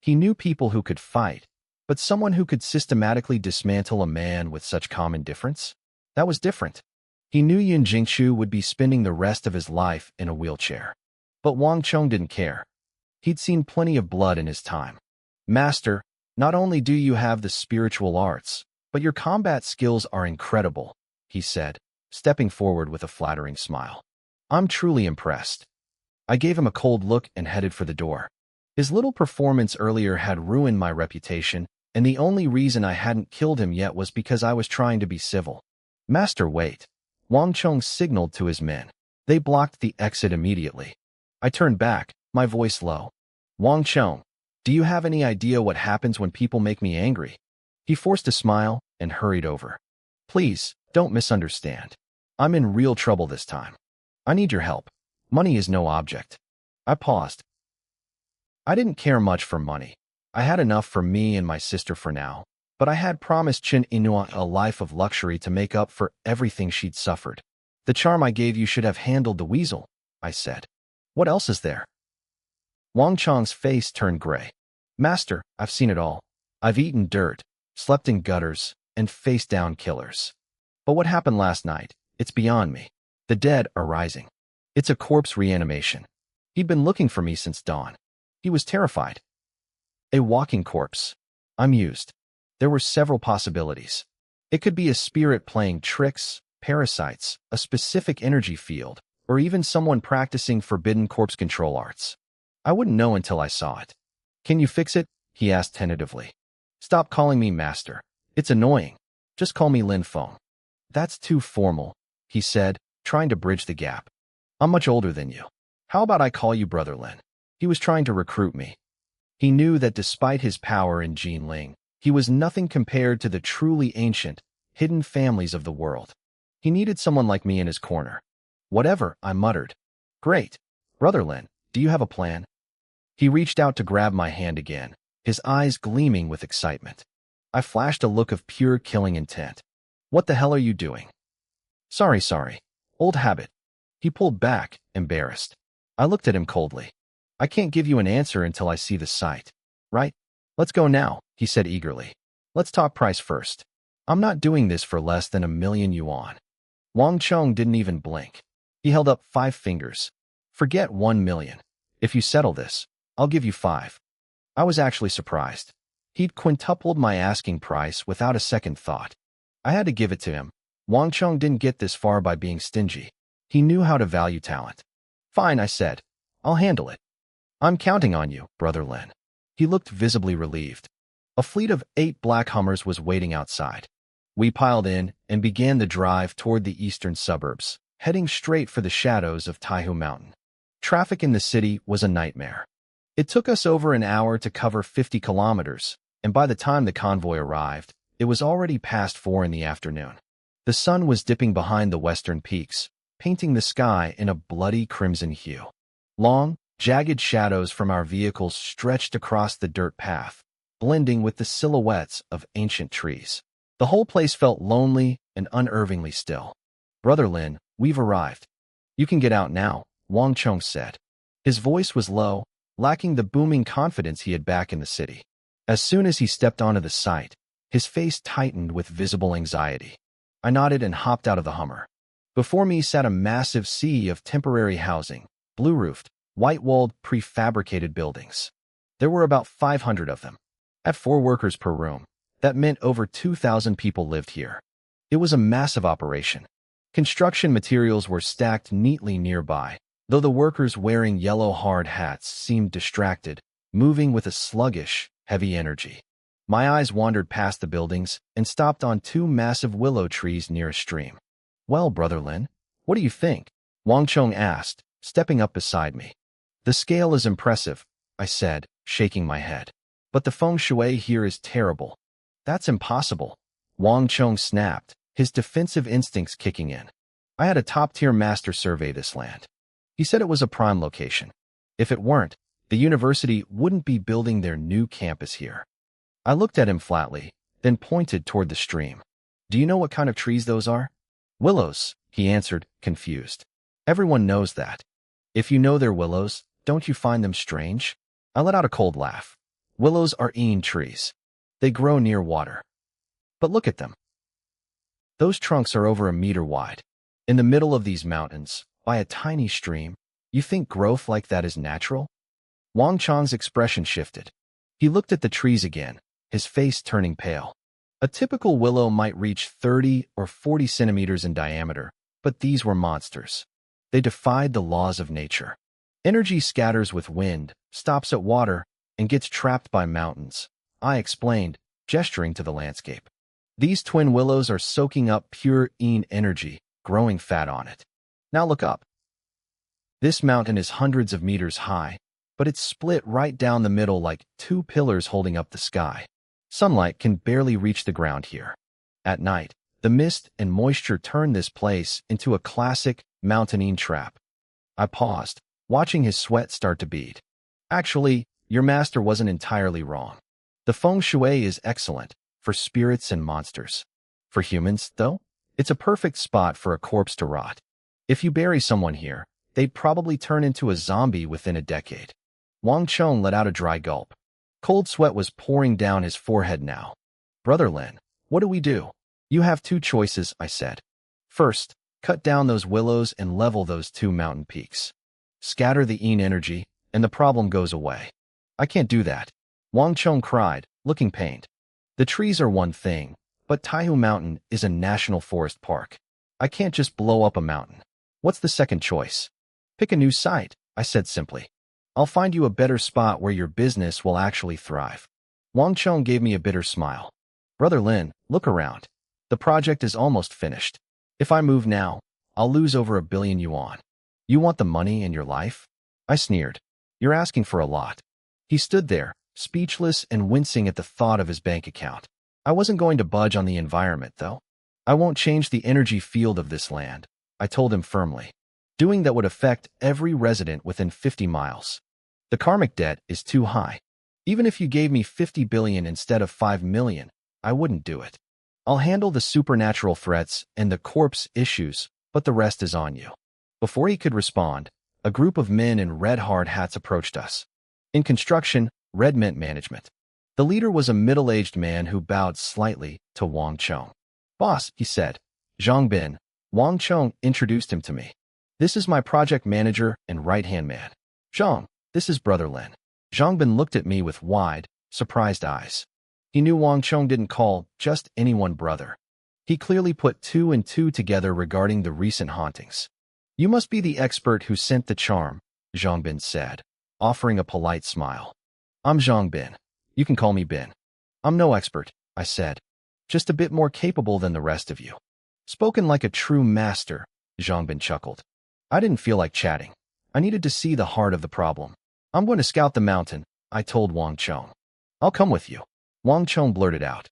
[SPEAKER 1] He knew people who could fight, but someone who could systematically dismantle a man with such calm indifference? That was different. He knew Yun Jingchu would be spending the rest of his life in a wheelchair. But Wang Chong didn't care. He'd seen plenty of blood in his time. Master, not only do you have the spiritual arts, but your combat skills are incredible, he said, stepping forward with a flattering smile. I'm truly impressed. I gave him a cold look and headed for the door. His little performance earlier had ruined my reputation, and the only reason I hadn't killed him yet was because I was trying to be civil. Master, wait. Wang Chong signaled to his men. They blocked the exit immediately. I turned back, my voice low. Wang Chong, do you have any idea what happens when people make me angry? He forced a smile and hurried over. Please, don't misunderstand. I'm in real trouble this time. I need your help. Money is no object. I paused. I didn't care much for money. I had enough for me and my sister for now, but I had promised Chin Inua a life of luxury to make up for everything she'd suffered. The charm I gave you should have handled the weasel, I said. What else is there? Wang Chong's face turned gray. Master, I've seen it all. I've eaten dirt, slept in gutters, and faced down killers. But what happened last night, it's beyond me. The dead are rising. It's a corpse reanimation. He'd been looking for me since dawn. He was terrified. A walking corpse. I mused. There were several possibilities. It could be a spirit playing tricks, parasites, a specific energy field, or even someone practicing forbidden corpse control arts. I wouldn't know until I saw it. Can you fix it? He asked tentatively. Stop calling me master. It's annoying. Just call me Lin Feng. That's too formal, he said, trying to bridge the gap. I'm much older than you. How about I call you Brother Lin? He was trying to recruit me. He knew that despite his power in Jinling, he was nothing compared to the truly ancient, hidden families of the world. He needed someone like me in his corner. Whatever, I muttered. Great. Brother Lin, do you have a plan? He reached out to grab my hand again, his eyes gleaming with excitement. I flashed a look of pure killing intent. What the hell are you doing? Sorry. Old habit. He pulled back, embarrassed. I looked at him coldly. I can't give you an answer until I see the site. Right? Let's go now, he said eagerly. Let's talk price first. I'm not doing this for less than 1,000,000 yuan. Wang Chong didn't even blink. He held up 5 fingers. Forget 1 million. If you settle this, I'll give you 5. I was actually surprised. He'd quintupled my asking price without a second thought. I had to give it to him. Wang Chong didn't get this far by being stingy. He knew how to value talent. Fine, I said. I'll handle it. I'm counting on you, Brother Lin. He looked visibly relieved. A fleet of 8 black Hummers was waiting outside. We piled in and began the drive toward the eastern suburbs, heading straight for the shadows of Taihu Mountain. Traffic in the city was a nightmare. It took us over an hour to cover 50 kilometers, and by the time the convoy arrived, it was already past 4 in the afternoon. The sun was dipping behind the western peaks, painting the sky in a bloody crimson hue. Long, jagged shadows from our vehicles stretched across the dirt path, blending with the silhouettes of ancient trees. The whole place felt lonely and unnervingly still. Brother Lin, we've arrived. You can get out now, Wang Chong said. His voice was low, lacking the booming confidence he had back in the city. As soon as he stepped onto the site, his face tightened with visible anxiety. I nodded and hopped out of the Hummer. Before me sat a massive sea of temporary housing, blue-roofed, white-walled, prefabricated buildings. There were about 500 of them. At 4 workers per room, that meant over 2,000 people lived here. It was a massive operation. Construction materials were stacked neatly nearby, though the workers wearing yellow hard hats seemed distracted, moving with a sluggish, heavy energy. My eyes wandered past the buildings and stopped on 2 massive willow trees near a stream. Well, Brother Lin, what do you think? Wang Chong asked, stepping up beside me. The scale is impressive, I said, shaking my head. But the feng shui here is terrible. That's impossible. Wang Chong snapped, his defensive instincts kicking in. I had a top-tier master survey this land. He said it was a prime location. If it weren't, the university wouldn't be building their new campus here. I looked at him flatly, then pointed toward the stream. Do you know what kind of trees those are? Willows, he answered, confused. Everyone knows that. If you know they're willows, don't you find them strange? I let out a cold laugh. Willows are trees. They grow near water. But look at them. Those trunks are over 1 meter wide. In the middle of these mountains, by a tiny stream, you think growth like that is natural? Wang Chong's expression shifted. He looked at the trees again, his face turning pale. A typical willow might reach 30 or 40 centimeters in diameter, but these were monsters. They defied the laws of nature. Energy scatters with wind, stops at water, and gets trapped by mountains, I explained, gesturing to the landscape. These twin willows are soaking up pure energy, growing fat on it. Now look up. This mountain is hundreds of meters high, but it's split right down the middle like 2 pillars holding up the sky. Sunlight can barely reach the ground here. At night, the mist and moisture turn this place into a classic mountain trap. I paused, watching his sweat start to bead. Actually, your master wasn't entirely wrong. The feng shui is excellent for spirits and monsters. For humans, though, it's a perfect spot for a corpse to rot. If you bury someone here, they'd probably turn into a zombie within a decade. Wang Chong let out a dry gulp. Cold sweat was pouring down his forehead now. Brother Lin, what do we do? You have 2 choices, I said. First, cut down those willows and level those 2 mountain peaks. Scatter the energy, and the problem goes away. I can't do that. Wang Chong cried, looking pained. The trees are one thing, but Taihu Mountain is a national forest park. I can't just blow up a mountain. What's the second choice? Pick a new site, I said simply. I'll find you a better spot where your business will actually thrive. Wang Chong gave me a bitter smile. Brother Lin, look around. The project is almost finished. If I move now, I'll lose over 1 billion yuan. You want the money in your life? I sneered. You're asking for a lot. He stood there, speechless and wincing at the thought of his bank account. I wasn't going to budge on the environment, though. I won't change the energy field of this land, I told him firmly. Doing that would affect every resident within 50 miles. The karmic debt is too high. Even if you gave me 50 billion instead of 5 million, I wouldn't do it. I'll handle the supernatural threats and the corpse issues, but the rest is on you. Before he could respond, a group of men in red hard hats approached us. In construction, red meant management. The leader was a middle-aged man who bowed slightly to Wang Chong. Boss, he said. Zhongbin. Wang Chong introduced him to me. This is my project manager and right-hand man. Zhong, this is Brother Lin. Zhongbin looked at me with wide, surprised eyes. He knew Wang Chong didn't call just anyone brother. He clearly put two and two together regarding the recent hauntings. You must be the expert who sent the charm, Zhongbin said, offering a polite smile. I'm Zhongbin. You can call me Bin. I'm no expert, I said. Just a bit more capable than the rest of you. Spoken like a true master, Zhongbin chuckled. I didn't feel like chatting. I needed to see the heart of the problem. I'm going to scout the mountain, I told Wang Chong. I'll come with you. Wang Chong blurted out.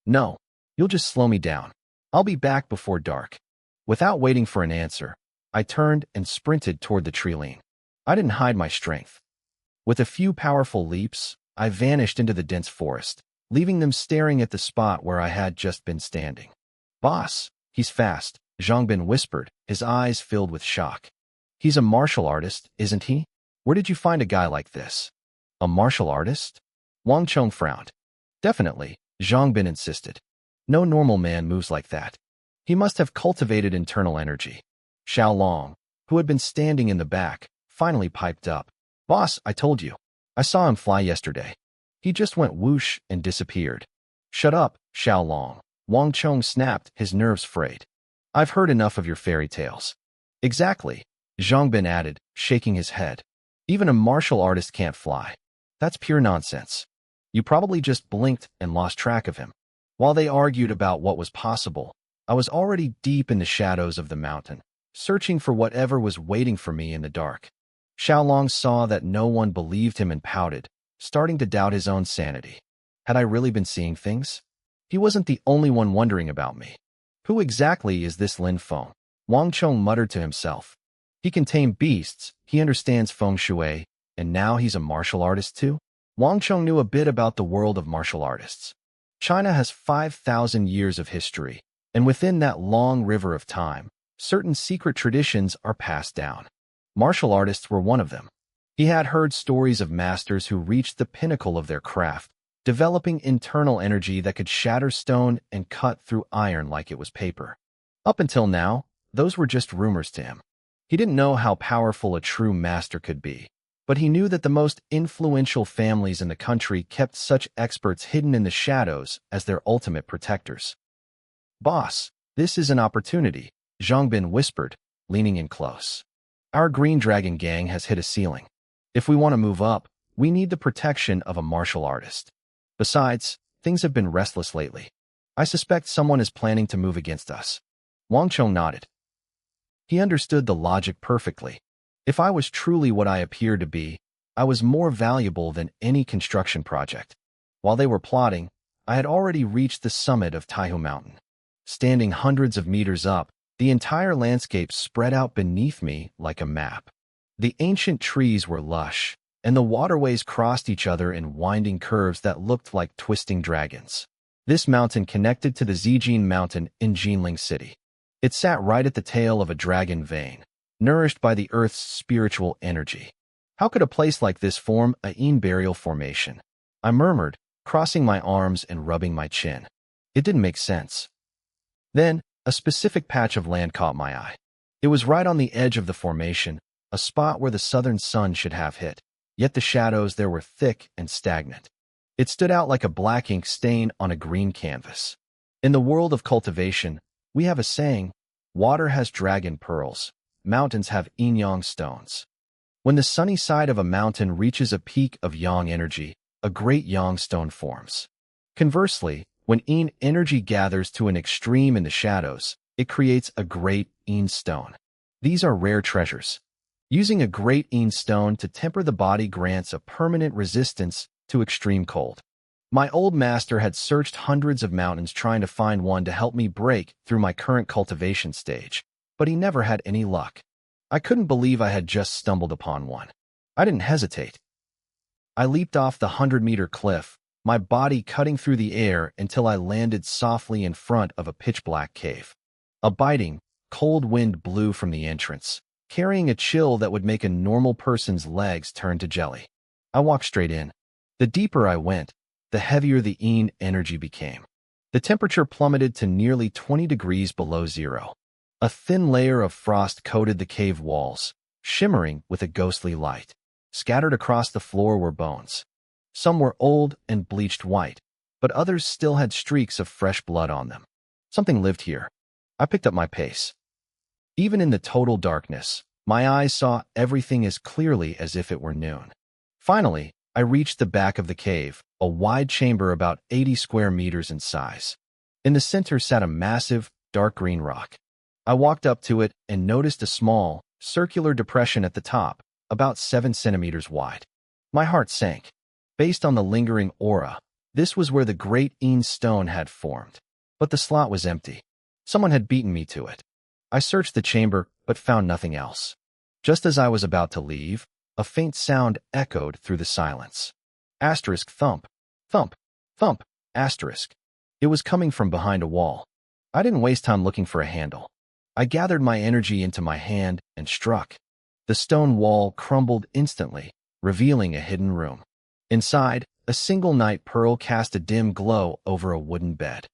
[SPEAKER 1] No, you'll just slow me down. I'll be back before dark. Without waiting for an answer, I turned and sprinted toward the tree line. I didn't hide my strength. With a few powerful leaps, I vanished into the dense forest, leaving them staring at the spot where I had just been standing. Boss, he's fast, Zhongbin whispered, his eyes filled with shock. He's a martial artist, isn't he? Where did you find a guy like this? A martial artist? Wang Chong frowned. Definitely, Zhongbin insisted. No normal man moves like that. He must have cultivated internal energy. Xiao Long, who had been standing in the back, finally piped up. Boss, I told you. I saw him fly yesterday. He just went whoosh and disappeared. Shut up, Xiao Long. Wang Chong snapped, his nerves frayed. I've heard enough of your fairy tales. Exactly, Zhongbin added, shaking his head. Even a martial artist can't fly. That's pure nonsense. You probably just blinked and lost track of him. While they argued about what was possible, I was already deep in the shadows of the mountain, searching for whatever was waiting for me in the dark. Xiaolong saw that no one believed him and pouted, starting to doubt his own sanity. Had I really been seeing things? He wasn't the only one wondering about me. Who exactly is this Lin Feng? Wang Chong muttered to himself. He can tame beasts, he understands feng shui, and now he's a martial artist too? Wang Chong knew a bit about the world of martial artists. China has 5,000 years of history, and within that long river of time, certain secret traditions are passed down. Martial artists were one of them. He had heard stories of masters who reached the pinnacle of their craft, developing internal energy that could shatter stone and cut through iron like it was paper. Up until now, those were just rumors to him. He didn't know how powerful a true master could be, but he knew that the most influential families in the country kept such experts hidden in the shadows as their ultimate protectors. Boss, this is an opportunity, Zhongbin whispered, leaning in close. Our Green Dragon gang has hit a ceiling. If we want to move up, we need the protection of a martial artist. Besides, things have been restless lately. I suspect someone is planning to move against us. Wang Chong nodded. He understood the logic perfectly. If I was truly what I appeared to be, I was more valuable than any construction project. While they were plotting, I had already reached the summit of Taihu Mountain. Standing hundreds of meters up, the entire landscape spread out beneath me like a map. The ancient trees were lush, and the waterways crossed each other in winding curves that looked like twisting dragons. This mountain connected to the Zijin Mountain in Jinling City. It sat right at the tail of a dragon vein, nourished by the Earth's spiritual energy. How could a place like this form a Yin burial formation? I murmured, crossing my arms and rubbing my chin. It didn't make sense. Then, a specific patch of land caught my eye. It was right on the edge of the formation, a spot where the southern sun should have hit, yet the shadows there were thick and stagnant. It stood out like a black ink stain on a green canvas. In the world of cultivation, we have a saying, water has dragon pearls, mountains have yin-yang stones. When the sunny side of a mountain reaches a peak of yang energy, a great yang stone forms. Conversely, when yin energy gathers to an extreme in the shadows, it creates a great yin stone. These are rare treasures. Using a great yin stone to temper the body grants a permanent resistance to extreme cold. My old master had searched hundreds of mountains trying to find one to help me break through my current cultivation stage, but he never had any luck. I couldn't believe I had just stumbled upon one. I didn't hesitate. I leaped off the 100-meter cliff, my body cutting through the air until I landed softly in front of a pitch-black cave. A biting, cold wind blew from the entrance, carrying a chill that would make a normal person's legs turn to jelly. I walked straight in. The deeper I went, the heavier the yin energy became. The temperature plummeted to nearly 20 degrees below zero. A thin layer of frost coated the cave walls, shimmering with a ghostly light. Scattered across the floor were bones. Some were old and bleached white, but others still had streaks of fresh blood on them. Something lived here. I picked up my pace. Even in the total darkness, my eyes saw everything as clearly as if it were noon. Finally, I reached the back of the cave, a wide chamber about 80 square meters in size. In the center sat a massive, dark green rock. I walked up to it and noticed a small, circular depression at the top, about 7 centimeters wide. My heart sank. Based on the lingering aura, this was where the great Een stone had formed. But the slot was empty. Someone had beaten me to it. I searched the chamber, but found nothing else. Just as I was about to leave, a faint sound echoed through the silence. Asterisk thump, thump, thump, asterisk. It was coming from behind a wall. I didn't waste time looking for a handle. I gathered my energy into my hand and struck. The stone wall crumbled instantly, revealing a hidden room. Inside, a single night pearl cast a dim glow over a wooden bed.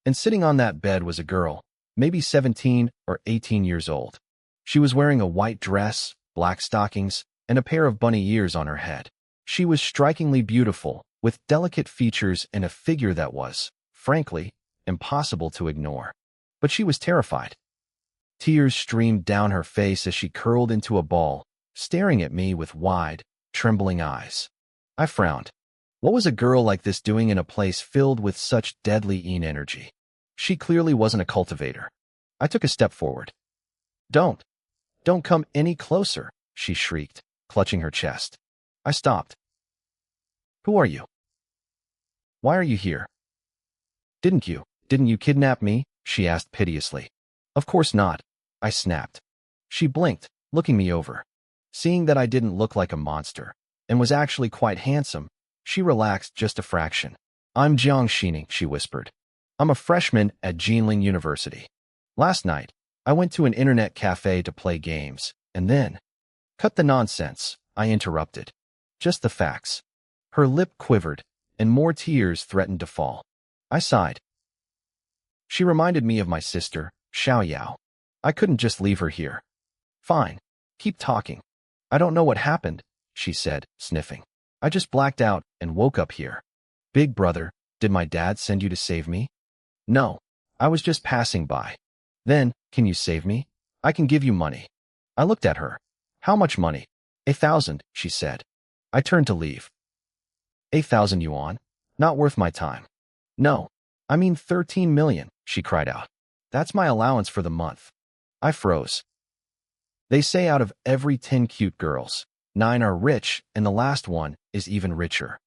[SPEAKER 1] And sitting on that bed was a girl, maybe 17 or 18 years old. She was wearing a white dress, black stockings, and a pair of bunny ears on her head. She was strikingly beautiful, with delicate features and a figure that was, frankly, impossible to ignore. But she was terrified. Tears streamed down her face as she curled into a ball, staring at me with wide, trembling eyes. I frowned. What was a girl like this doing in a place filled with such deadly Een energy? She clearly wasn't a cultivator. I took a step forward. Don't come any closer, she shrieked, clutching her chest. I stopped. Who are you? Why are you here? Didn't you kidnap me? She asked piteously. Of course not, I snapped. She blinked, looking me over. Seeing that I didn't look like a monster, and was actually quite handsome, she relaxed just a fraction. I'm Jiang Xining, she whispered. I'm a freshman at Jinling University. Last night, I went to an internet cafe to play games, and then... Cut the nonsense, I interrupted. Just the facts. Her lip quivered, and more tears threatened to fall. I sighed. She reminded me of my sister, Xiaoyao. I couldn't just leave her here. Fine, keep talking. I don't know what happened, she said, sniffing. I just blacked out and woke up here. Big brother, did my dad send you to save me? No, I was just passing by. Then, can you save me? I can give you money. I looked at her. How much money? 1,000, she said. I turned to leave. 8,000 yuan? Not worth my time. No, I mean 13 million, she cried out. That's my allowance for the month. I froze. They say out of every 10 cute girls, 9 are rich, and the last one is even richer.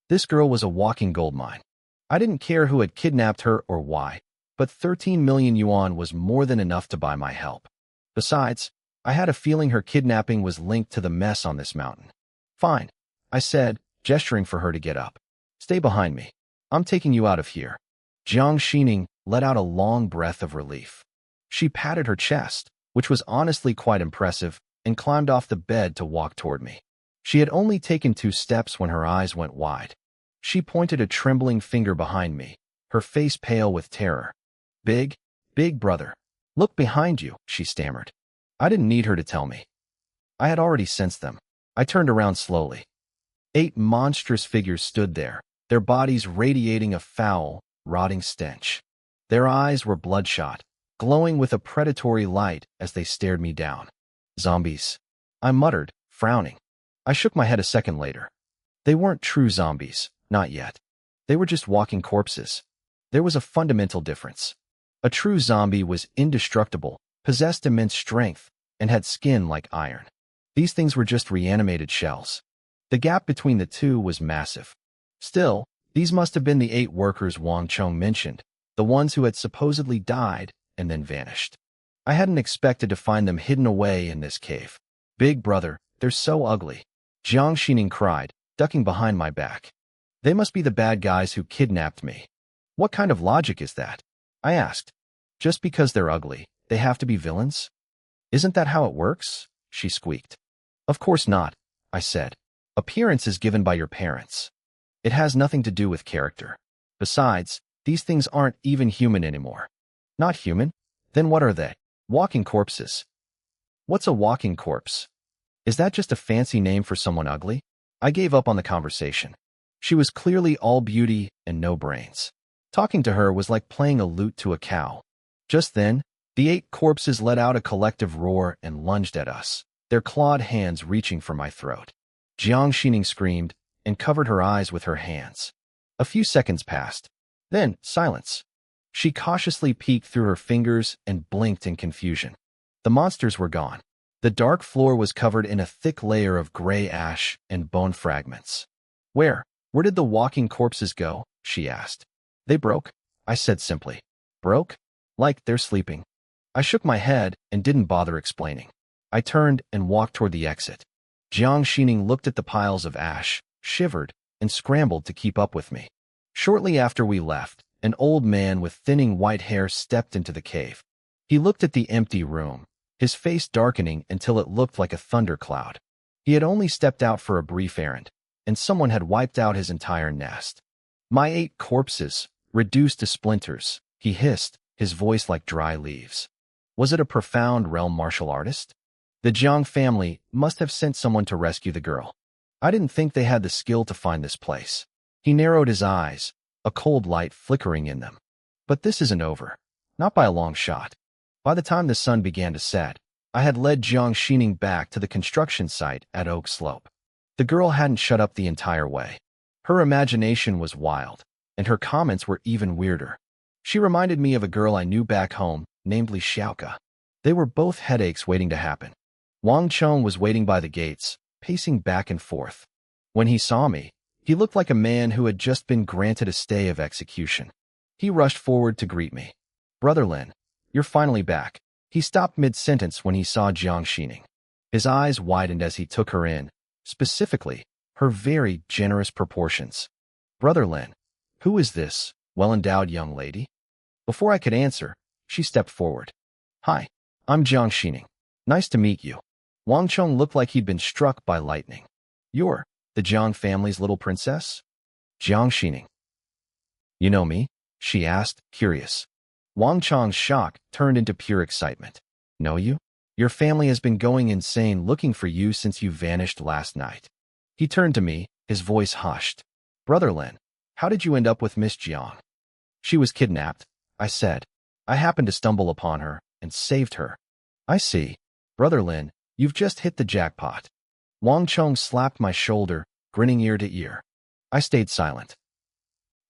[SPEAKER 1] This girl was a walking goldmine. I didn't care who had kidnapped her or why, but 13 million yuan was more than enough to buy my help. Besides, I had a feeling her kidnapping was linked to the mess on this mountain. Fine, I said, gesturing for her to get up. Stay behind me. I'm taking you out of here. Jiang Xining let out a long breath of relief. She patted her chest, which was honestly quite impressive, and climbed off the bed to walk toward me. She had only taken 2 steps when her eyes went wide. She pointed a trembling finger behind me, her face pale with terror. Big brother. Look behind you, she stammered. I didn't need her to tell me. I had already sensed them. I turned around slowly. 8 monstrous figures stood there, their bodies radiating a foul, rotting stench. Their eyes were bloodshot, glowing with a predatory light as they stared me down. Zombies, I muttered, frowning. I shook my head a second later. They weren't true zombies, not yet. They were just walking corpses. There was a fundamental difference. A true zombie was indestructible, possessed immense strength, and had skin like iron. These things were just reanimated shells. The gap between the two was massive. Still, these must have been the 8 workers Wang Chong mentioned, the ones who had supposedly died and then vanished. I hadn't expected to find them hidden away in this cave. Big brother, they're so ugly. Jiang Xining cried, ducking behind my back. They must be the bad guys who kidnapped me. What kind of logic is that? I asked. Just because they're ugly, they have to be villains? Isn't that how it works? She squeaked. Of course not, I said. Appearance is given by your parents. It has nothing to do with character. Besides, These things aren't even human anymore. Not human? Then what are they? Walking corpses. What's a walking corpse? Is that just a fancy name for someone ugly? I gave up on the conversation. She was clearly all beauty and no brains. Talking to her was like playing a lute to a cow. Just then, the 8 corpses let out a collective roar and lunged at us, their clawed hands reaching for my throat. Jiang Xining screamed and covered her eyes with her hands. A few seconds passed. Then, silence. She cautiously peeked through her fingers and blinked in confusion. The monsters were gone. The dark floor was covered in a thick layer of gray ash and bone fragments. Where did the walking corpses go? She asked. They broke, I said simply. Broke? Like they're sleeping. I shook my head and didn't bother explaining. I turned and walked toward the exit. Jiang Xining looked at the piles of ash, shivered, and scrambled to keep up with me. Shortly after we left, an old man with thinning white hair stepped into the cave. He looked at the empty room, his face darkening until it looked like a thundercloud. He had only stepped out for a brief errand, and someone had wiped out his entire nest. My 8 corpses, reduced to splinters, he hissed, his voice like dry leaves. Was it a profound realm martial artist? The Jiang family must have sent someone to rescue the girl. I didn't think they had the skill to find this place. He narrowed his eyes, a cold light flickering in them. But this isn't over. Not by a long shot. By the time the sun began to set, I had led Jiang Xining back to the construction site at Oak Slope. The girl hadn't shut up the entire way. Her imagination was wild, and her comments were even weirder. She reminded me of a girl I knew back home, named Li Xiaoka. They were both headaches waiting to happen. Wang Chong was waiting by the gates, pacing back and forth. When he saw me, he looked like a man who had just been granted a stay of execution. He rushed forward to greet me. Brother Lin, you're finally back. He stopped mid-sentence when he saw Jiang Xining. His eyes widened as he took her in, specifically, her very generous proportions. Brother Lin, who is this well-endowed young lady? Before I could answer, she stepped forward. Hi, I'm Jiang Xining. Nice to meet you. Wang Chong looked like he'd been struck by lightning. You're the Jiang family's little princess? Jiang Xining. You know me? She asked, curious. Wang Chong's shock turned into pure excitement. Know you? Your family has been going insane looking for you since you vanished last night. He turned to me, his voice hushed. Brother Lin, how did you end up with Miss Jiang? She was kidnapped, I said. I happened to stumble upon her and saved her. I see. Brother Lin, you've just hit the jackpot. Wang Chong slapped my shoulder, grinning ear to ear. I stayed silent.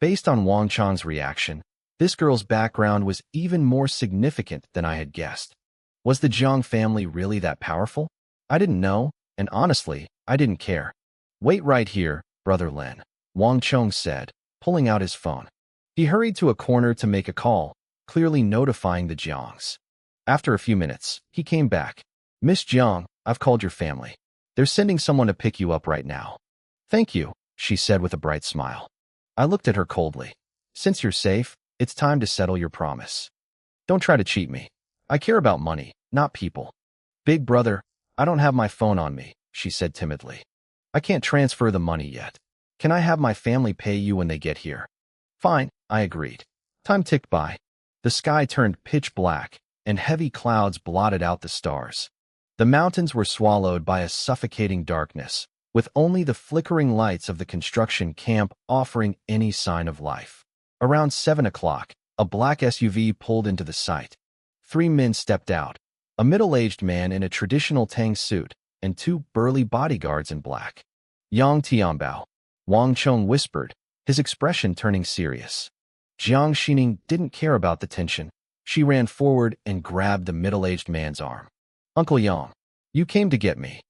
[SPEAKER 1] Based on Wang Chong's reaction, this girl's background was even more significant than I had guessed. Was the Jiang family really that powerful? I didn't know, and honestly, I didn't care. Wait right here, Brother Lin, Wang Chong said, pulling out his phone. He hurried to a corner to make a call, clearly notifying the Jiangs. After a few minutes, he came back. Miss Jiang, I've called your family. They're sending someone to pick you up right now. Thank you, she said with a bright smile. I looked at her coldly. Since you're safe, it's time to settle your promise. Don't try to cheat me. I care about money, not people. Big brother, I don't have my phone on me, she said timidly. I can't transfer the money yet. Can I have my family pay you when they get here? Fine, I agreed. Time ticked by. The sky turned pitch black, and heavy clouds blotted out the stars. The mountains were swallowed by a suffocating darkness, with only the flickering lights of the construction camp offering any sign of life. Around 7 o'clock, a black SUV pulled into the site. 3 men stepped out, a middle-aged man in a traditional Tang suit, and 2 burly bodyguards in black. Yang Tianbao, Wang Chong whispered, his expression turning serious. Jiang Xining didn't care about the tension. She ran forward and grabbed the middle-aged man's arm. Uncle Yang, you came to get me.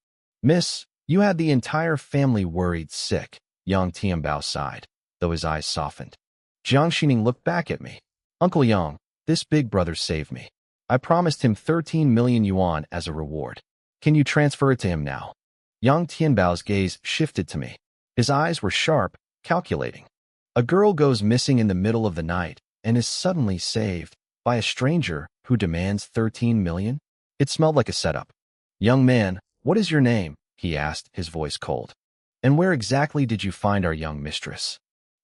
[SPEAKER 1] Miss, you had the entire family worried sick, Yang Tianbao sighed, though his eyes softened. Jiang Xining looked back at me. Uncle Yang, this big brother saved me. I promised him 13 million yuan as a reward. Can you transfer it to him now? Yang Tianbao's gaze shifted to me. His eyes were sharp, calculating. A girl goes missing in the middle of the night and is suddenly saved by a stranger who demands 13 million? It smelled like a setup. Young man, what is your name? He asked, his voice cold. And where exactly did you find our young mistress?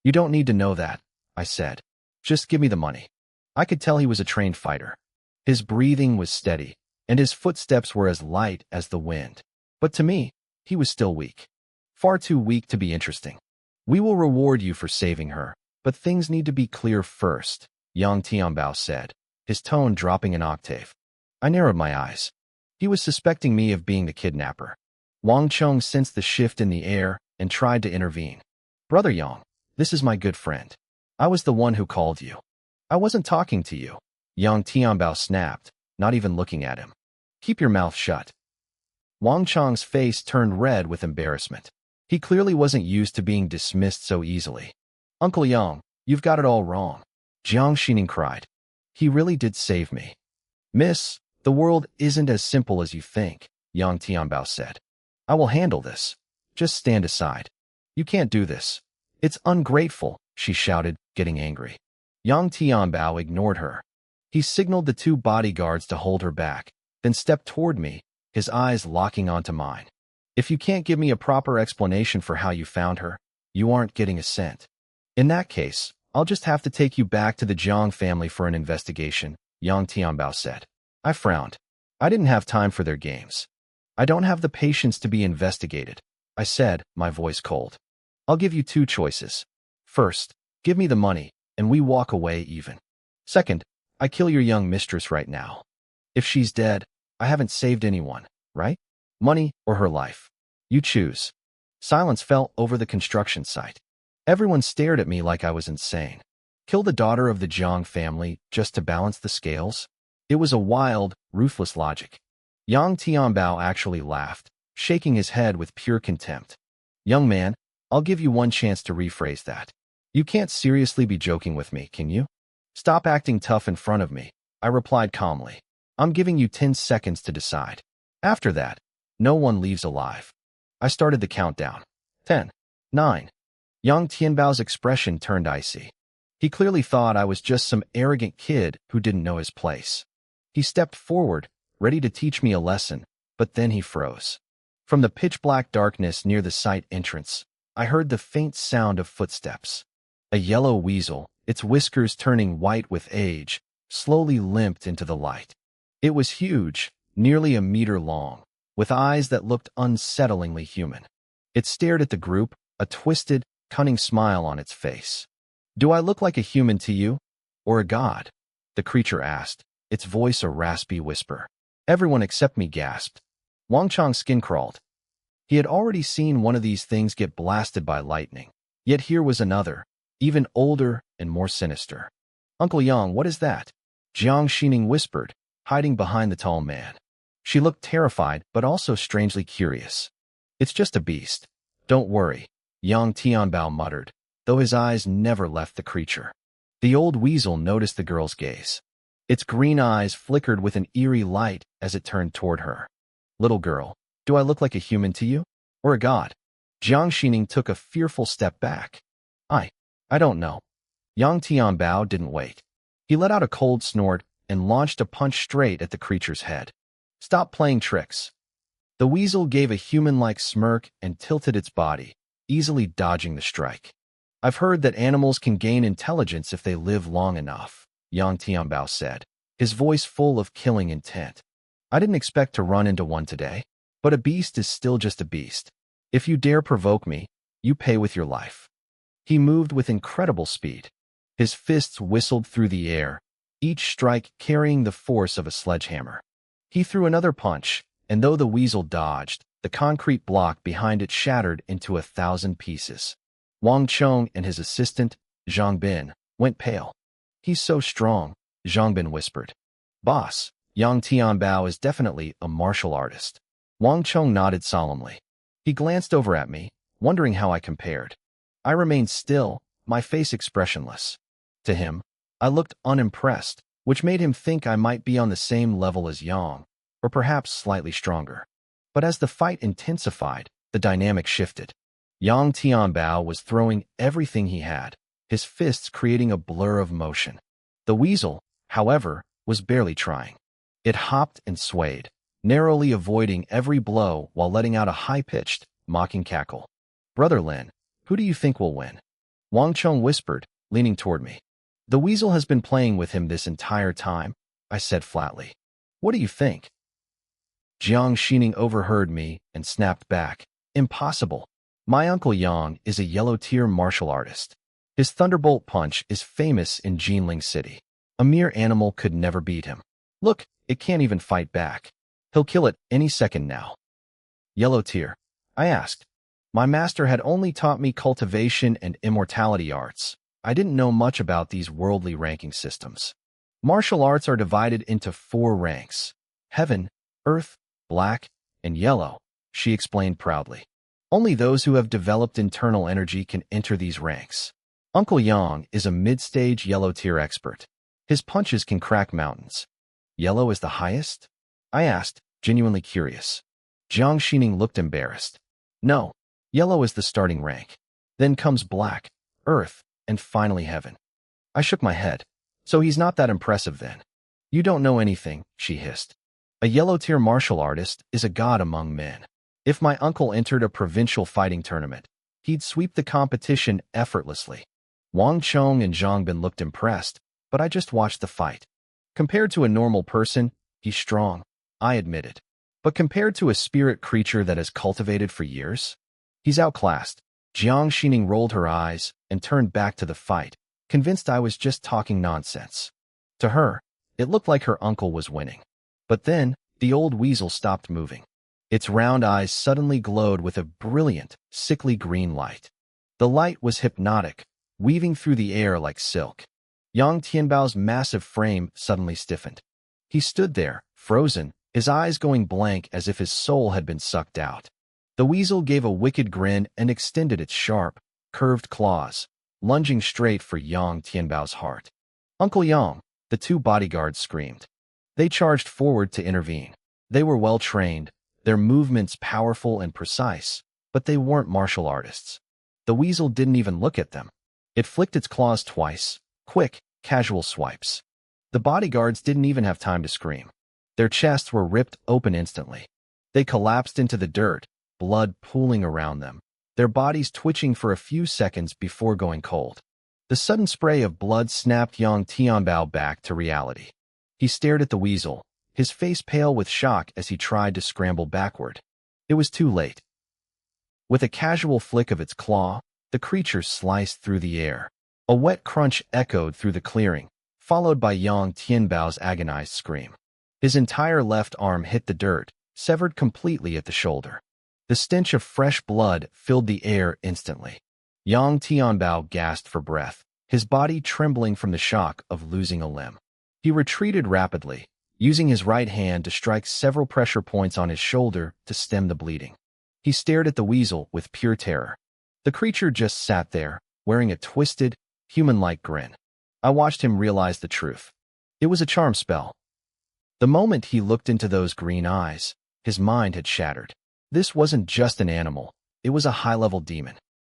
[SPEAKER 1] You don't need to know that, I said. Just give me the money. I could tell he was a trained fighter. His breathing was steady, and his footsteps were as light as the wind. But to me, he was still weak. Far too weak to be interesting. We will reward you for saving her, but things need to be clear first, Yang Tianbao said, his tone dropping an octave. I narrowed my eyes. He was suspecting me of being the kidnapper. Wang Chong sensed the shift in the air and tried to intervene. Brother Yang, this is my good friend. I was the one who called you. I wasn't talking to you. Yang Tianbao snapped, not even looking at him. Keep your mouth shut. Wang Chong's face turned red with embarrassment. He clearly wasn't used to being dismissed so easily. Uncle Yang, you've got it all wrong. Jiang Xining cried. He really did save me. Miss, the world isn't as simple as you think, Yang Tianbao said. I will handle this. Just stand aside. You can't do this. It's ungrateful, she shouted, getting angry. Yang Tianbao ignored her. He signaled the two bodyguards to hold her back, then stepped toward me, his eyes locking onto mine. If you can't give me a proper explanation for how you found her, you aren't getting a cent. In that case, I'll just have to take you back to the Jiang family for an investigation, Yang Tianbao said. I frowned. I didn't have time for their games. I don't have the patience to be investigated, I said, my voice cold. I'll give you two choices. First, give me the money, and we walk away even. Second, I kill your young mistress right now. If she's dead, I haven't saved anyone, right? Money or her life. You choose. Silence fell over the construction site. Everyone stared at me like I was insane. Kill the daughter of the Jiang family just to balance the scales? It was a wild, ruthless logic. Yang Tianbao actually laughed, shaking his head with pure contempt. Young man, I'll give you one chance to rephrase that. You can't seriously be joking with me, can you? Stop acting tough in front of me, I replied calmly. I'm giving you 10 seconds to decide. After that, no one leaves alive. I started the countdown. 10, 9. Yang Tianbao's expression turned icy. He clearly thought I was just some arrogant kid who didn't know his place. He stepped forward, ready to teach me a lesson, but then he froze. From the pitch-black darkness near the site entrance, I heard the faint sound of footsteps. A yellow weasel, its whiskers turning white with age, slowly limped into the light. It was huge, nearly a meter long, with eyes that looked unsettlingly human. It stared at the group, a twisted, cunning smile on its face. Do I look like a human to you? Or a god? The creature asked, its voice a raspy whisper. Everyone except me gasped. Wang Chong's skin crawled. He had already seen one of these things get blasted by lightning. Yet here was another, even older and more sinister. Uncle Yang, what is that? Jiang Xining whispered, hiding behind the tall man. She looked terrified but also strangely curious. It's just a beast. Don't worry, Yang Tianbao muttered, though his eyes never left the creature. The old weasel noticed the girl's gaze. Its green eyes flickered with an eerie light as it turned toward her. Little girl, do I look like a human to you? Or a god? Jiang Xining took a fearful step back. I don't know. Yang Tianbao didn't wait. He let out a cold snort and launched a punch straight at the creature's head. Stop playing tricks. The weasel gave a human-like smirk and tilted its body, easily dodging the strike. I've heard that animals can gain intelligence if they live long enough, Yang Tianbao said, his voice full of killing intent. I didn't expect to run into one today, but a beast is still just a beast. If you dare provoke me, you pay with your life. He moved with incredible speed. His fists whistled through the air, each strike carrying the force of a sledgehammer. He threw another punch, and though the weasel dodged, the concrete block behind it shattered into 1,000 pieces. Wang Chong and his assistant, Zhang Bin, went pale. He's so strong, Zhang Bin whispered. Boss, Yang Tianbao is definitely a martial artist. Wang Chong nodded solemnly. He glanced over at me, wondering how I compared. I remained still, my face expressionless. To him, I looked unimpressed, which made him think I might be on the same level as Yang, or perhaps slightly stronger. But as the fight intensified, the dynamic shifted. Yang Tianbao was throwing everything he had, his fists creating a blur of motion. The weasel, however, was barely trying. It hopped and swayed, narrowly avoiding every blow while letting out a high-pitched, mocking cackle. Brother Lin, who do you think will win? Wang Chong whispered, leaning toward me. The weasel has been playing with him this entire time, I said flatly. What do you think? Jiang Xining overheard me and snapped back. Impossible. My uncle Yang is a yellow-tier martial artist. His thunderbolt punch is famous in Jinling City. A mere animal could never beat him. Look, it can't even fight back. He'll kill it any second now. Yellow tier? I asked. My master had only taught me cultivation and immortality arts. I didn't know much about these worldly ranking systems. Martial arts are divided into 4 ranks: heaven, earth, black, and yellow, she explained proudly. Only those who have developed internal energy can enter these ranks. Uncle Yang is a mid-stage yellow tier expert. His punches can crack mountains. Yellow is the highest? I asked, genuinely curious. Jiang Xining looked embarrassed. No, yellow is the starting rank. Then comes black, earth, and finally heaven. I shook my head. So he's not that impressive then. You don't know anything, she hissed. A yellow-tier martial artist is a god among men. If my uncle entered a provincial fighting tournament, he'd sweep the competition effortlessly. Wang Chong and Zhang Bin looked impressed, but I just watched the fight. Compared to a normal person, he's strong, I admitted. But compared to a spirit creature that has cultivated for years, he's outclassed. Jiang Xining rolled her eyes and turned back to the fight, convinced I was just talking nonsense. To her, it looked like her uncle was winning. But then, the old weasel stopped moving. Its round eyes suddenly glowed with a brilliant, sickly green light. The light was hypnotic, weaving through the air like silk. Yang Tianbao's massive frame suddenly stiffened. He stood there, frozen, his eyes going blank as if his soul had been sucked out. The weasel gave a wicked grin and extended its sharp, curved claws, lunging straight for Yang Tianbao's heart. Uncle Yang, the 2 bodyguards screamed. They charged forward to intervene. They were well trained, their movements powerful and precise, but they weren't martial artists. The weasel didn't even look at them. It flicked its claws twice, quick, casual swipes. The bodyguards didn't even have time to scream. Their chests were ripped open instantly. They collapsed into the dirt, blood pooling around them, their bodies twitching for a few seconds before going cold. The sudden spray of blood snapped Yang Tianbao back to reality. He stared at the weasel, his face pale with shock as he tried to scramble backward. It was too late. With a casual flick of its claw, the creature sliced through the air. A wet crunch echoed through the clearing, followed by Yang Tianbao's agonized scream. His entire left arm hit the dirt, severed completely at the shoulder. The stench of fresh blood filled the air instantly. Yang Tianbao gasped for breath, his body trembling from the shock of losing a limb. He retreated rapidly, using his right hand to strike several pressure points on his shoulder to stem the bleeding. He stared at the weasel with pure terror. The creature just sat there, wearing a twisted, human-like grin. I watched him realize the truth. It was a charm spell. The moment he looked into those green eyes, his mind had shattered. This wasn't just an animal, it was a high-level demon.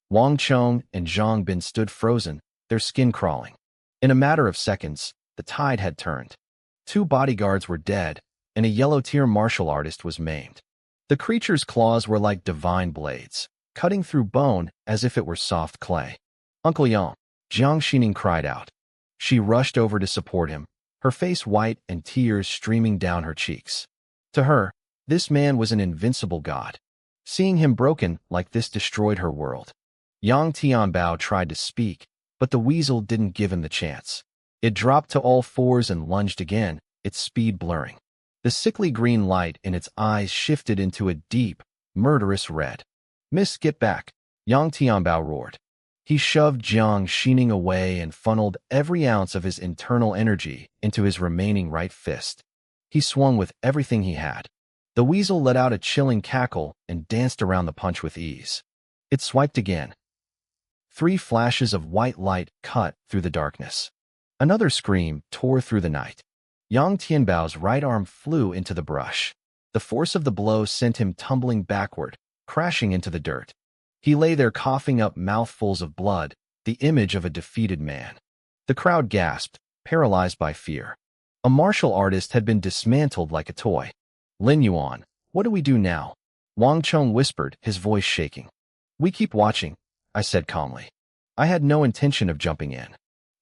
[SPEAKER 1] Wang Chong and Zhang Bin stood frozen, their skin crawling. In a matter of seconds, the tide had turned. 2 bodyguards were dead, and a yellow-tier martial artist was maimed. The creature's claws were like divine blades, cutting through bone as if it were soft clay. Uncle Yang, Jiang Xining cried out. She rushed over to support him, her face white and tears streaming down her cheeks. To her, this man was an invincible god. Seeing him broken like this destroyed her world. Yang Tianbao tried to speak, but the weasel didn't give him the chance. It dropped to all fours and lunged again, its speed blurring. The sickly green light in its eyes shifted into a deep, murderous red. Miss, get back, Yang Tianbao roared. He shoved Jiang Xining away and funneled every ounce of his internal energy into his remaining right fist. He swung with everything he had. The weasel let out a chilling cackle and danced around the punch with ease. It swiped again. 3 flashes of white light cut through the darkness. Another scream tore through the night. Yang Tianbao's right arm flew into the brush. The force of the blow sent him tumbling backward, crashing into the dirt. He lay there coughing up mouthfuls of blood, the image of a defeated man. The crowd gasped, paralyzed by fear. A martial artist had been dismantled like a toy. Lin Yuan, what do we do now? Wang Chong whispered, his voice shaking. We keep watching, I said calmly. I had no intention of jumping in.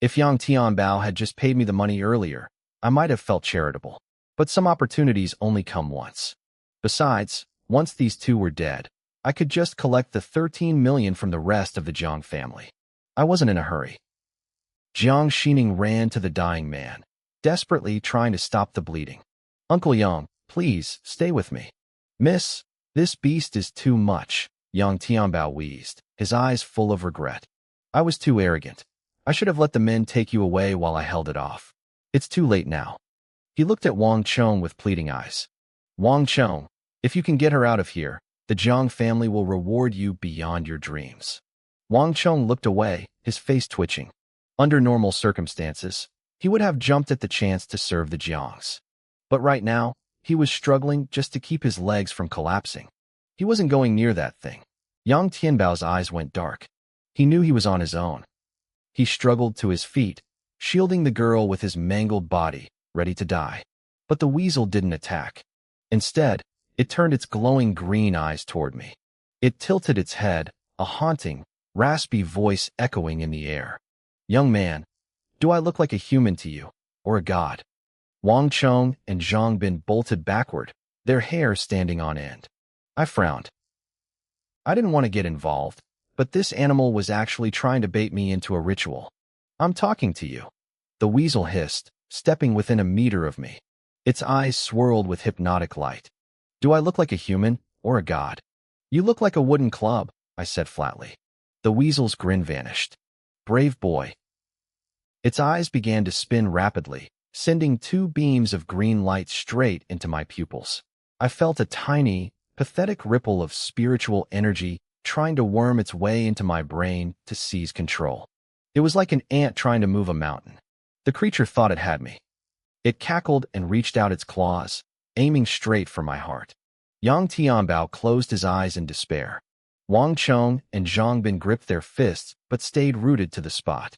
[SPEAKER 1] If Yang Tianbao had just paid me the money earlier, I might have felt charitable. But some opportunities only come once. Besides, once these two were dead, I could just collect the 13 million from the rest of the Jiang family. I wasn't in a hurry. Jiang Xining ran to the dying man, desperately trying to stop the bleeding. Uncle Yang, please, stay with me. Miss, this beast is too much, Yang Tianbao wheezed, his eyes full of regret. I was too arrogant. I should have let the men take you away while I held it off. It's too late now. He looked at Wang Chong with pleading eyes. Wang Chong, if you can get her out of here, the Jiang family will reward you beyond your dreams. Wang Chong looked away, his face twitching. Under normal circumstances, he would have jumped at the chance to serve the Jiangs. But right now, he was struggling just to keep his legs from collapsing. He wasn't going near that thing. Yang Tianbao's eyes went dark. He knew he was on his own. He struggled to his feet, shielding the girl with his mangled body, ready to die. But the weasel didn't attack. Instead, it turned its glowing green eyes toward me. It tilted its head, a haunting, raspy voice echoing in the air. Young man, do I look like a human to you, or a god? Wang Chong and Zhang Bin bolted backward, their hair standing on end. I frowned. I didn't want to get involved, but this animal was actually trying to bait me into a ritual. I'm talking to you. The weasel hissed, stepping within a meter of me. Its eyes swirled with hypnotic light. Do I look like a human, or a god? You look like a wooden club, I said flatly. The weasel's grin vanished. Brave boy. Its eyes began to spin rapidly, sending two beams of green light straight into my pupils. I felt a tiny, pathetic ripple of spiritual energy trying to worm its way into my brain to seize control. It was like an ant trying to move a mountain. The creature thought it had me. It cackled and reached out its claws, aiming straight for my heart. Yang Tianbao closed his eyes in despair. Wang Chong and Zhang Bin gripped their fists but stayed rooted to the spot.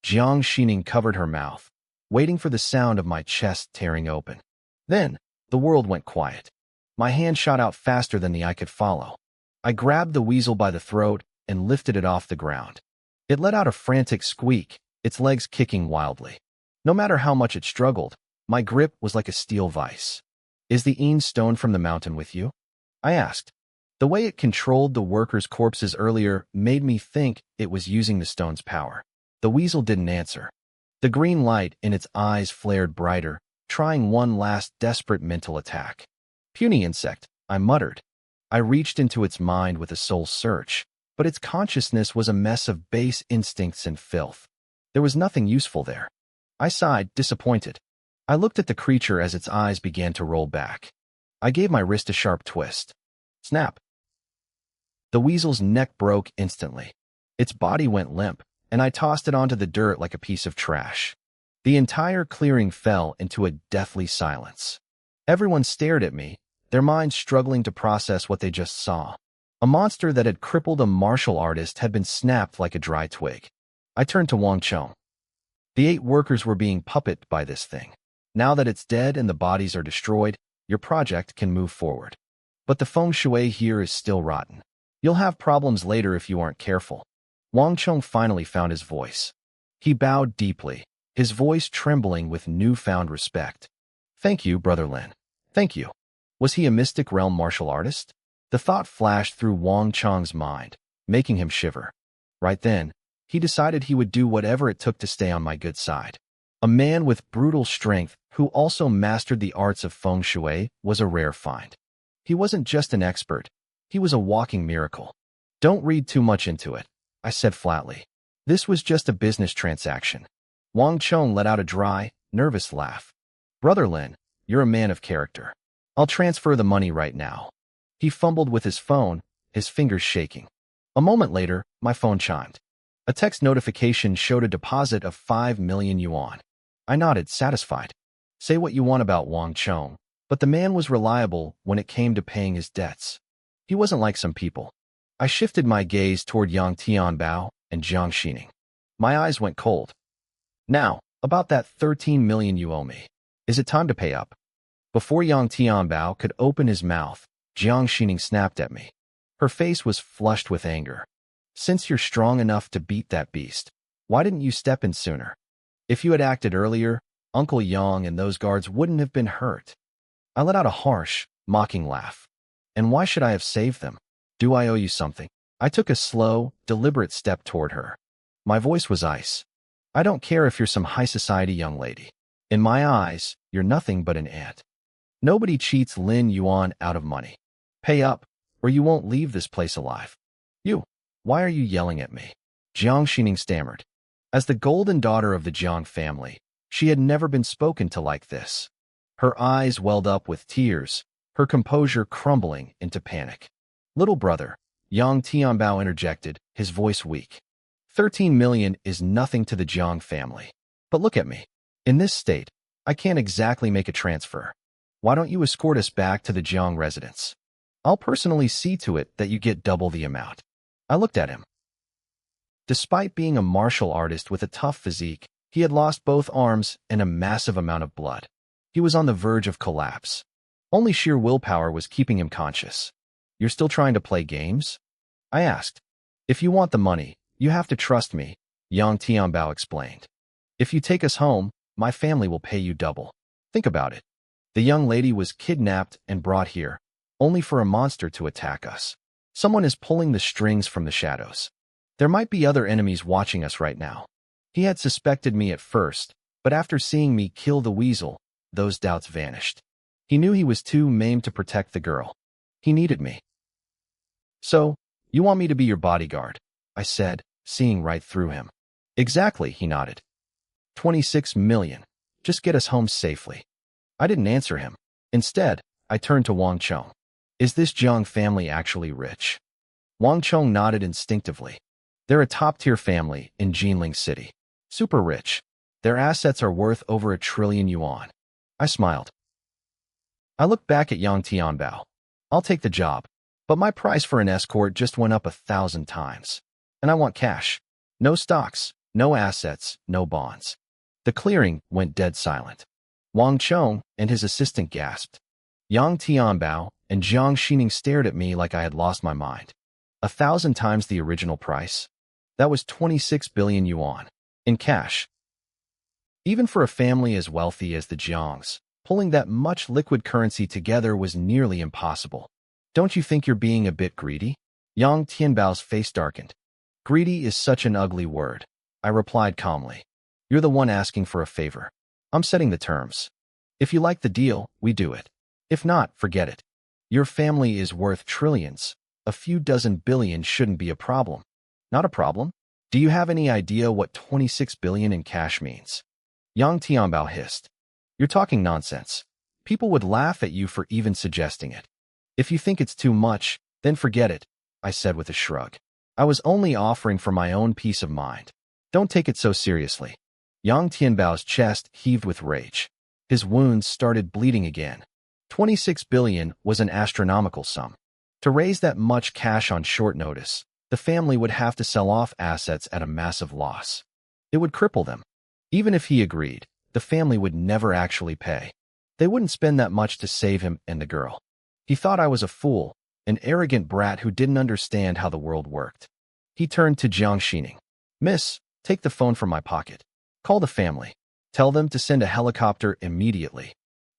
[SPEAKER 1] Jiang Xining covered her mouth, waiting for the sound of my chest tearing open. Then, the world went quiet. My hand shot out faster than the eye could follow. I grabbed the weasel by the throat and lifted it off the ground. It let out a frantic squeak, its legs kicking wildly. No matter how much it struggled, my grip was like a steel vise. Is the Een stone from the mountain with you? I asked. The way it controlled the workers' corpses earlier made me think it was using the stone's power. The weasel didn't answer. The green light in its eyes flared brighter, trying one last desperate mental attack. Puny insect, I muttered. I reached into its mind with a soul search, but its consciousness was a mess of base instincts and filth. There was nothing useful there. I sighed, disappointed. I looked at the creature as its eyes began to roll back. I gave my wrist a sharp twist. Snap. The weasel's neck broke instantly. Its body went limp, and I tossed it onto the dirt like a piece of trash. The entire clearing fell into a deathly silence. Everyone stared at me, their minds struggling to process what they just saw. A monster that had crippled a martial artist had been snapped like a dry twig. I turned to Wang Chong. The 8 workers were being puppeted by this thing. Now that it's dead and the bodies are destroyed, your project can move forward. But the feng shui here is still rotten. You'll have problems later if you aren't careful. Wang Chong finally found his voice. He bowed deeply, his voice trembling with newfound respect. Thank you, Brother Lin. Thank you. Was he a mystic realm martial artist? The thought flashed through Wang Chong's mind, making him shiver. Right then, he decided he would do whatever it took to stay on my good side. A man with brutal strength who also mastered the arts of feng shui was a rare find. He wasn't just an expert, he was a walking miracle. Don't read too much into it, I said flatly. This was just a business transaction. Wang Chong let out a dry, nervous laugh. Brother Lin, you're a man of character. I'll transfer the money right now. He fumbled with his phone, his fingers shaking. A moment later, my phone chimed. A text notification showed a deposit of 5 million yuan. I nodded, satisfied. Say what you want about Wang Chong, but the man was reliable when it came to paying his debts. He wasn't like some people. I shifted my gaze toward Yang Tianbao and Jiang Xining. My eyes went cold. Now, about that 13 million you owe me. Is it time to pay up? Before Yang Tianbao could open his mouth, Jiang Xining snapped at me. Her face was flushed with anger. Since you're strong enough to beat that beast, why didn't you step in sooner? If you had acted earlier, Uncle Yang and those guards wouldn't have been hurt. I let out a harsh, mocking laugh. And why should I have saved them? Do I owe you something? I took a slow, deliberate step toward her. My voice was ice. I don't care if you're some high society young lady. In my eyes, you're nothing but an ant. Nobody cheats Lin Yuan out of money. Pay up, or you won't leave this place alive. You, why are you yelling at me? Jiang Xining stammered. As the golden daughter of the Jiang family, she had never been spoken to like this. Her eyes welled up with tears, her composure crumbling into panic. Little brother, Yang Tianbao interjected, his voice weak. 13 million is nothing to the Jiang family. But look at me. In this state, I can't exactly make a transfer. Why don't you escort us back to the Jiang residence? I'll personally see to it that you get double the amount. I looked at him. Despite being a martial artist with a tough physique, he had lost both arms and a massive amount of blood. He was on the verge of collapse. Only sheer willpower was keeping him conscious. You're still trying to play games? I asked. If you want the money, you have to trust me, Yang Tianbao explained. If you take us home, my family will pay you double. Think about it. The young lady was kidnapped and brought here, only for a monster to attack us. Someone is pulling the strings from the shadows. There might be other enemies watching us right now. He had suspected me at first, but after seeing me kill the weasel, those doubts vanished. He knew he was too maimed to protect the girl. He needed me. So, you want me to be your bodyguard? I said, seeing right through him. Exactly, he nodded. 26 million. Just get us home safely. I didn't answer him. Instead, I turned to Wang Chong. Is this Jiang family actually rich? Wang Chong nodded instinctively. They're a top-tier family in Jinling City. Super rich. Their assets are worth over 1 trillion yuan. I smiled. I looked back at Yang Tianbao. I'll take the job, but my price for an escort just went up 1,000 times. And I want cash. No stocks, no assets, no bonds. The clearing went dead silent. Wang Chong and his assistant gasped. Yang Tianbao and Jiang Xining stared at me like I had lost my mind. 1,000 times the original price? That was 26 billion yuan. In cash. Even for a family as wealthy as the Jiangs, pulling that much liquid currency together was nearly impossible. Don't you think you're being a bit greedy? Yang Tianbao's face darkened. Greedy is such an ugly word, I replied calmly. You're the one asking for a favor. I'm setting the terms. If you like the deal, we do it. If not, forget it. Your family is worth trillions. A few dozen billion shouldn't be a problem. Not a problem? Do you have any idea what 26 billion in cash means? Yang Tianbao hissed. You're talking nonsense. People would laugh at you for even suggesting it. If you think it's too much, then forget it, I said with a shrug. I was only offering for my own peace of mind. Don't take it so seriously. Yang Tianbao's chest heaved with rage. His wounds started bleeding again. 26 billion was an astronomical sum. To raise that much cash on short notice, the family would have to sell off assets at a massive loss. It would cripple them. Even if he agreed, the family would never actually pay. They wouldn't spend that much to save him and the girl. He thought I was a fool, an arrogant brat who didn't understand how the world worked. He turned to Jiang Xining. Miss, take the phone from my pocket. Call the family. Tell them to send a helicopter immediately.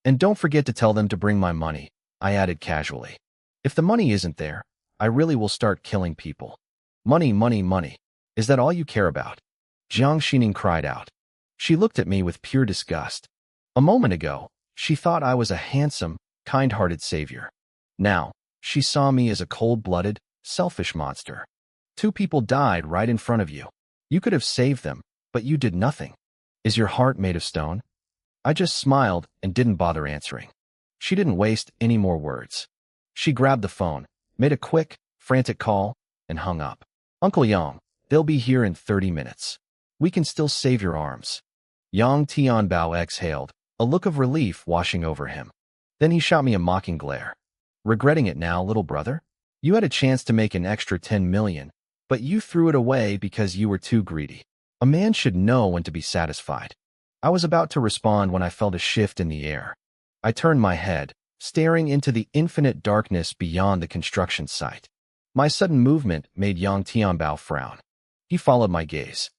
[SPEAKER 1] And don't forget to tell them to bring my money, I added casually. If the money isn't there, I really will start killing people. Money, money, money. Is that all you care about? Jiang Xining cried out. She looked at me with pure disgust. A moment ago, she thought I was a handsome, kind-hearted savior. Now, she saw me as a cold-blooded, selfish monster. 2 people died right in front of you. You could have saved them, but you did nothing. Is your heart made of stone? I just smiled and didn't bother answering. She didn't waste any more words. She grabbed the phone, made a quick, frantic call, and hung up. Uncle Yang, they'll be here in 30 minutes. We can still save your arms. Yang Tianbao exhaled, a look of relief washing over him. Then he shot me a mocking glare. Regretting it now, little brother? You had a chance to make an extra 10 million, but you threw it away because you were too greedy. A man should know when to be satisfied. I was about to respond when I felt a shift in the air. I turned my head, staring into the infinite darkness beyond the construction site. My sudden movement made Yang Tianbao frown. He followed my gaze.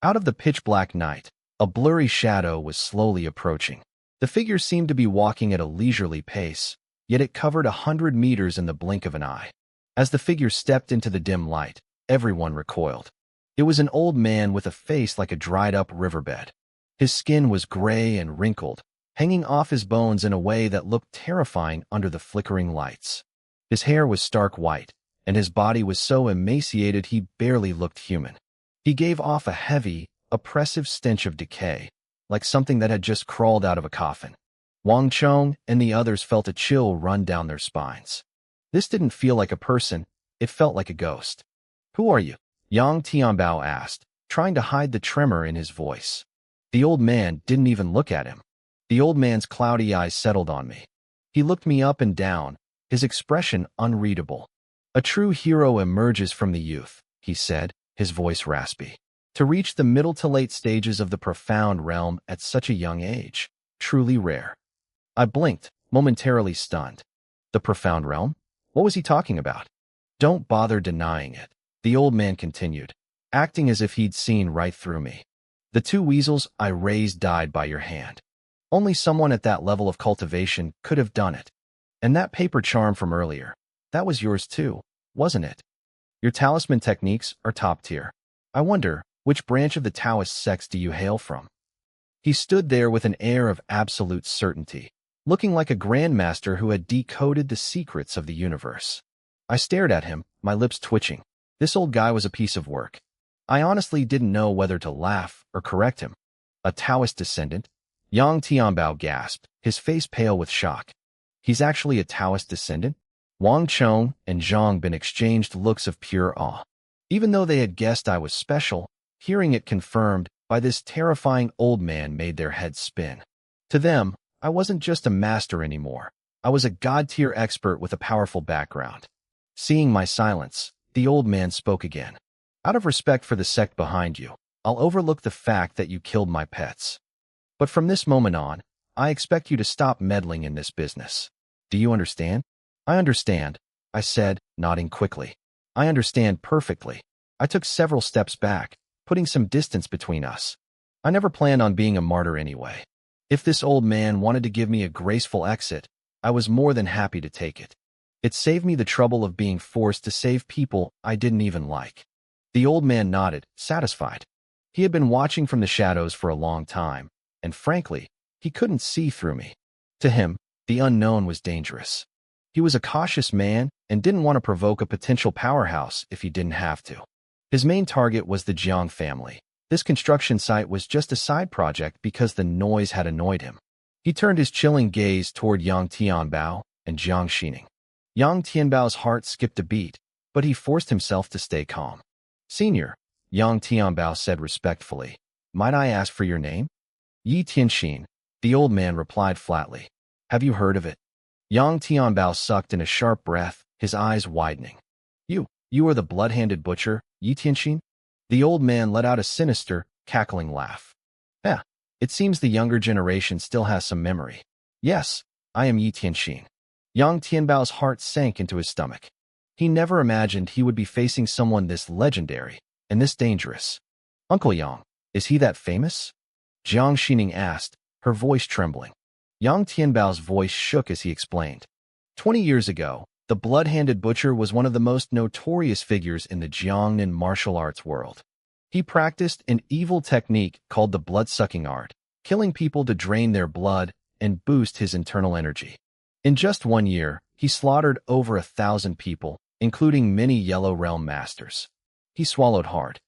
[SPEAKER 1] Out of the pitch-black night, A blurry shadow was slowly approaching. The figure seemed to be walking at a leisurely pace, yet it covered 100 meters in the blink of an eye. As the figure stepped into the dim light, everyone recoiled. It was an old man with a face like a dried-up riverbed. His skin was gray and wrinkled, hanging off his bones in a way that looked terrifying under the flickering lights. His hair was stark white, and his body was so emaciated he barely looked human. He gave off a heavy, oppressive stench of decay, like something that had just crawled out of a coffin. Wang Chong and the others felt a chill run down their spines. This didn't feel like a person, it felt like a ghost. "Who are you?" Yang Tianbao asked, trying to hide the tremor in his voice. The old man didn't even look at him. The old man's cloudy eyes settled on me. He looked me up and down, his expression unreadable. "A true hero emerges from the youth," he said, his voice raspy. "To reach the middle to late stages of the profound realm at such a young age, truly rare." I blinked, momentarily stunned. The profound realm? What was he talking about? "Don't bother denying it," the old man continued, acting as if he'd seen right through me. "The 2 weasels I raised died by your hand. Only someone at that level of cultivation could have done it. And that paper charm from earlier, that was yours too, wasn't it? Your talisman techniques are top tier. I wonder, which branch of the Taoist sects do you hail from?" He stood there with an air of absolute certainty, looking like a grandmaster who had decoded the secrets of the universe. I stared at him, my lips twitching. This old guy was a piece of work. I honestly didn't know whether to laugh or correct him. "A Taoist descendant?" Yang Tianbao gasped, his face pale with shock. "He's actually a Taoist descendant?" Wang Chong and Zhang Bin exchanged looks of pure awe. Even though they had guessed I was special, hearing it confirmed by this terrifying old man made their heads spin. To them, I wasn't just a master anymore. I was a god-tier expert with a powerful background. Seeing my silence, the old man spoke again. "Out of respect for the sect behind you, I'll overlook the fact that you killed my pets. But from this moment on, I expect you to stop meddling in this business. Do you understand?" "I understand," I said, nodding quickly. "I understand perfectly." I took several steps back, putting some distance between us. I never planned on being a martyr anyway. If this old man wanted to give me a graceful exit, I was more than happy to take it. It saved me the trouble of being forced to save people I didn't even like. The old man nodded, satisfied. He had been watching from the shadows for a long time, and frankly, he couldn't see through me. To him, the unknown was dangerous. He was a cautious man and didn't want to provoke a potential powerhouse if he didn't have to. His main target was the Jiang family. This construction site was just a side project because the noise had annoyed him. He turned his chilling gaze toward Yang Tianbao and Jiang Xining. Yang Tianbao's heart skipped a beat, but he forced himself to stay calm. "Senior," Yang Tianbao said respectfully, "might I ask for your name?" "Yi Tianxin," the old man replied flatly. "Have you heard of it?" Yang Tianbao sucked in a sharp breath, his eyes widening. You are the blood-handed butcher, Yi Tianxin?" The old man let out a sinister, cackling laugh. It seems the younger generation still has some memory. "Yes, I am Yi Tianxin." Yang Tianbao's heart sank into his stomach. He never imagined he would be facing someone this legendary and this dangerous. "Uncle Yang, is he that famous?" Jiang Xining asked, her voice trembling. Yang Tianbao's voice shook as he explained. 20 years ago, the blood-handed butcher was one of the most notorious figures in the Jiangnan martial arts world. He practiced an evil technique called the blood-sucking art, killing people to drain their blood and boost his internal energy. In just 1 year, he slaughtered over 1,000 people, including many Yellow Realm masters. He swallowed hard.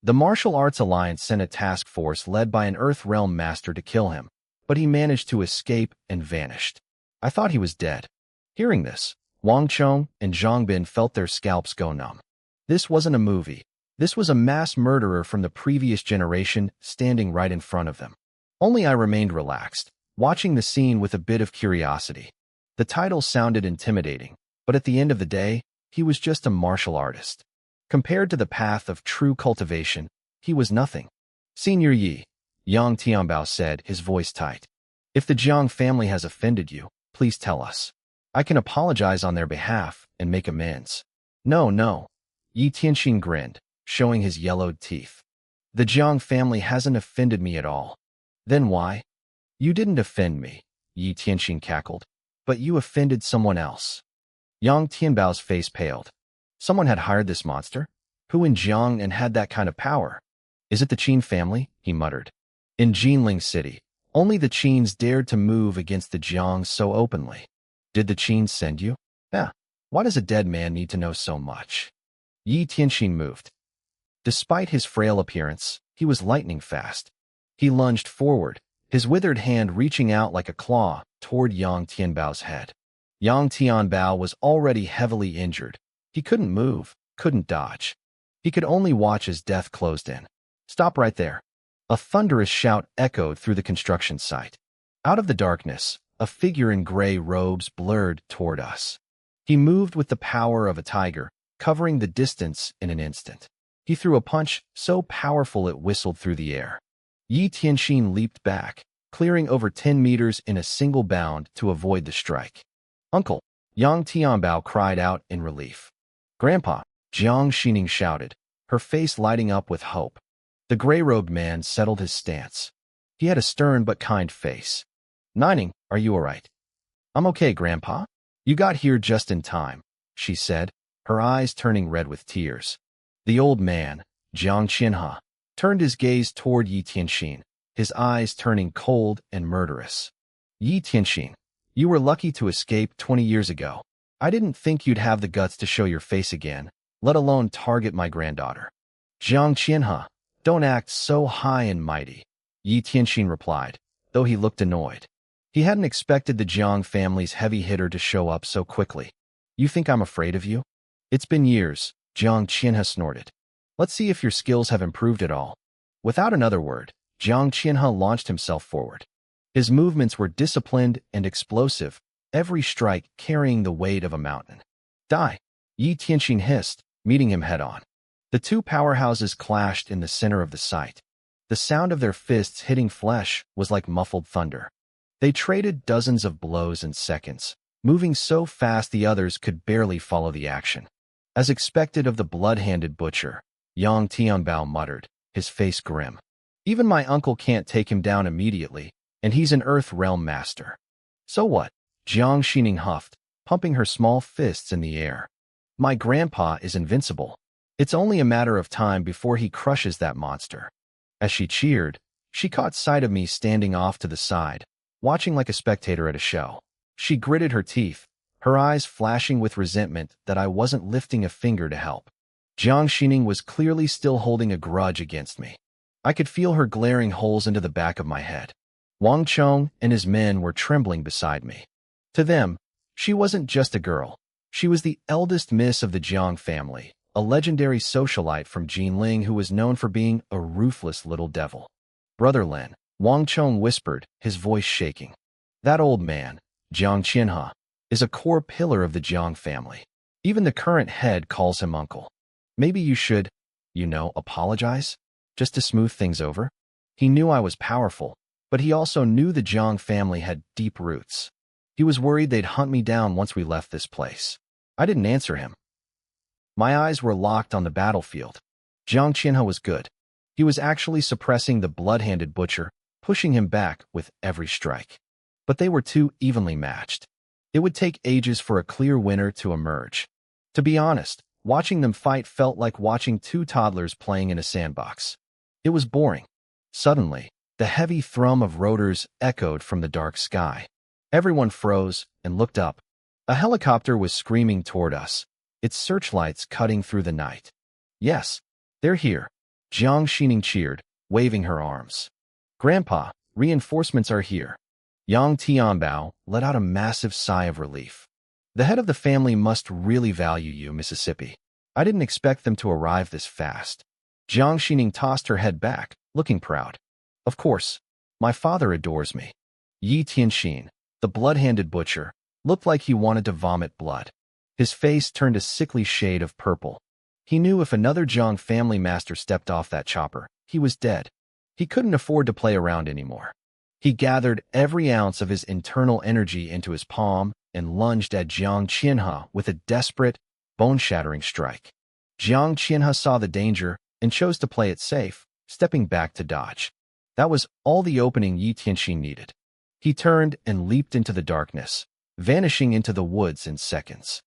[SPEAKER 1] The Martial Arts Alliance sent a task force led by an Earth Realm master to kill him, but he managed to escape and vanished. I thought he was dead. Hearing this, Wang Chong and Zhang Bin felt their scalps go numb. This wasn't a movie. This was a mass murderer from the previous generation standing right in front of them. Only I remained relaxed, watching the scene with a bit of curiosity. The title sounded intimidating, but at the end of the day, he was just a martial artist. Compared to the path of true cultivation, he was nothing. "Senior Yi," Yang Tianbao said, his voice tight. "If the Jiang family has offended you, please tell us. I can apologize on their behalf and make amends." No. Yi Tianxin grinned, showing his yellowed teeth. The Jiang family hasn't offended me at all. Then why? You didn't offend me, Yi Tianxin cackled. But you offended someone else. Yang Tianbao's face paled. Someone had hired this monster? Who in Jiang and had that kind of power? Is it the Qin family? He muttered. In Jinling City, only the Qins dared to move against the Jiang so openly. Did the Qins send you? Yeah. Why does a dead man need to know so much? Yi Tianxin moved. Despite his frail appearance, he was lightning fast. He lunged forward, his withered hand reaching out like a claw toward Yang Tianbao's head. Yang Tianbao was already heavily injured. He couldn't move, couldn't dodge. He could only watch as death closed in. Stop right there. A thunderous shout echoed through the construction site. Out of the darkness, a figure in gray robes blurred toward us. He moved with the power of a tiger, covering the distance in an instant. He threw a punch so powerful it whistled through the air. Yi Tianxin leaped back, clearing over 10 meters in a single bound to avoid the strike. Uncle, Yang Tianbao cried out in relief. Grandpa, Jiang Xining shouted, her face lighting up with hope. The gray-robed man settled his stance. He had a stern but kind face. Nining, are you all right? I'm okay, Grandpa. You got here just in time, she said, her eyes turning red with tears. The old man, Jiang Qianhe, turned his gaze toward Yi Tianxin, his eyes turning cold and murderous. Yi Tianxin, you were lucky to escape 20 years ago. I didn't think you'd have the guts to show your face again, let alone target my granddaughter. Jiang Qianhe, don't act so high and mighty, Yi Tianxin replied, though he looked annoyed. He hadn't expected the Jiang family's heavy hitter to show up so quickly. You think I'm afraid of you? It's been years, Jiang Qianhe snorted. Let's see if your skills have improved at all. Without another word, Jiang Qianhe launched himself forward. His movements were disciplined and explosive, every strike carrying the weight of a mountain. Die, Yi Tianxin hissed, meeting him head-on. The two powerhouses clashed in the center of the site. The sound of their fists hitting flesh was like muffled thunder. They traded dozens of blows in seconds, moving so fast the others could barely follow the action. As expected of the blood-handed butcher, Yang Tianbao muttered, his face grim. Even my uncle can't take him down immediately, and he's an Earth Realm master. So what? Jiang Xining huffed, pumping her small fists in the air. My grandpa is invincible. It's only a matter of time before he crushes that monster. As she cheered, she caught sight of me standing off to the side, watching like a spectator at a show. She gritted her teeth, her eyes flashing with resentment that I wasn't lifting a finger to help. Jiang Xining was clearly still holding a grudge against me. I could feel her glaring holes into the back of my head. Wang Chong and his men were trembling beside me. To them, she wasn't just a girl. She was the eldest miss of the Jiang family, a legendary socialite from Jinling who was known for being a ruthless little devil. Brother Lin, Wang Chong whispered, his voice shaking. That old man, Jiang Qianhe, is a core pillar of the Jiang family. Even the current head calls him uncle. Maybe you should, apologize? Just to smooth things over? He knew I was powerful, but he also knew the Jiang family had deep roots. He was worried they'd hunt me down once we left this place. I didn't answer him. My eyes were locked on the battlefield. Jiang Qianhe was good. He was actually suppressing the blood-handed butcher, pushing him back with every strike. But they were too evenly matched. It would take ages for a clear winner to emerge. To be honest, watching them fight felt like watching two toddlers playing in a sandbox. It was boring. Suddenly, the heavy thrum of rotors echoed from the dark sky. Everyone froze and looked up. A helicopter was screaming toward us, its searchlights cutting through the night. Yes, they're here, Jiang Xining cheered, waving her arms. Grandpa, reinforcements are here. Yang Tianbao let out a massive sigh of relief. The head of the family must really value you, Mississippi. I didn't expect them to arrive this fast. Jiang Xining tossed her head back, looking proud. Of course, my father adores me. Yi Tianxin, the blood-handed butcher, looked like he wanted to vomit blood. His face turned a sickly shade of purple. He knew if another Jiang family master stepped off that chopper, he was dead. He couldn't afford to play around anymore. He gathered every ounce of his internal energy into his palm and lunged at Jiang Qianhe with a desperate, bone-shattering strike. Jiang Qianhe saw the danger and chose to play it safe, stepping back to dodge. That was all the opening Yi Tianxin needed. He turned and leaped into the darkness, vanishing into the woods in seconds.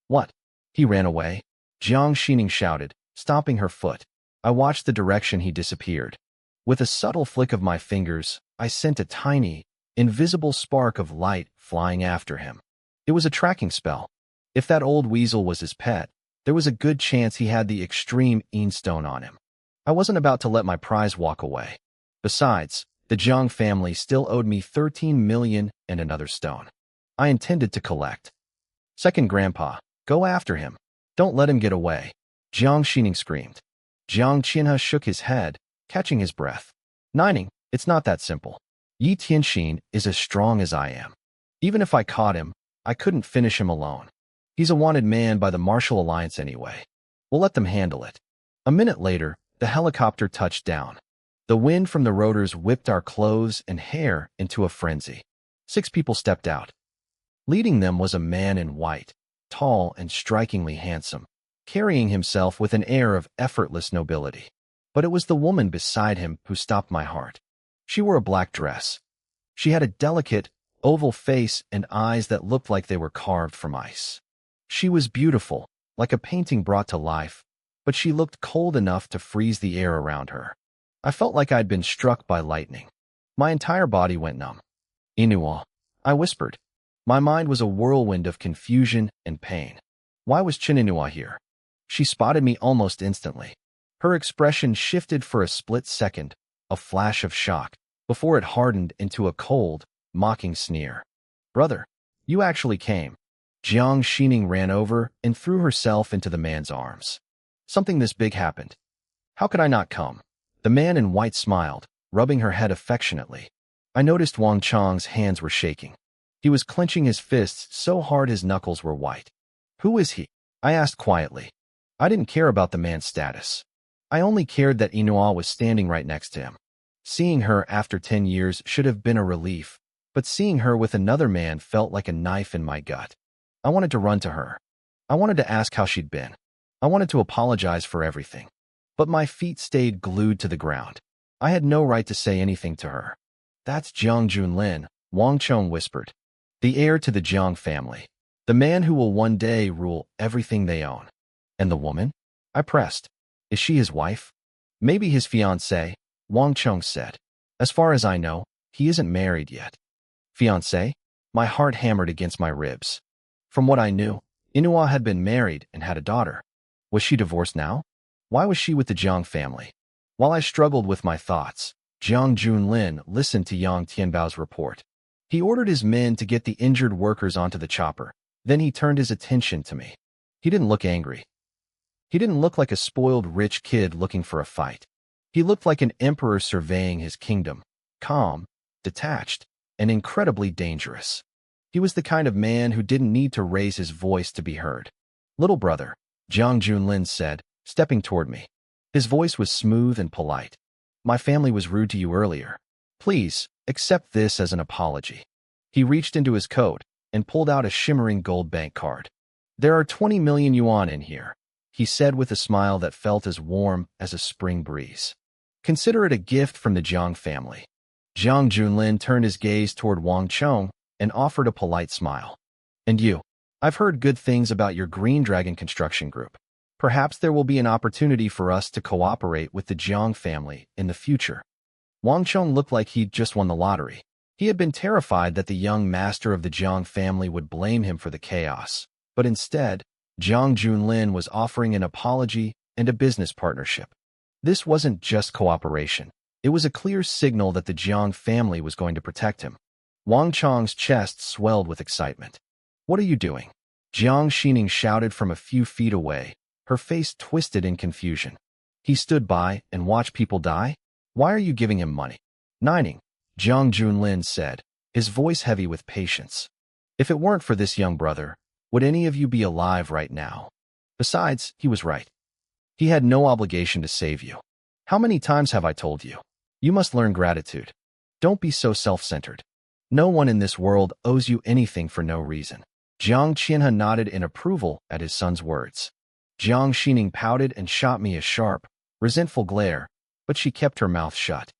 [SPEAKER 1] What? He ran away? Jiang Xining shouted, stomping her foot. I watched the direction he disappeared. With a subtle flick of my fingers, I sent a tiny, invisible spark of light flying after him. It was a tracking spell. If that old weasel was his pet, there was a good chance he had the extreme Stone on him. I wasn't about to let my prize walk away. Besides, the Jiang family still owed me 13 million and another stone. I intended to collect. Second Grandpa, go after him. Don't let him get away. Jiang Xining screamed. Jiang Qianhe shook his head, catching his breath. Nining, it's not that simple. Yi Tianxin is as strong as I am. Even if I caught him, I couldn't finish him alone. He's a wanted man by the Martial Alliance anyway. We'll let them handle it. A minute later, the helicopter touched down. The wind from the rotors whipped our clothes and hair into a frenzy. 6 people stepped out. Leading them was a man in white, tall and strikingly handsome, carrying himself with an air of effortless nobility. But it was the woman beside him who stopped my heart. She wore a black dress. She had a delicate, oval face and eyes that looked like they were carved from ice. She was beautiful, like a painting brought to life, but she looked cold enough to freeze the air around her. I felt like I'd been struck by lightning. My entire body went numb. Inua, I whispered. My mind was a whirlwind of confusion and pain. Why was Inua here? She spotted me almost instantly. Her expression shifted for a split second, a flash of shock, before it hardened into a cold, mocking sneer. Brother, you actually came. Jiang Xining ran over and threw herself into the man's arms. Something this big happened. How could I not come? The man in white smiled, rubbing her head affectionately. I noticed Wang Chang's hands were shaking. He was clenching his fists so hard his knuckles were white. Who is he? I asked quietly. I didn't care about the man's status. I only cared that Inua was standing right next to him. Seeing her after 10 years should have been a relief, but seeing her with another man felt like a knife in my gut. I wanted to run to her. I wanted to ask how she'd been. I wanted to apologize for everything. But my feet stayed glued to the ground. I had no right to say anything to her. That's Jiang Junlin, Wang Chong whispered. The heir to the Jiang family. The man who will one day rule everything they own. And the woman? I pressed. Is she his wife? Maybe his fiancée, Wang Chong said. As far as I know, he isn't married yet. Fiancé? My heart hammered against my ribs. From what I knew, Inua had been married and had a daughter. Was she divorced now? Why was she with the Jiang family? While I struggled with my thoughts, Jiang Junlin listened to Yang Tianbao's report. He ordered his men to get the injured workers onto the chopper. Then he turned his attention to me. He didn't look angry. He didn't look like a spoiled rich kid looking for a fight. He looked like an emperor surveying his kingdom, calm, detached, and incredibly dangerous. He was the kind of man who didn't need to raise his voice to be heard. Little brother, Jiang Junlin said, stepping toward me. His voice was smooth and polite. My family was rude to you earlier. Please, accept this as an apology. He reached into his coat and pulled out a shimmering gold bank card. There are 20 million yuan in here, he said with a smile that felt as warm as a spring breeze. Consider it a gift from the Jiang family. Jiang Junlin turned his gaze toward Wang Chong and offered a polite smile. And you? I've heard good things about your Green Dragon construction group. Perhaps there will be an opportunity for us to cooperate with the Jiang family in the future. Wang Chong looked like he'd just won the lottery. He had been terrified that the young master of the Jiang family would blame him for the chaos. But instead, Jiang Junlin was offering an apology and a business partnership. This wasn't just cooperation. It was a clear signal that the Jiang family was going to protect him. Wang Chong's chest swelled with excitement. What are you doing? Jiang Xining shouted from a few feet away, her face twisted in confusion. He stood by and watched people die? Why are you giving him money? Nining, Jiang Junlin said, his voice heavy with patience. If it weren't for this young brother, would any of you be alive right now? Besides, he was right. He had no obligation to save you. How many times have I told you? You must learn gratitude. Don't be so self-centered. No one in this world owes you anything for no reason. Jiang Qianhe nodded in approval at his son's words. Jiang Xining pouted and shot me a sharp, resentful glare. but she kept her mouth shut.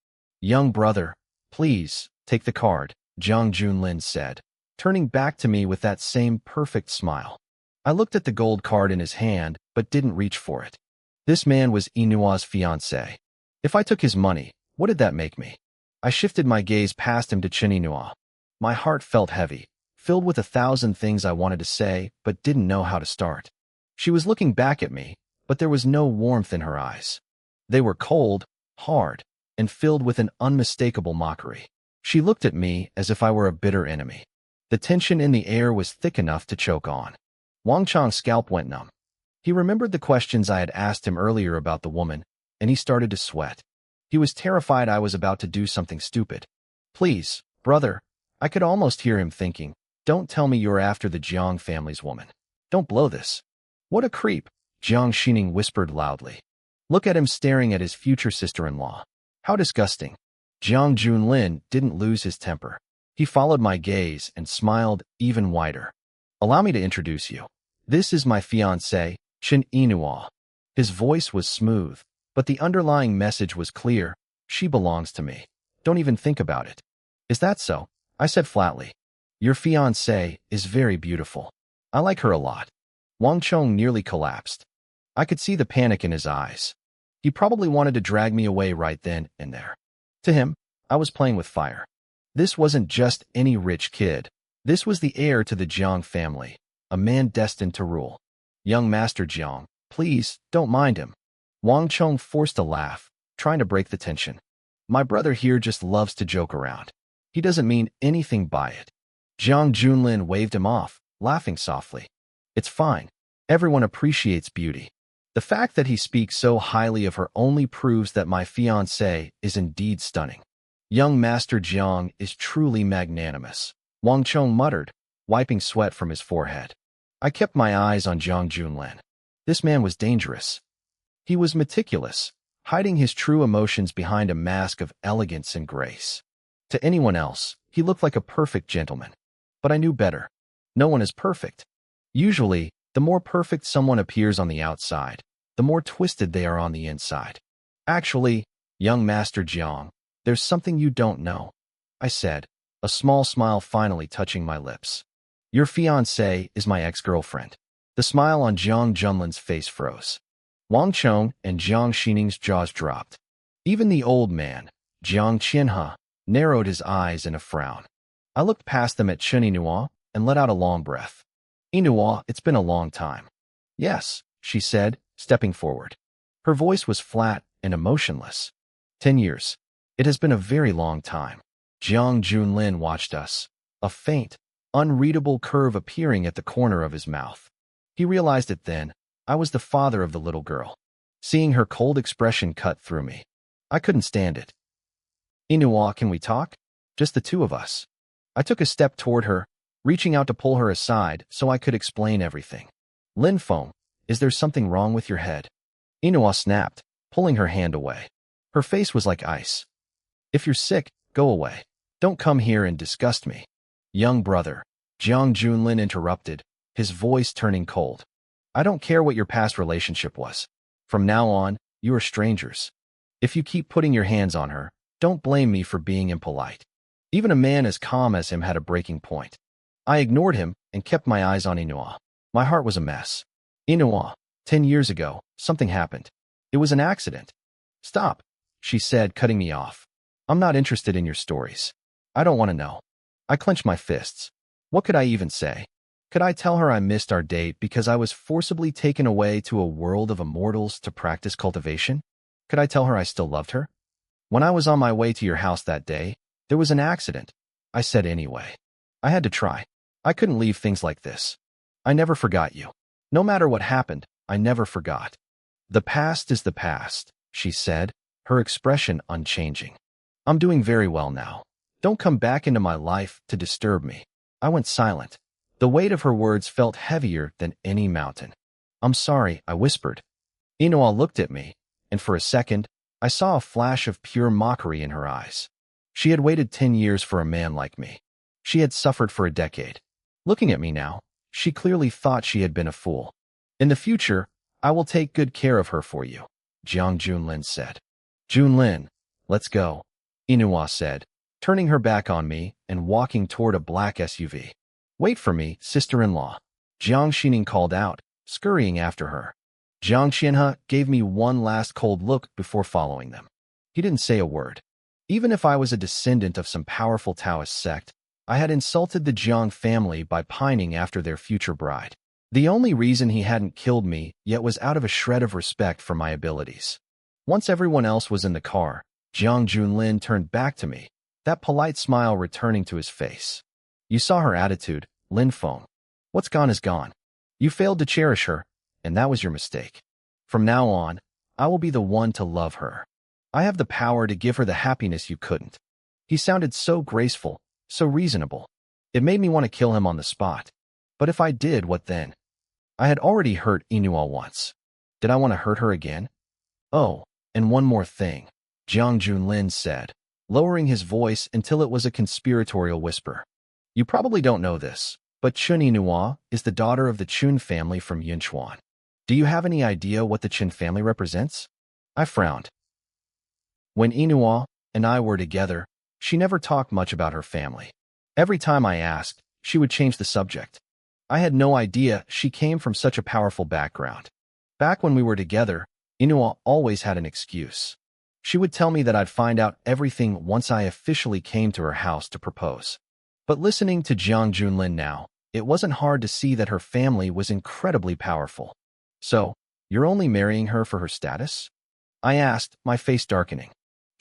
[SPEAKER 1] Young brother, please, take the card, Jiang Junlin said, turning back to me with that same perfect smile. I looked at the gold card in his hand, but didn't reach for it. This man was Inua's fiancé. If I took his money, what did that make me? I shifted my gaze past him to Chen Inua. My heart felt heavy, filled with 1,000 things I wanted to say, but didn't know how to start. She was looking back at me, but there was no warmth in her eyes. They were cold, hard, and filled with an unmistakable mockery. She looked at me as if I were a bitter enemy. The tension in the air was thick enough to choke on. Wang Chang's scalp went numb. He remembered the questions I had asked him earlier about the woman, and he started to sweat. He was terrified I was about to do something stupid. Please, brother, I could almost hear him thinking, don't tell me you're after the Jiang family's woman. Don't blow this. What a creep, Jiang Xining whispered loudly. Look at him staring at his future sister-in-law. How disgusting. Jiang Junlin didn't lose his temper. He followed my gaze and smiled even wider. Allow me to introduce you. This is my fiancé, Chen Inua. His voice was smooth, but the underlying message was clear. She belongs to me. Don't even think about it. Is that so? I said flatly. Your fiancé is very beautiful. I like her a lot. Wang Chong nearly collapsed. I could see the panic in his eyes. He probably wanted to drag me away right then and there. To him, I was playing with fire. This wasn't just any rich kid. This was the heir to the Jiang family, a man destined to rule. Young Master Jiang, please, don't mind him. Wang Chong forced a laugh, trying to break the tension. My brother here just loves to joke around. He doesn't mean anything by it. Jiang Junlin waved him off, laughing softly. It's fine. Everyone appreciates beauty. The fact that he speaks so highly of her only proves that my fiancé is indeed stunning. Young Master Jiang is truly magnanimous, Wang Chong muttered, wiping sweat from his forehead. I kept my eyes on Jiang Junlin. This man was dangerous. He was meticulous, hiding his true emotions behind a mask of elegance and grace. To anyone else, he looked like a perfect gentleman. But I knew better. No one is perfect. Usually, the more perfect someone appears on the outside, the more twisted they are on the inside. Actually, young Master Jiang, there's something you don't know, I said, a small smile finally touching my lips. Your fiancée is my ex-girlfriend. The smile on Jiang Junlin's face froze. Wang Chong and Jiang Xining's jaws dropped. Even the old man, Jiang Qianhe, narrowed his eyes in a frown. I looked past them at Chen Inua and let out a long breath. Inua, it's been a long time. Yes, she said, stepping forward. Her voice was flat and emotionless. 10 years. It has been a very long time. Jiang Junlin watched us, a faint, unreadable curve appearing at the corner of his mouth. He realized it then. I was the father of the little girl. Seeing her cold expression cut through me, I couldn't stand it. Inua, can we talk? Just the two of us. I took a step toward her, reaching out to pull her aside so I could explain everything. Lin Feng, is there something wrong with your head? Inua snapped, pulling her hand away. Her face was like ice. If you're sick, go away. Don't come here and disgust me. Young brother, Jiang Junlin interrupted, his voice turning cold. I don't care what your past relationship was. From now on, you are strangers. If you keep putting your hands on her, don't blame me for being impolite. Even a man as calm as him had a breaking point. I ignored him and kept my eyes on Inua. My heart was a mess. Inua, 10 years ago, something happened. It was an accident. Stop, she said, cutting me off. I'm not interested in your stories. I don't want to know. I clenched my fists. What could I even say? Could I tell her I missed our date because I was forcibly taken away to a world of immortals to practice cultivation? Could I tell her I still loved her? When I was on my way to your house that day, there was an accident. I said anyway. I had to try. I couldn't leave things like this. I never forgot you. No matter what happened, I never forgot. The past is the past, she said, her expression unchanging. I'm doing very well now. Don't come back into my life to disturb me. I went silent. The weight of her words felt heavier than any mountain. I'm sorry, I whispered. Inua looked at me, and for a second, I saw a flash of pure mockery in her eyes. She had waited 10 years for a man like me. She had suffered for a decade. Looking at me now, she clearly thought she had been a fool. In the future, I will take good care of her for you, Jiang Junlin said. Junlin, let's go, Inua said, turning her back on me and walking toward a black SUV. Wait for me, sister-in-law, Jiang Xining called out, scurrying after her. Jiang Xianhe gave me one last cold look before following them. He didn't say a word. Even if I was a descendant of some powerful Taoist sect, I had insulted the Jiang family by pining after their future bride. The only reason he hadn't killed me yet was out of a shred of respect for my abilities. Once everyone else was in the car, Jiang Junlin turned back to me, that polite smile returning to his face. You saw her attitude, Lin Feng. What's gone is gone. You failed to cherish her, and that was your mistake. From now on, I will be the one to love her. I have the power to give her the happiness you couldn't. He sounded so graceful, so reasonable. It made me want to kill him on the spot. But if I did, what then? I had already hurt Inua once. Did I want to hurt her again? Oh, and one more thing, Jiang Junlin said, lowering his voice until it was a conspiratorial whisper. You probably don't know this, but Chun Inua is the daughter of the Chun family from Yunchuan. Do you have any idea what the Chun family represents? I frowned. When Inua and I were together, she never talked much about her family. Every time I asked, she would change the subject. I had no idea she came from such a powerful background. Back when we were together, Inua always had an excuse. She would tell me that I'd find out everything once I officially came to her house to propose. But listening to Jiang Junlin now, it wasn't hard to see that her family was incredibly powerful. So, you're only marrying her for her status? I asked, my face darkening.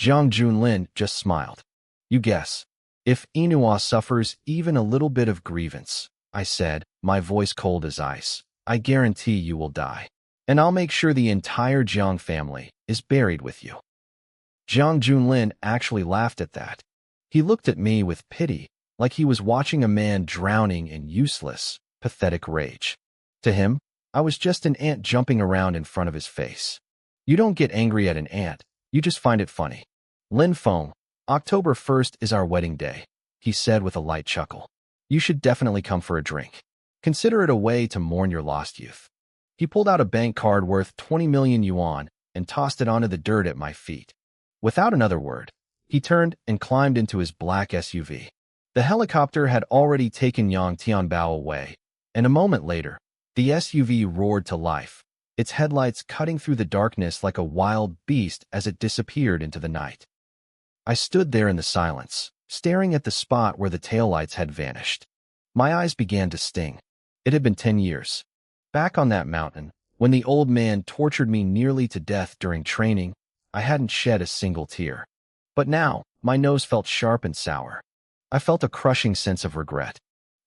[SPEAKER 1] Jiang Junlin just smiled. You guess. If Inua suffers even a little bit of grievance, I said, my voice cold as ice, I guarantee you will die. And I'll make sure the entire Jiang family is buried with you. Jiang Junlin actually laughed at that. He looked at me with pity, like he was watching a man drowning in useless, pathetic rage. To him, I was just an ant jumping around in front of his face. You don't get angry at an ant, you just find it funny. Lin Feng, October 1st is our wedding day, he said with a light chuckle. You should definitely come for a drink. Consider it a way to mourn your lost youth. He pulled out a bank card worth 20 million yuan and tossed it onto the dirt at my feet. Without another word, he turned and climbed into his black SUV. The helicopter had already taken Yang Tianbao away, and a moment later, the SUV roared to life, its headlights cutting through the darkness like a wild beast as it disappeared into the night. I stood there in the silence, staring at the spot where the taillights had vanished. My eyes began to sting. It had been 10 years. Back on that mountain, when the old man tortured me nearly to death during training, I hadn't shed a single tear. But now, my nose felt sharp and sour. I felt a crushing sense of regret.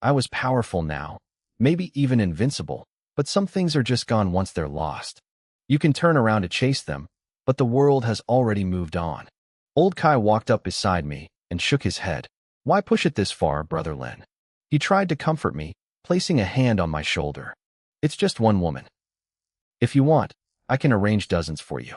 [SPEAKER 1] I was powerful now, maybe even invincible, but some things are just gone once they're lost. You can turn around to chase them, but the world has already moved on. Old Kai walked up beside me and shook his head. Why push it this far, Brother Lin? He tried to comfort me, placing a hand on my shoulder. It's just one woman. If you want, I can arrange dozens for you.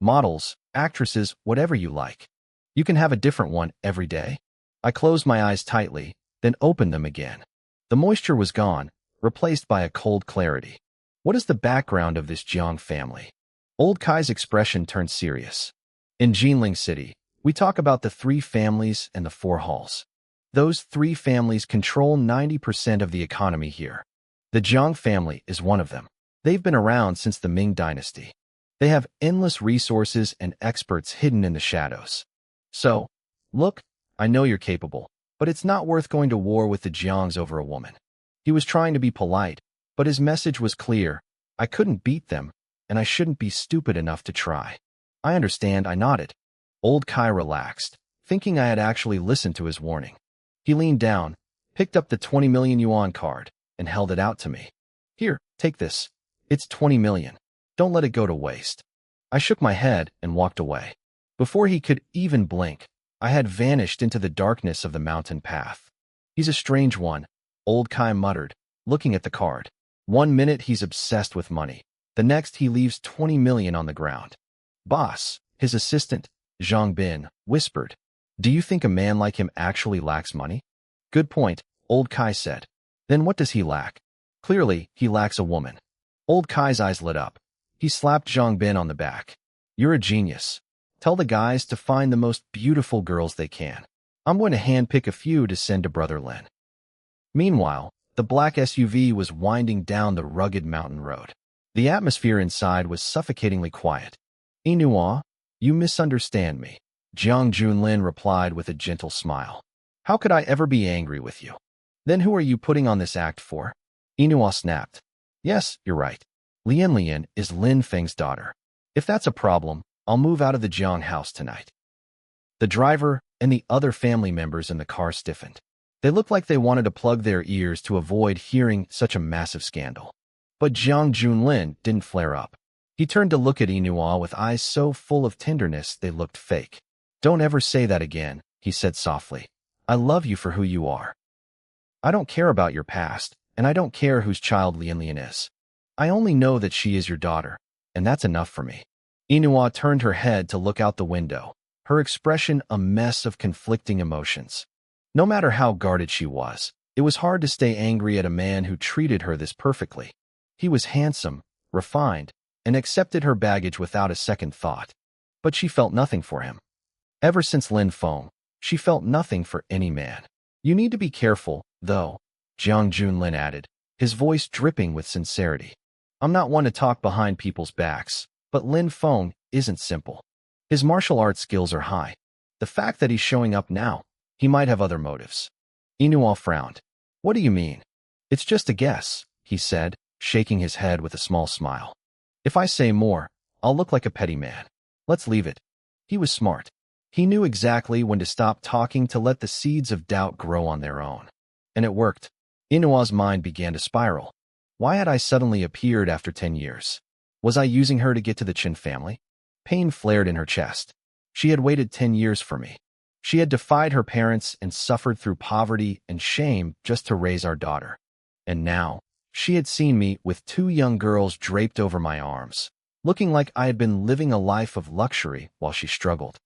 [SPEAKER 1] Models, actresses, whatever you like. You can have a different one every day. I closed my eyes tightly, then opened them again. The moisture was gone, replaced by a cold clarity. What is the background of this Jiang family? Old Kai's expression turned serious. In Jinling City, we talk about the 3 families and the 4 halls. Those 3 families control 90% of the economy here. The Jiang family is one of them. They've been around since the Ming Dynasty. They have endless resources and experts hidden in the shadows. So, look, I know you're capable, but it's not worth going to war with the Jiangs over a woman. He was trying to be polite, but his message was clear. I couldn't beat them, and I shouldn't be stupid enough to try. I understand, I nodded. Old Kai relaxed, thinking I had actually listened to his warning. He leaned down, picked up the 20 million yuan card, and held it out to me. Here, take this. It's 20 million. Don't let it go to waste. I shook my head and walked away. Before he could even blink, I had vanished into the darkness of the mountain path. He's a strange one, Old Kai muttered, looking at the card. One minute he's obsessed with money. The next he leaves 20 million on the ground. Boss, his assistant, Zhang Bin, whispered. Do you think a man like him actually lacks money? Good point, Old Kai said. Then what does he lack? Clearly, he lacks a woman. Old Kai's eyes lit up. He slapped Zhang Bin on the back. You're a genius. Tell the guys to find the most beautiful girls they can. I'm going to handpick a few to send to Brother Lin. Meanwhile, the black SUV was winding down the rugged mountain road. The atmosphere inside was suffocatingly quiet. Inua, you misunderstand me, Jiang Junlin replied with a gentle smile. How could I ever be angry with you? Then who are you putting on this act for? Inua snapped. Yes, you're right. Lian is Lin Feng's daughter. If that's a problem, I'll move out of the Jiang house tonight. The driver and the other family members in the car stiffened. They looked like they wanted to plug their ears to avoid hearing such a massive scandal. But Jiang Junlin didn't flare up. He turned to look at Inua with eyes so full of tenderness they looked fake. Don't ever say that again, he said softly. I love you for who you are. I don't care about your past, and I don't care whose child Lian is. I only know that she is your daughter, and that's enough for me. Inua turned her head to look out the window, her expression a mess of conflicting emotions. No matter how guarded she was, it was hard to stay angry at a man who treated her this perfectly. He was handsome, refined, and accepted her baggage without a second thought. But she felt nothing for him. Ever since Lin Feng, she felt nothing for any man. You need to be careful, though, Jiang Junlin added, his voice dripping with sincerity. I'm not one to talk behind people's backs, but Lin Feng isn't simple. His martial arts skills are high. The fact that he's showing up now, he might have other motives. Inua frowned. What do you mean? It's just a guess, he said, shaking his head with a small smile. If I say more, I'll look like a petty man. Let's leave it. He was smart. He knew exactly when to stop talking to let the seeds of doubt grow on their own. And it worked. Inua's mind began to spiral. Why had I suddenly appeared after 10 years? Was I using her to get to the Qin family? Pain flared in her chest. She had waited 10 years for me. She had defied her parents and suffered through poverty and shame just to raise our daughter. And now, she had seen me with 2 young girls draped over my arms, looking like I had been living a life of luxury while she struggled.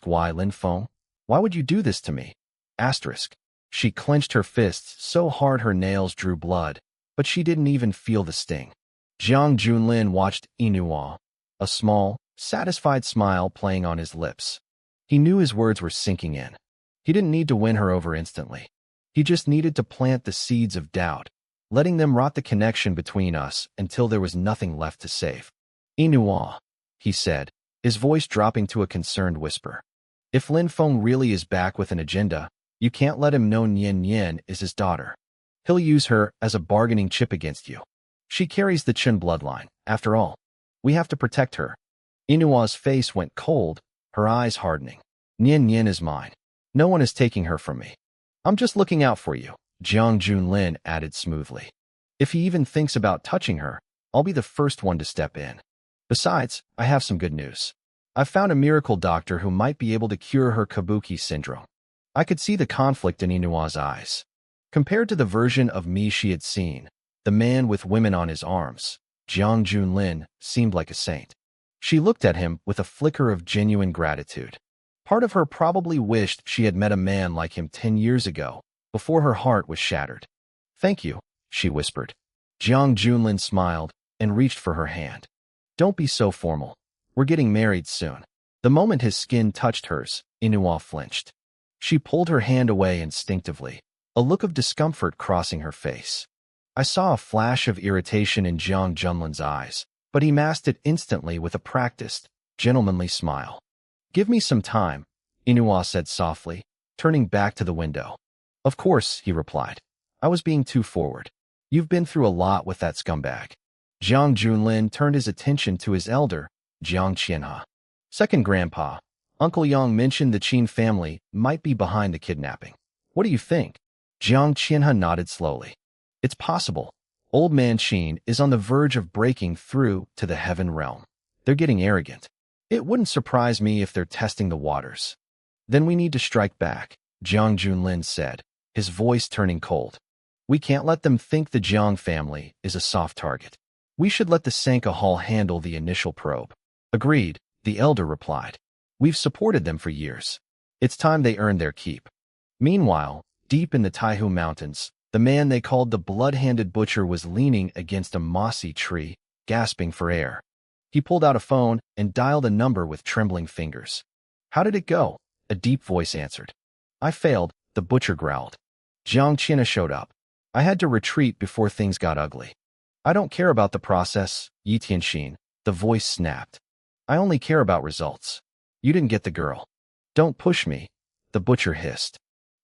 [SPEAKER 1] Why, Lin Feng? Why would you do this to me? She clenched her fists so hard her nails drew blood, but she didn't even feel the sting. Jiang Junlin watched Inua, a small, satisfied smile playing on his lips. He knew his words were sinking in. He didn't need to win her over instantly. He just needed to plant the seeds of doubt, letting them rot the connection between us until there was nothing left to save. Inua, he said, his voice dropping to a concerned whisper. If Lin Feng really is back with an agenda, you can't let him know Nian is his daughter. He'll use her as a bargaining chip against you. She carries the Qin bloodline, after all. We have to protect her. Inua's face went cold, her eyes hardening. Nian is mine. No one is taking her from me. I'm just looking out for you, Jiang Junlin added smoothly. If he even thinks about touching her, I'll be the first one to step in. Besides, I have some good news. I've found a miracle doctor who might be able to cure her Kabuki syndrome. I could see the conflict in Inua's eyes. Compared to the version of me she had seen, the man with women on his arms, Jiang Junlin seemed like a saint. She looked at him with a flicker of genuine gratitude. Part of her probably wished she had met a man like him 10 years ago, before her heart was shattered. Thank you, she whispered. Jiang Junlin smiled and reached for her hand. Don't be so formal. We're getting married soon. The moment his skin touched hers, Inua flinched. She pulled her hand away instinctively, a look of discomfort crossing her face. I saw a flash of irritation in Jiang Junlin's eyes, but he masked it instantly with a practiced, gentlemanly smile. Give me some time, Inua said softly, turning back to the window. Of course, he replied. I was being too forward. You've been through a lot with that scumbag. Jiang Junlin turned his attention to his elder, Jiang Qianhe. Second grandpa, Uncle Yang mentioned the Qin family might be behind the kidnapping. What do you think? Jiang Qianhe nodded slowly. It's possible. Old man Qin is on the verge of breaking through to the heaven realm. They're getting arrogant. It wouldn't surprise me if they're testing the waters. Then we need to strike back, Jiang Junlin said, his voice turning cold. We can't let them think the Jiang family is a soft target. We should let the Sanka Hall handle the initial probe. Agreed, the elder replied. We've supported them for years. It's time they earned their keep. Meanwhile, deep in the Taihu Mountains, the man they called the blood-handed butcher was leaning against a mossy tree, gasping for air. He pulled out a phone and dialed a number with trembling fingers. "How did it go?" a deep voice answered. "I failed," the butcher growled. Jiang Qina showed up. "I had to retreat before things got ugly." "I don't care about the process, Yi Tianxin," the voice snapped. "I only care about results. You didn't get the girl." "Don't push me," the butcher hissed.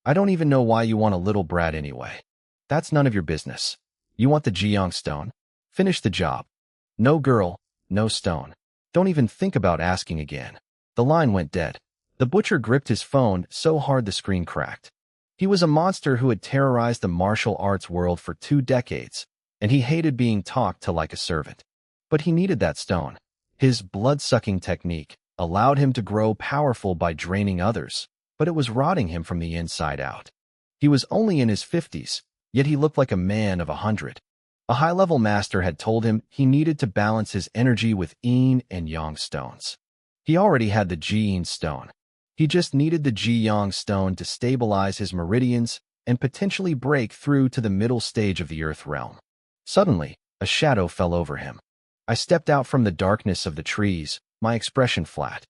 [SPEAKER 1] "I don't even know why you want a little brat anyway. That's none of your business. You want the Jiang stone? Finish the job. No girl, no stone. Don't even think about asking again." The line went dead. The butcher gripped his phone so hard the screen cracked. He was a monster who had terrorized the martial arts world for 2 decades, and he hated being talked to like a servant. But he needed that stone. His blood-sucking technique allowed him to grow powerful by draining others, but it was rotting him from the inside out. He was only in his 50s, yet he looked like a man of 100. A high-level master had told him he needed to balance his energy with yin and yang stones. He already had the Ji-yin stone. He just needed the Ji-yang stone to stabilize his meridians and potentially break through to the middle stage of the Earth realm. Suddenly, a shadow fell over him. I stepped out from the darkness of the trees, my expression flat.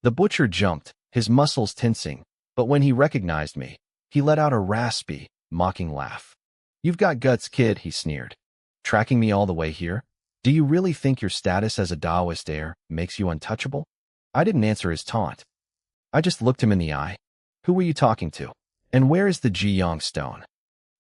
[SPEAKER 1] The butcher jumped, his muscles tensing, but when he recognized me, he let out a raspy, mocking laugh. "You've got guts, kid," he sneered. "Tracking me all the way here? Do you really think your status as a Taoist heir makes you untouchable?" I didn't answer his taunt. I just looked him in the eye. "Who were you talking to? And where is the Ji-yang stone?"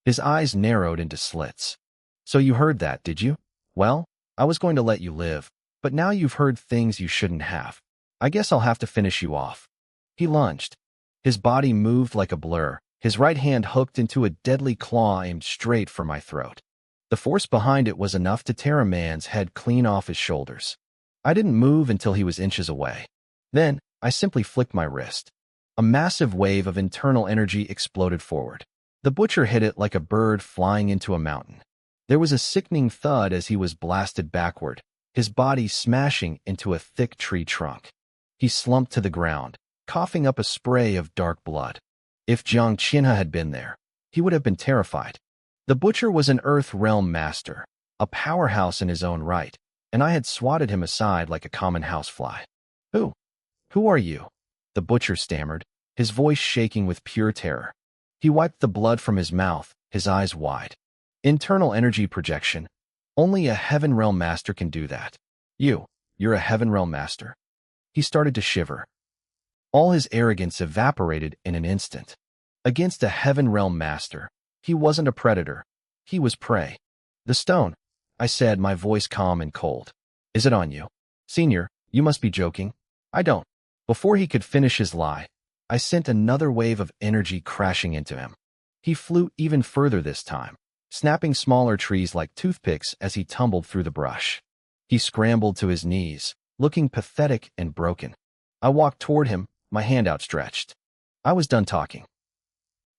[SPEAKER 1] His eyes narrowed into slits. "So you heard that, did you? Well, I was going to let you live, but now you've heard things you shouldn't have. I guess I'll have to finish you off." He lunged. His body moved like a blur, his right hand hooked into a deadly claw aimed straight for my throat. The force behind it was enough to tear a man's head clean off his shoulders. I didn't move until he was inches away. Then, I simply flicked my wrist. A massive wave of internal energy exploded forward. The butcher hit it like a bird flying into a mountain. There was a sickening thud as he was blasted backward, his body smashing into a thick tree trunk. He slumped to the ground, coughing up a spray of dark blood. If Jiang Qinha had been there, he would have been terrified. The butcher was an Earth Realm master, a powerhouse in his own right, and I had swatted him aside like a common housefly. Who are you?" the butcher stammered, his voice shaking with pure terror. He wiped the blood from his mouth, his eyes wide. "Internal energy projection. Only a Heaven Realm master can do that." You're a Heaven Realm master?" He started to shiver. All his arrogance evaporated in an instant. Against a Heaven Realm master, he wasn't a predator. He was prey. "The stone," I said, my voice calm and cold. "Is it on you?" "Senior, you must be joking." "I don't." Before he could finish his lie, I sent another wave of energy crashing into him. He flew even further this time, snapping smaller trees like toothpicks as he tumbled through the brush. He scrambled to his knees, looking pathetic and broken. I walked toward him, my hand outstretched. I was done talking.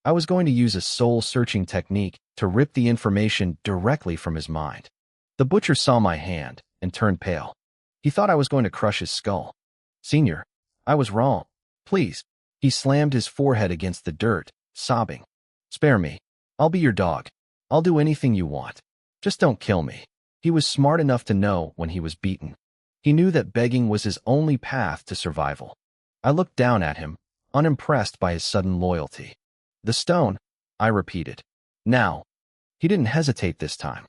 [SPEAKER 1] I was going to use a soul-searching technique to rip the information directly from his mind. The butcher saw my hand and turned pale. He thought I was going to crush his skull. "Senior, I was wrong. Please." He slammed his forehead against the dirt, sobbing. "Spare me. I'll be your dog. I'll do anything you want. Just don't kill me." He was smart enough to know when he was beaten. He knew that begging was his only path to survival. I looked down at him, unimpressed by his sudden loyalty. "The stone," I repeated. "Now." He didn't hesitate this time.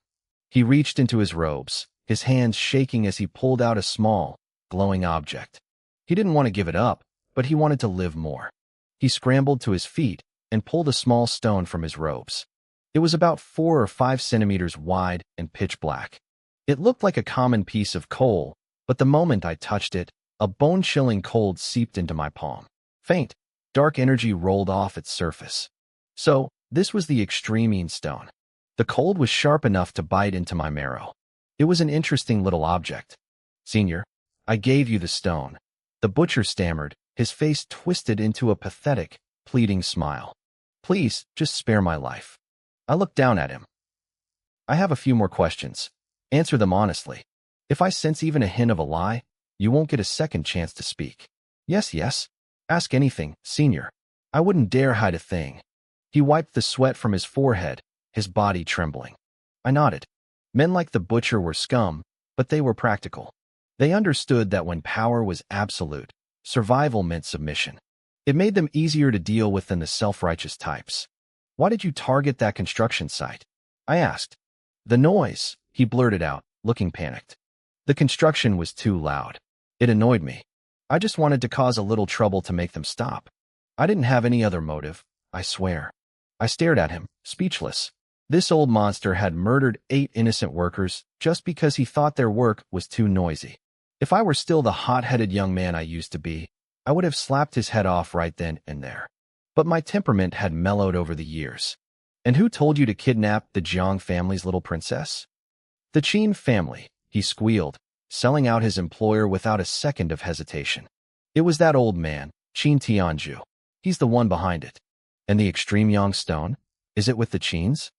[SPEAKER 1] He reached into his robes, his hands shaking as he pulled out a small, glowing object. He didn't want to give it up, but he wanted to live more. He scrambled to his feet and pulled a small stone from his robes. It was about 4 or 5 centimeters wide and pitch black. It looked like a common piece of coal, but the moment I touched it, a bone-chilling cold seeped into my palm. Faint, dark energy rolled off its surface. So, this was the extreme stone. The cold was sharp enough to bite into my marrow. It was an interesting little object. "Senior, I gave you the stone." The butcher stammered, his face twisted into a pathetic, pleading smile. "Please, just spare my life." I looked down at him. "I have a few more questions. Answer them honestly. If I sense even a hint of a lie, you won't get a second chance to speak." Yes. Ask anything, Senior. I wouldn't dare hide a thing." He wiped the sweat from his forehead, his body trembling. I nodded. Men like the butcher were scum, but they were practical. They understood that when power was absolute, survival meant submission. It made them easier to deal with than the self-righteous types. Why did you target that construction site? I asked. The noise, he blurted out, looking panicked. The construction was too loud. It annoyed me. I just wanted to cause a little trouble to make them stop. I didn't have any other motive, I swear. I stared at him, speechless. This old monster had murdered 8 innocent workers just because he thought their work was too noisy. If I were still the hot-headed young man I used to be, I would have slapped his head off right then and there. But my temperament had mellowed over the years. And who told you to kidnap the Jiang family's little princess? The Qin family, he squealed, selling out his employer without a second of hesitation. It was that old man, Qin Tianju. He's the one behind it. And the extreme Yang stone? Is it with the Qins?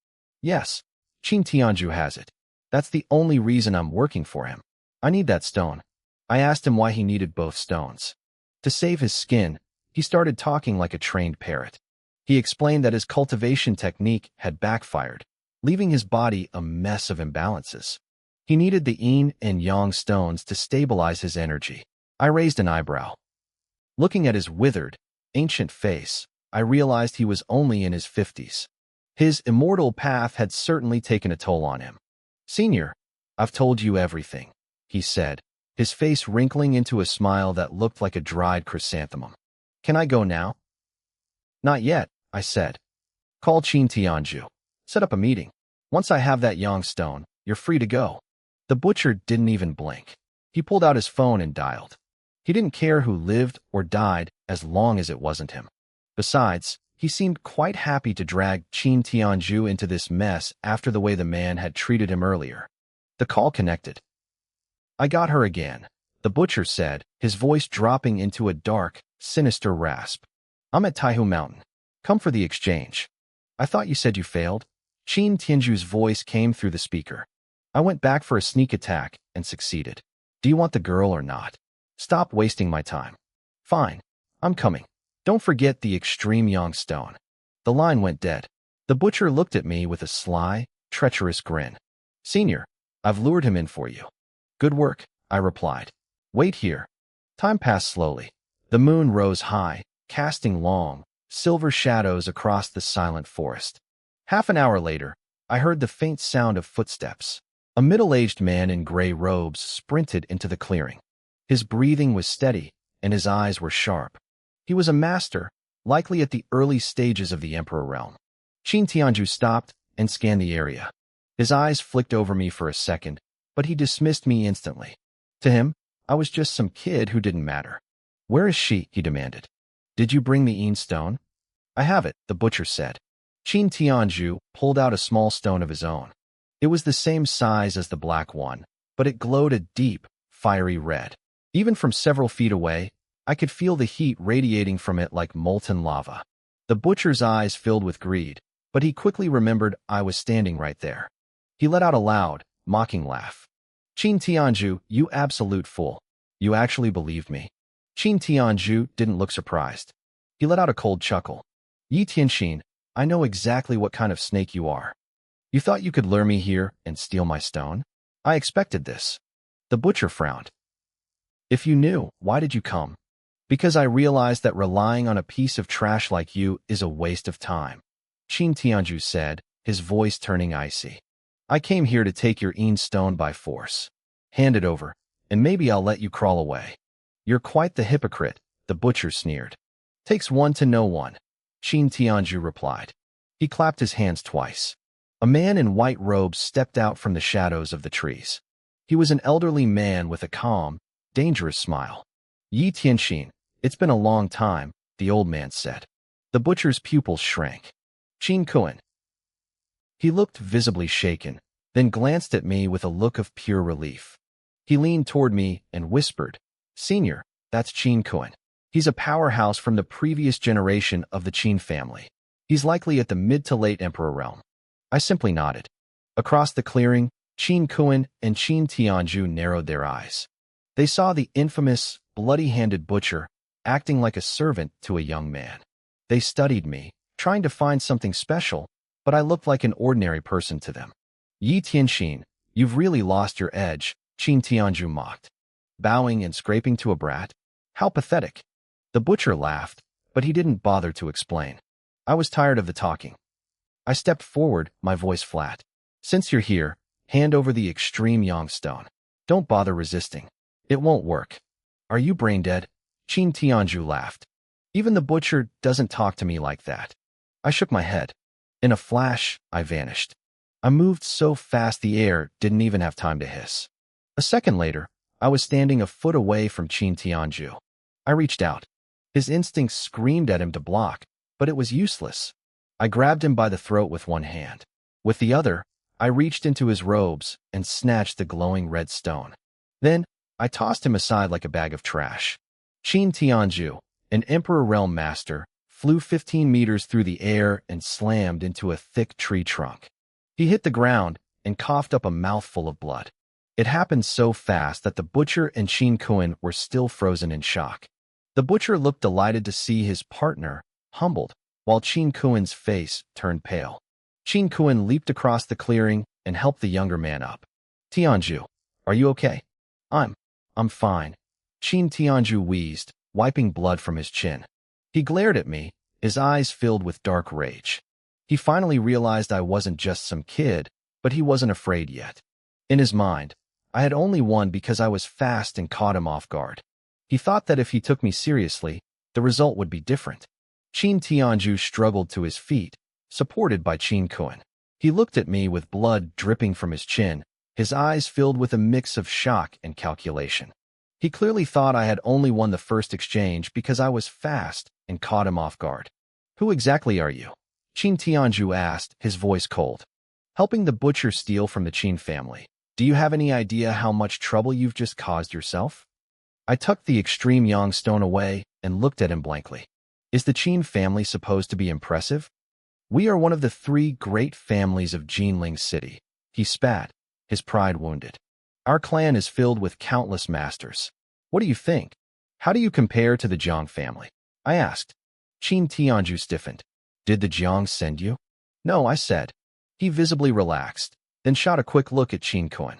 [SPEAKER 1] Yes, Qin Tianju has it. That's the only reason I'm working for him. I need that stone. I asked him why he needed both stones. To save his skin, he started talking like a trained parrot. He explained that his cultivation technique had backfired, leaving his body a mess of imbalances. He needed the yin and yang stones to stabilize his energy. I raised an eyebrow. Looking at his withered, ancient face, I realized he was only in his 50s. His immortal path had certainly taken a toll on him. Senior, I've told you everything, he said, his face wrinkling into a smile that looked like a dried chrysanthemum. Can I go now? Not yet, I said. Call Qin Tianju. Set up a meeting. Once I have that yang stone, you're free to go. The butcher didn't even blink. He pulled out his phone and dialed. He didn't care who lived or died as long as it wasn't him. Besides, he seemed quite happy to drag Qin Tianju into this mess after the way the man had treated him earlier. The call connected. I got her again, the butcher said, his voice dropping into a dark, sinister rasp. I'm at Taihu Mountain. Come for the exchange. I thought you said you failed. Qin Tianju's voice came through the speaker. I went back for a sneak attack and succeeded. Do you want the girl or not? Stop wasting my time. Fine. I'm coming. Don't forget the extreme yang stone. The line went dead. The butcher looked at me with a sly, treacherous grin. Senior, I've lured him in for you. Good work, I replied. Wait here. Time passed slowly. The moon rose high, casting long, silver shadows across the silent forest. Half an hour later, I heard the faint sound of footsteps. A middle-aged man in gray robes sprinted into the clearing. His breathing was steady, and his eyes were sharp. He was a master, likely at the early stages of the Emperor realm. Qin Tianju stopped and scanned the area. His eyes flicked over me for a second, but he dismissed me instantly. To him, I was just some kid who didn't matter. Where is she? He demanded. Did you bring the yin stone? I have it, the butcher said. Qin Tianju pulled out a small stone of his own. It was the same size as the black one, but it glowed a deep, fiery red. Even from several feet away, I could feel the heat radiating from it like molten lava. The butcher's eyes filled with greed, but he quickly remembered I was standing right there. He let out a loud, mocking laugh. Qin Tianju, you absolute fool. You actually believed me. Qin Tianju didn't look surprised. He let out a cold chuckle. Yi Tianxin, I know exactly what kind of snake you are. You thought you could lure me here and steal my stone? I expected this. The butcher frowned. If you knew, why did you come? Because I realized that relying on a piece of trash like you is a waste of time. Qin Tianju said, his voice turning icy. I came here to take your yin stone by force. Hand it over, and maybe I'll let you crawl away. You're quite the hypocrite, the butcher sneered. Takes one to know one, Qin Tianju replied. He clapped his hands twice. A man in white robes stepped out from the shadows of the trees. He was an elderly man with a calm, dangerous smile. Yi Tianxin, it's been a long time, the old man said. The butcher's pupils shrank. Qin Kuan. He looked visibly shaken, then glanced at me with a look of pure relief. He leaned toward me and whispered, Senior, that's Qin Kuan. He's a powerhouse from the previous generation of the Qin family. He's likely at the mid to late Emperor realm. I simply nodded. Across the clearing, Qin Kuan and Qin Tianju narrowed their eyes. They saw the infamous, bloody-handed butcher acting like a servant to a young man. They studied me, trying to find something special, but I looked like an ordinary person to them. Yi Tianxin, you've really lost your edge, Qin Tianju mocked. bowing and scraping to a brat. How pathetic. The butcher laughed, but he didn't bother to explain. I was tired of the talking. I stepped forward, my voice flat. Since you're here, hand over the extreme yang stone. Don't bother resisting. It won't work. Are you brain dead? Qin Tianju laughed. Even the butcher doesn't talk to me like that. I shook my head. In a flash, I vanished. I moved so fast the air didn't even have time to hiss. A second later, I was standing a foot away from Qin Tianju. I reached out. His instincts screamed at him to block, but it was useless. I grabbed him by the throat with one hand. With the other, I reached into his robes and snatched the glowing red stone. Then, I tossed him aside like a bag of trash. Qin Tianju, an Emperor Realm Master, flew 15 meters through the air and slammed into a thick tree trunk. He hit the ground and coughed up a mouthful of blood. It happened so fast that the butcher and Qin Kuan were still frozen in shock. The butcher looked delighted to see his partner, humbled, while Qin Kuan's face turned pale. Qin Kuan leaped across the clearing and helped the younger man up. Tianju, are you okay? I'm fine. Qin Tianju wheezed, wiping blood from his chin. He glared at me, his eyes filled with dark rage. He finally realized I wasn't just some kid, but he wasn't afraid yet. In his mind, I had only won because I was fast and caught him off guard. He thought that if he took me seriously, the result would be different. Qin Tianju struggled to his feet, supported by Qin Kuan. He looked at me with blood dripping from his chin, his eyes filled with a mix of shock and calculation. He clearly thought I had only won the first exchange because I was fast and caught him off guard. Who exactly are you? Qin Tianju asked, his voice cold. Helping the butcher steal from the Qin family. Do you have any idea how much trouble you've just caused yourself? I tucked the extreme yang stone away and looked at him blankly. Is the Qin family supposed to be impressive? We are one of the 3 great families of Jinling City. He spat, his pride wounded. Our clan is filled with countless masters. What do you think? How do you compare to the Jiang family? I asked. Qin Tianju stiffened. Did the Jiang send you? No, I said. He visibly relaxed, then shot a quick look at Qin Kuan.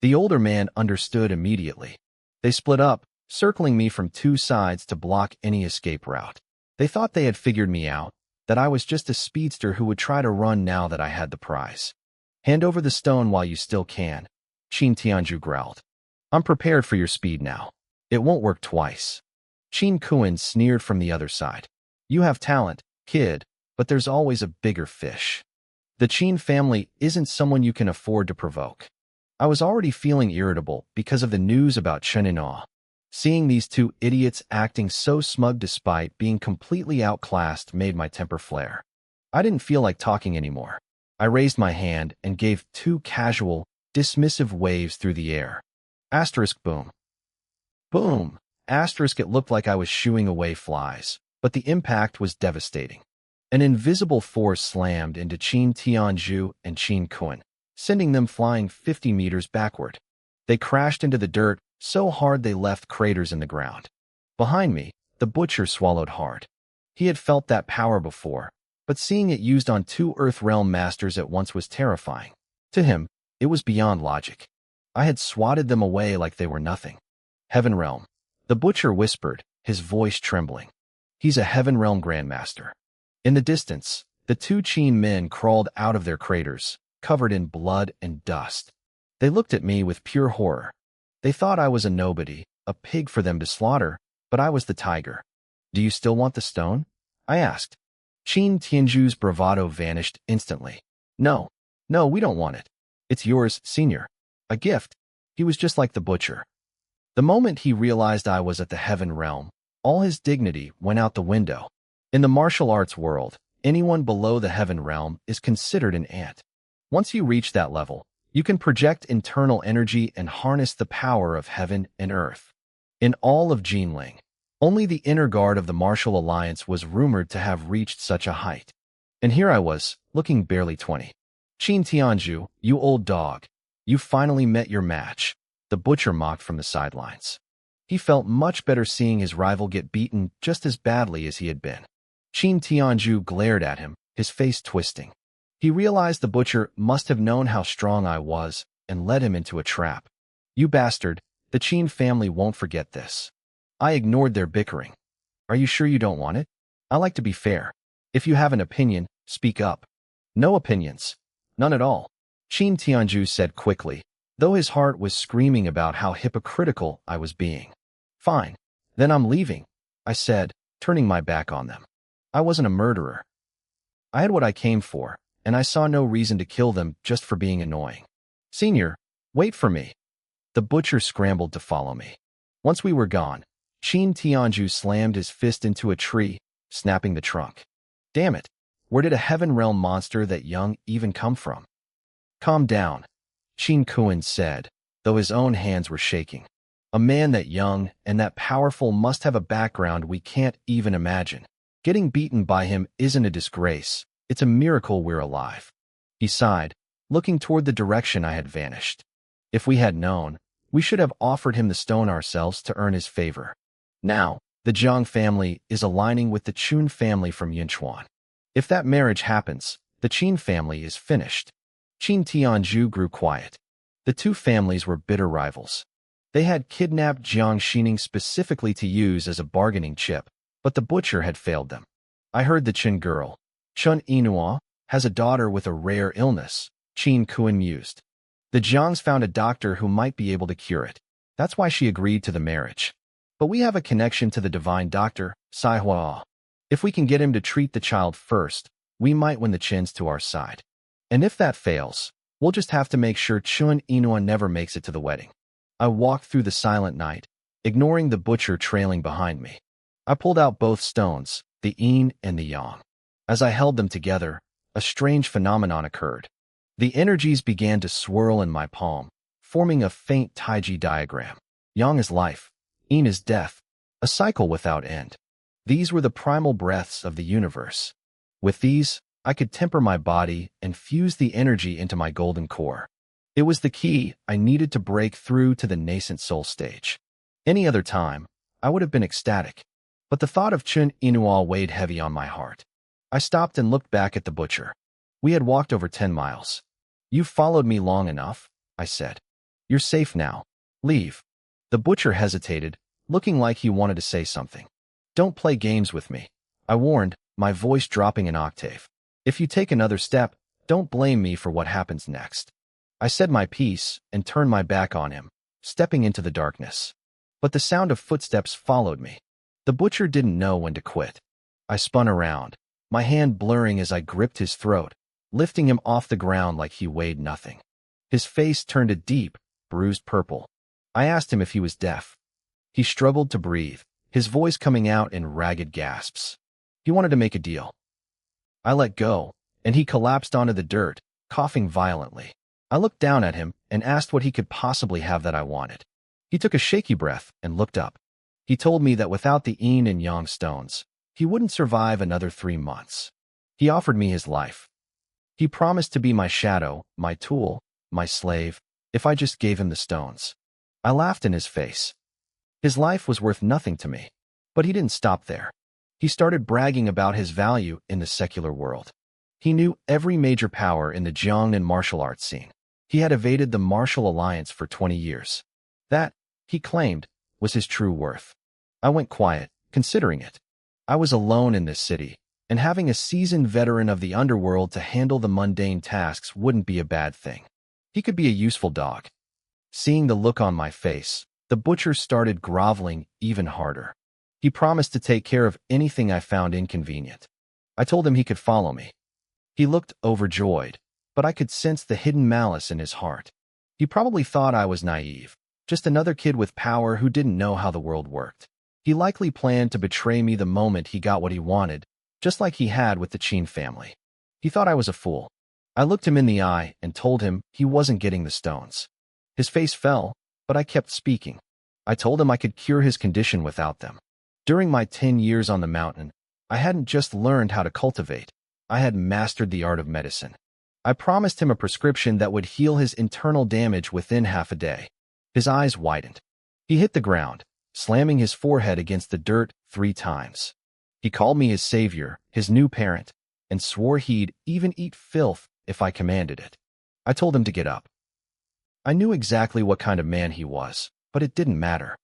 [SPEAKER 1] The older man understood immediately. They split up, circling me from 2 sides to block any escape route. They thought they had figured me out, that I was just a speedster who would try to run now that I had the prize. Hand over the stone while you still can, Qin Tianju growled. I'm prepared for your speed now. It won't work twice. Qin Kuan sneered from the other side. You have talent, kid, but there's always a bigger fish. The Qin family isn't someone you can afford to provoke. I was already feeling irritable because of the news about Chen and Awe. Seeing these 2 idiots acting so smug despite being completely outclassed made my temper flare. I didn't feel like talking anymore. I raised my hand and gave 2 casual, dismissive waves through the air. Asterisk boom. Boom. Asterisk, it looked like I was shooing away flies, but the impact was devastating. An invisible force slammed into Qin Tianju and Qin Kuan, sending them flying 50 meters backward. They crashed into the dirt so hard they left craters in the ground. Behind me, the butcher swallowed hard. He had felt that power before, but seeing it used on 2 Earth Realm Masters at once was terrifying. To him, it was beyond logic. I had swatted them away like they were nothing. Heaven Realm. The butcher whispered, his voice trembling. He's a Heaven Realm Grandmaster. In the distance, the 2 Qin men crawled out of their craters, covered in blood and dust. They looked at me with pure horror. They thought I was a nobody, a pig for them to slaughter, but I was the tiger. Do you still want the stone? I asked. Qin Tianju's bravado vanished instantly. No, we don't want it. It's yours, senior. A gift. He was just like the butcher. The moment he realized I was at the Heaven Realm, all his dignity went out the window. In the martial arts world, anyone below the Heaven Realm is considered an ant. Once you reach that level, you can project internal energy and harness the power of heaven and earth. In all of Jinling, only the inner guard of the Martial Alliance was rumored to have reached such a height. And here I was, looking barely 20. Qin Tianju, you old dog. You finally met your match, the butcher mocked from the sidelines. He felt much better seeing his rival get beaten just as badly as he had been. Qin Tianju glared at him, his face twisting. He realized the butcher must have known how strong I was and led him into a trap. You bastard, The Qin family won't forget this. I ignored their bickering. Are you sure you don't want it? I like to be fair. If you have an opinion, speak up. No opinions. None at all. Qin Tianju said quickly, though his heart was screaming about how hypocritical I was being. Fine. Then I'm leaving, I said, turning my back on them. I wasn't a murderer. I had what I came for, and I saw no reason to kill them just for being annoying. Senior, wait for me. The butcher scrambled to follow me. Once we were gone, Qin Tianju slammed his fist into a tree, snapping the trunk. Damn it, where did a heaven realm monster that young even come from? Calm down, Qin Kuan said, though his own hands were shaking. A man that young and that powerful must have a background we can't even imagine. Getting beaten by him isn't a disgrace, it's a miracle we're alive. He sighed, looking toward the direction I had vanished. If we had known, we should have offered him the stone ourselves to earn his favor. Now, the Jiang family is aligning with the Chun family from Yinchuan. If that marriage happens, the Qin family is finished. Qin Tianju grew quiet. The two families were bitter rivals. They had kidnapped Jiang Xining specifically to use as a bargaining chip, but the butcher had failed them. I heard the Qin girl, Chun Inua, has a daughter with a rare illness, Qin Kuan mused. The Jiangs found a doctor who might be able to cure it. That's why she agreed to the marriage. But we have a connection to the divine doctor, Saihua. If we can get him to treat the child first, we might win the Qins to our side. And if that fails, we'll just have to make sure Chun Inua never makes it to the wedding. I walked through the silent night, ignoring the butcher trailing behind me. I pulled out both stones, the yin and the yang. As I held them together, a strange phenomenon occurred. The energies began to swirl in my palm, forming a faint Taiji diagram. Yang is life, yin is death, a cycle without end. These were the primal breaths of the universe. With these, I could temper my body and fuse the energy into my golden core. It was the key I needed to break through to the nascent soul stage. Any other time, I would have been ecstatic. But the thought of Chun Inua weighed heavy on my heart. I stopped and looked back at the butcher. We had walked over 10 miles. You've followed me long enough, I said. You're safe now. Leave. The butcher hesitated, looking like he wanted to say something. Don't play games with me, I warned, my voice dropping an octave. If you take another step, don't blame me for what happens next. I said my piece and turned my back on him, stepping into the darkness. But the sound of footsteps followed me. The butcher didn't know when to quit. I spun around, my hand blurring as I gripped his throat, lifting him off the ground like he weighed nothing. His face turned a deep, bruised purple. I asked him if he was deaf. He struggled to breathe, his voice coming out in ragged gasps. He wanted to make a deal. I let go, and he collapsed onto the dirt, coughing violently. I looked down at him and asked what he could possibly have that I wanted. He took a shaky breath and looked up. He told me that without the yin and yang stones, he wouldn't survive another 3 months. He offered me his life. He promised to be my shadow, my tool, my slave, if I just gave him the stones. I laughed in his face. His life was worth nothing to me. But he didn't stop there. He started bragging about his value in the secular world. He knew every major power in the Jiang and martial arts scene. He had evaded the martial alliance for 20 years. That, he claimed, was his true worth. I went quiet, considering it. I was alone in this city, and having a seasoned veteran of the underworld to handle the mundane tasks wouldn't be a bad thing. He could be a useful dog. Seeing the look on my face, the butcher started groveling even harder. He promised to take care of anything I found inconvenient. I told him he could follow me. He looked overjoyed, but I could sense the hidden malice in his heart. He probably thought I was naive, just another kid with power who didn't know how the world worked. He likely planned to betray me the moment he got what he wanted, just like he had with the Qin family. He thought I was a fool. I looked him in the eye and told him he wasn't getting the stones. His face fell, but I kept speaking. I told him I could cure his condition without them. During my 10 years on the mountain, I hadn't just learned how to cultivate, I had mastered the art of medicine. I promised him a prescription that would heal his internal damage within half a day. His eyes widened. He hit the ground, slamming his forehead against the dirt 3 times. He called me his savior, his new parent, and swore he'd even eat filth if I commanded it. I told him to get up. I knew exactly what kind of man he was. but it didn't matter.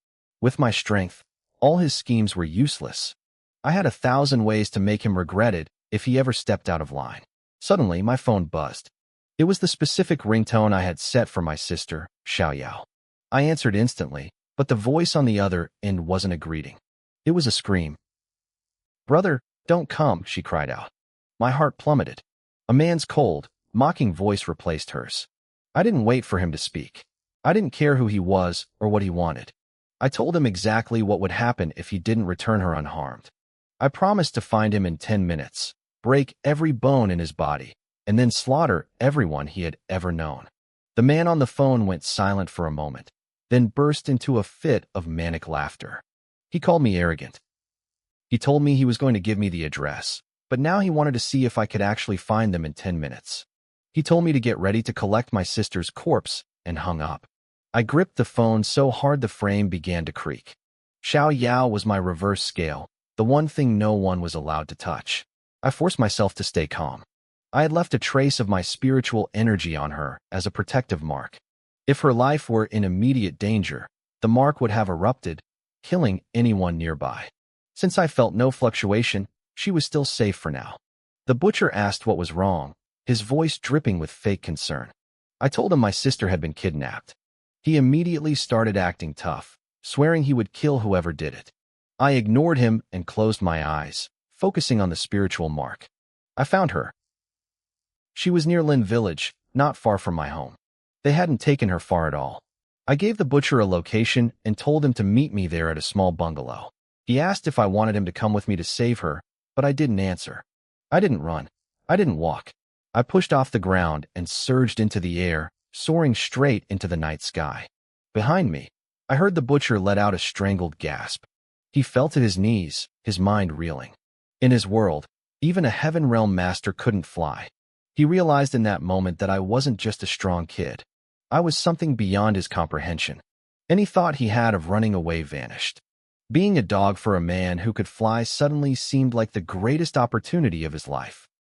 [SPEAKER 1] With my strength, all his schemes were useless. I had 1,000 ways to make him regret it if he ever stepped out of line. Suddenly, my phone buzzed. It was the specific ringtone I had set for my sister, Xiaoyao. I answered instantly, but the voice on the other end wasn't a greeting. It was a scream. "Brother, don't come," she cried out. My heart plummeted. A man's cold, mocking voice replaced hers. I didn't wait for him to speak. I didn't care who he was or what he wanted. I told him exactly what would happen if he didn't return her unharmed. I promised to find him in 10 minutes, break every bone in his body, and then slaughter everyone he had ever known. The man on the phone went silent for a moment, then burst into a fit of manic laughter. He called me arrogant. He told me he was going to give me the address, but now he wanted to see if I could actually find them in 10 minutes. He told me to get ready to collect my sister's corpse and hung up. I gripped the phone so hard the frame began to creak. Xiaoyao was my reverse scale, the one thing no one was allowed to touch. I forced myself to stay calm. I had left a trace of my spiritual energy on her as a protective mark. If her life were in immediate danger, the mark would have erupted, killing anyone nearby. Since I felt no fluctuation, she was still safe for now. The butcher asked what was wrong, his voice dripping with fake concern. I told him my sister had been kidnapped. He immediately started acting tough, swearing he would kill whoever did it. I ignored him and closed my eyes, focusing on the spiritual mark. I found her. She was near Lin Village, not far from my home. They hadn't taken her far at all. I gave the butcher a location and told him to meet me there at a small bungalow. He asked if I wanted him to come with me to save her, but I didn't answer. I didn't run. I didn't walk. I pushed off the ground and surged into the air, soaring straight into the night sky. Behind me, I heard the butcher let out a strangled gasp. He fell to his knees, his mind reeling. In his world, even a Heaven Realm master couldn't fly. He realized in that moment that I wasn't just a strong kid. I was something beyond his comprehension. Any thought he had of running away vanished. Being a dog for a man who could fly suddenly seemed like the greatest opportunity of his life.